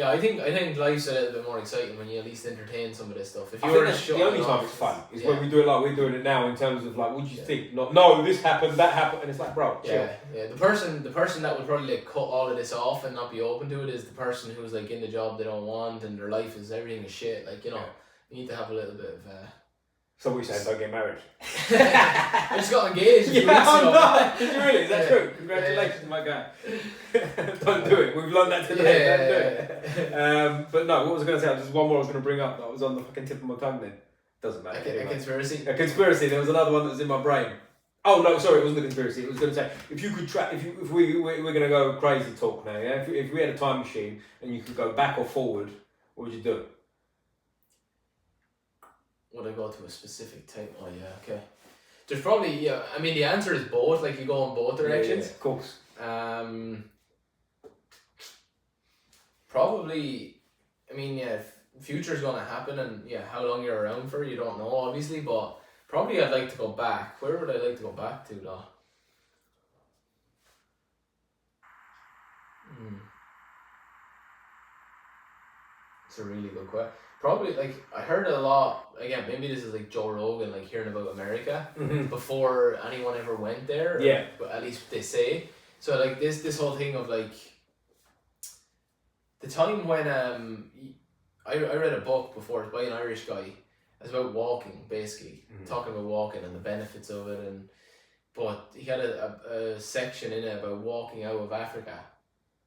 I think life's a little bit more exciting when you at least entertain some of this stuff. If I think that's the only time it's fun is when we do it like we're doing it now, in terms of like, what do you think? No, this happened, that happened, and it's like, bro, chill. The person that would probably like cut all of this off and not be open to it is the person who's like in the job they don't want and their life is everything is shit. Like, you know, you need to have a little bit of. So what are you saying? Don't get married. I just got engaged. Did you really? Is that true? Congratulations, my guy. Don't do it. We've learned that today. Don't do it. But no, what was I going to say? There's one more I was going to bring up that was on the fucking tip of my tongue then. Doesn't matter. A conspiracy? A conspiracy. There was another one that was in my brain. Oh no, sorry, it wasn't a conspiracy. It was going to say, if you could if we're going to go crazy talk now, yeah? If we had a time machine and you could go back or forward, what would you do? Would I go to a specific type? Oh yeah, okay. There's probably I mean the answer is both. Like you go in both directions. Yeah, of course. Probably. I mean future's gonna happen, and how long you're around for you don't know obviously, but probably I'd like to go back. Where would I like to go back to though? It's a really good question. Probably, like, I heard a lot, again, maybe this is like Joe Rogan, like hearing about America before anyone ever went there. But at least they say. So, like, this whole thing of, like, the time when, I read a book before, it's by an Irish guy. It's about walking, basically. Talking about walking and the benefits of it. But he had a section in it about walking out of Africa.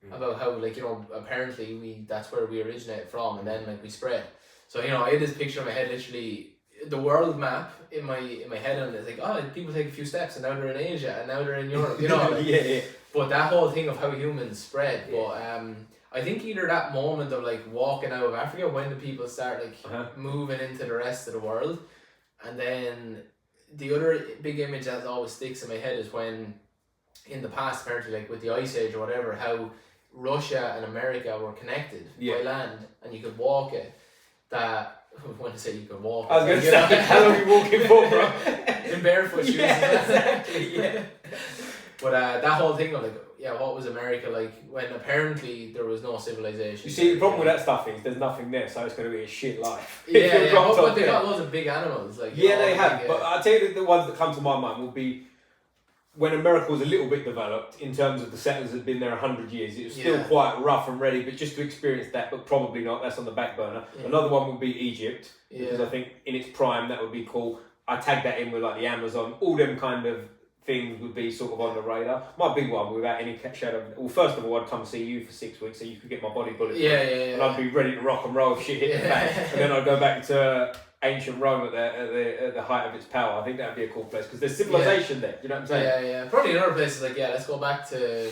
About how, like, apparently that's where we originated from, and then, like, we spread. So, I had this picture in my head, literally, the world map in my head, and it's like, oh, people take a few steps and now they're in Asia and now they're in Europe, you know. Like, yeah. But that whole thing of how humans spread, Yeah. but I think either that moment of like walking out of Africa when the people start like moving into the rest of the world, and then the other big image that always sticks in my head is when in the past, apparently, like with the Ice Age or whatever, how Russia and America were connected by land and you could walk it. That when I say you could walk, I was going to say, how long are you walking for, bro? In barefoot shoes. Yeah, exactly. Yeah. But that whole thing of like, what was America like when apparently there was no civilization? You see, the problem with that stuff is there's nothing there, so it's going to be a shit life. But they got loads of big animals. Like they have. But I'll tell you the ones that come to my mind will be when America was a little bit developed in terms of the settlers had been there 100 years. It was still quite rough and ready, but just to experience that, but probably not. That's on the back burner. Yeah. Another one would be Egypt, because I think in its prime that would be cool. I tag that in with like the Amazon, all them kind of things would be sort of on the radar. My big one, without any shadow of... Well, first of all, I'd come see you for 6 weeks so you could get my body bulletproof. And I'd be ready to rock and roll if shit hit the fan. And then I'd go back to ancient Rome at the height of its power. I think that would be a cool place because there's civilization there. You know what I'm saying? Yeah. Probably another place is like, let's go back to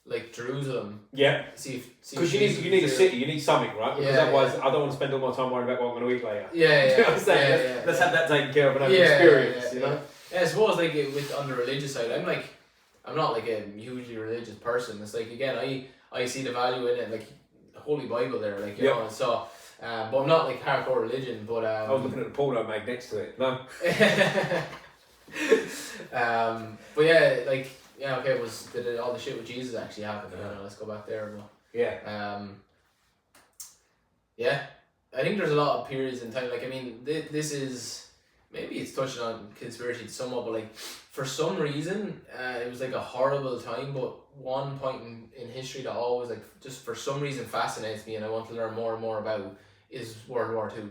like Jerusalem. Yeah. Because you need a city, you need something, right? Because otherwise I don't want to spend all my time worrying about what I'm going to eat later. You know what I'm saying? Let's have that taken care of and have an experience, you know? Yeah, I suppose like on the religious side, I'm not like a hugely religious person. It's like, again, I see the value in it, like the Holy Bible there, like, you know, so, but I'm not like hardcore religion, but I was looking at the porno mag next to it, no? But yeah, like, did all the shit with Jesus actually happen? I don't know, let's go back there, but I think there's a lot of periods in time, like, I mean, this is... Maybe it's touching on conspiracy somewhat, but like for some reason, it was like a horrible time. But one point in history that always like just for some reason fascinates me, and I want to learn more and more about is World War II.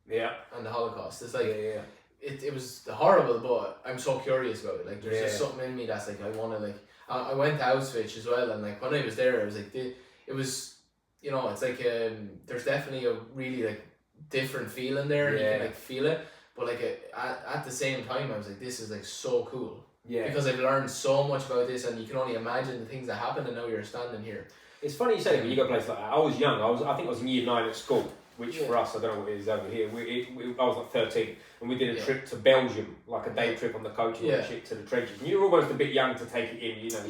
Yeah. And the Holocaust. It's like it was horrible, but I'm so curious about it. Like there's just something in me that's like I want to like. I went to Auschwitz as well, and like when I was there, I was like it was, you know, it's like there's definitely a really like different feeling there, and you can like feel it. But like at the same time, I was like, this is like so cool. Yeah. Because I've learned so much about this, and you can only imagine the things that happened, and now you're standing here. It's funny you say that when you go places like that. I was young. I think I was in year 9 at school, which for us, I don't know what it is over here. I was like 13, and we did a trip to Belgium, like a day trip on the coach and shit to the trenches. And you're almost a bit young to take it in, you know.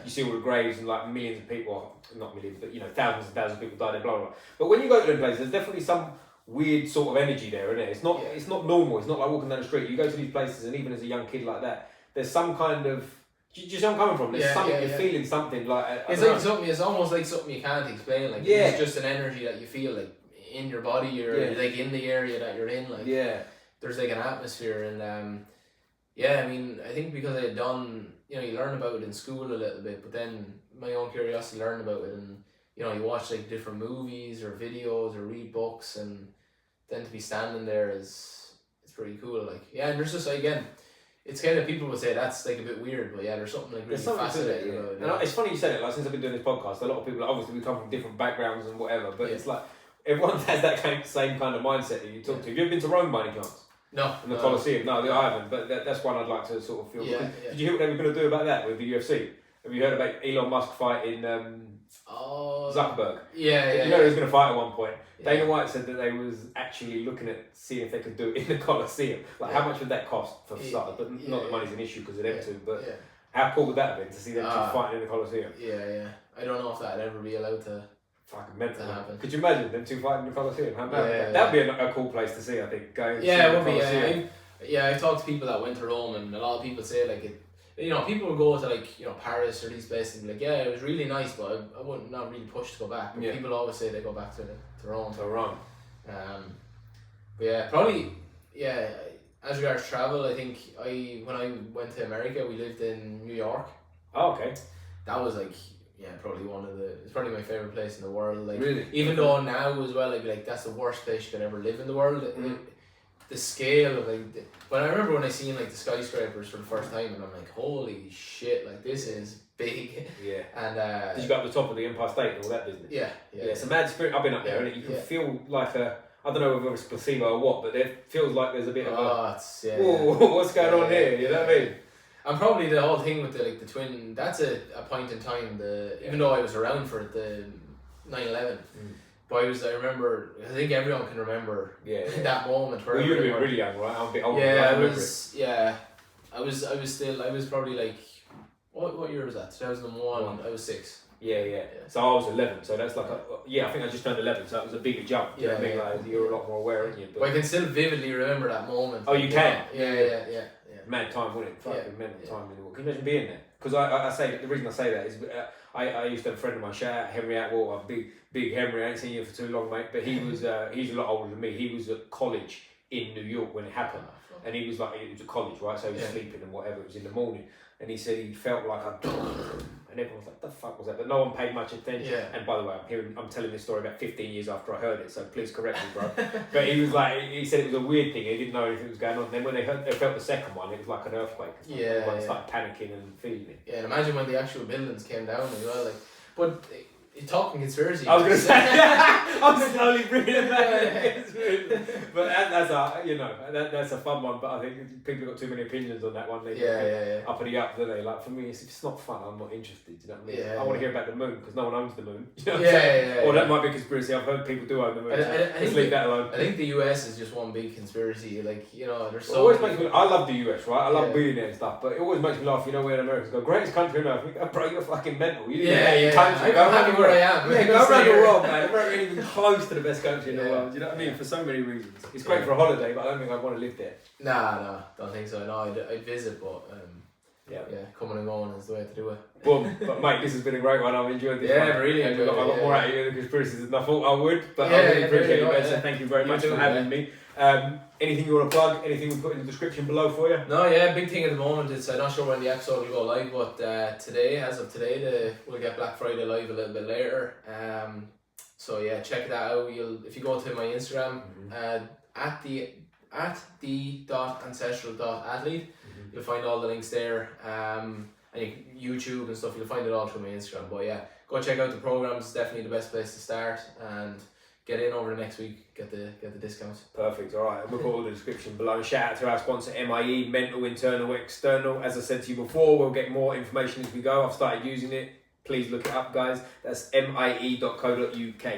You see all the graves and like millions of people, not millions, but you know, thousands and thousands of people died there, blah blah blah. But when you go to them places, there's definitely some weird sort of energy there, isn't it? It's not normal. It's not like walking down the street. You go to these places, and even as a young kid like that, there's some kind of... Do you see where I'm coming from? There's something, you're feeling something like... It's like something, it's almost like something you can't explain. Like it's just an energy that you feel like in your body or like in the area that you're in. Like there's like an atmosphere, and I mean, I think because I had done, you know, you learn about it in school a little bit, but then my own curiosity learned about it, and you know, you watch like different movies or videos or read books, and then to be standing there it's pretty cool. Like, and there's just, again, it's kind of, people would say that's like a bit weird, but there's something like really fascinating about it. And it's funny you said it, like since I've been doing this podcast, a lot of people, like, obviously we come from different backgrounds and whatever, but it's like, everyone has that same kind of mindset that you talk to. Have you ever been to Rome by any chance? No. In the Colosseum? No, I haven't, but that's one I'd like to sort of feel. Did you hear what they were going to do about that with the UFC? Have you heard about Elon Musk fighting Zuckerberg? You know he was going to fight at one point. Dana White said that they was actually looking at seeing if they could do it in the Colosseum. Like, how much would that cost for starters? But not that money's an issue because of them two, but how cool would that have been to see them two fighting in the Colosseum? I don't know if that'd ever be allowed to fucking mental. Happen. Could you imagine them two fighting in the Colosseum? How bad that'd be a cool place to see, I think. Going it would be. I've talked to people that went to Rome, and a lot of people say like it. You know, people would go to like, you know, Paris or these places and be like, it was really nice, but I wouldn't not really push to go back. But people always say they go back to Rome. But probably as regards travel, I think when I went to America, we lived in New York. Oh, okay. That was like probably it's probably my favorite place in the world. Like, really? Even though now as well, I'd be like, that's the worst place you could ever live in the world. The scale of like, but I remember when I seen like the skyscrapers for the first time, and I'm like, holy shit, like this is big. Yeah. And did you go up the top of the Empire State and all that business? Yeah. It's a mad spirit. I've been up there, and you can feel like I don't know whether it's placebo or what, but it feels like there's a bit of whoa, what's going on here? You know what I mean? And probably the whole thing with the twin, that's a point in time. Even though I was around for the 9/11, but I remember. I think everyone can remember that moment. Where you were really young, right? I'm a bit older. Yeah, I was. Yeah, I was probably like, what year was that? 2001. I was 6. Yeah. So I was 11. So that's like I think I just turned 11. So it was a bigger jump. You know what I mean? Like you're a lot more aware, aren't you? But I can still vividly remember that moment. Oh, you can? Yeah. Mad time, wasn't it? Fucking mental time in the world. Can you imagine being there? Because I say the reason I say that is I used to have a friend of mine, shout out Henry Atwater, big Henry. I ain't seen you for too long, mate. But he was he's a lot older than me. He was at college in New York when it happened, and he was like it was a college, right? So he was sleeping and whatever. It was in the morning, and he said he felt like and everyone was like, "The fuck was that?" But no one paid much attention. Yeah. And by the way, I'm telling this story about 15 years after I heard it, so please correct me, bro. But he was like, he said it was a weird thing. He didn't know anything was going on. Then when they felt the second one, it was like an earthquake. Everyone started panicking and feeling it. Yeah, and imagine when the actual buildings came down as well. Like, but talking conspiracy. I was going to say, I'm slowly bringing it back. But that's a fun one. But I think people got too many opinions on that one. They uppity up, don't they? Like for me, if it's not fun, I'm not interested. Do you know what I mean? I want to hear about the moon because no one owns the moon. You know or that might be a conspiracy. I've heard people do own the moon. Let's leave that alone. I think the US is just one big conspiracy. Like there's so. Always makes me. I love the US, right? I love being there and stuff. But it always makes me laugh. You know, when Americans go, greatest country on earth. We go, bro, you're fucking mental. Country. I'm happy where I am. Yeah, go around the world, man. We're not even close to the best country in the world. You know what I mean? For so many reasons. It's great for a holiday, but I don't think I'd want to live there. Nah, don't think so. No, I'd visit, but coming and going is the way to do it. Boom. But mate, this has been a great one. I've enjoyed this. Yeah, really enjoyed it. I got more out of you than conspiracies than I thought I would, but I really appreciate you guys. So thank you very much for having me. Anything you want to plug? Anything we put in the description below for you? No, big thing at the moment is I'm not sure when the episode will go live, but as of today, we'll get Black Friday live a little bit later. So check that out. If you go to my Instagram, at the.ancestral.athlete, you'll find all the links there. And YouTube and stuff, you'll find it all through my Instagram. But go check out the programs. It's definitely the best place to start and get in over the next week. Get the discounts. Perfect. All right. We'll put all the description below. Shout out to our sponsor MIE, Mental, Internal, External. As I said to you before, we'll get more information as we go. I've started using it. Please look it up, guys. That's mie.co.uk.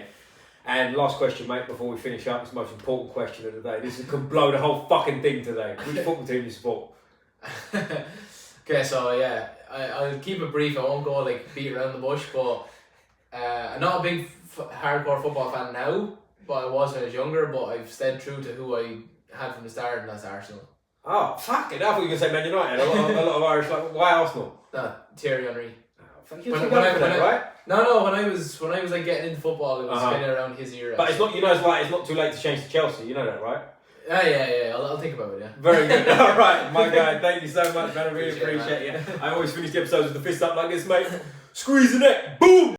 And last question, mate, before we finish up. It's the most important question of the day. This could blow the whole fucking thing today. Which football team do you support? Okay, so I'll keep it brief. I won't go beat around the bush, but I'm not a big hardcore football fan now, but I was when I was younger. But I've stayed true to who I had from the start, and that's Arsenal. Oh, fuck it. I thought you were going to say Man United. A lot of Irish, why Arsenal? No, Thierry Henry. Right? No. When I was getting into football, it was kind of around his era. But it's not. It's not too late to change to Chelsea. You know that, right? Yeah. I'll think about it. Yeah. Very good. All right, my guy. Thank you so much, man. I really appreciate it. I always finish the episodes with the fist up like this, mate. Squeeze the neck. Boom.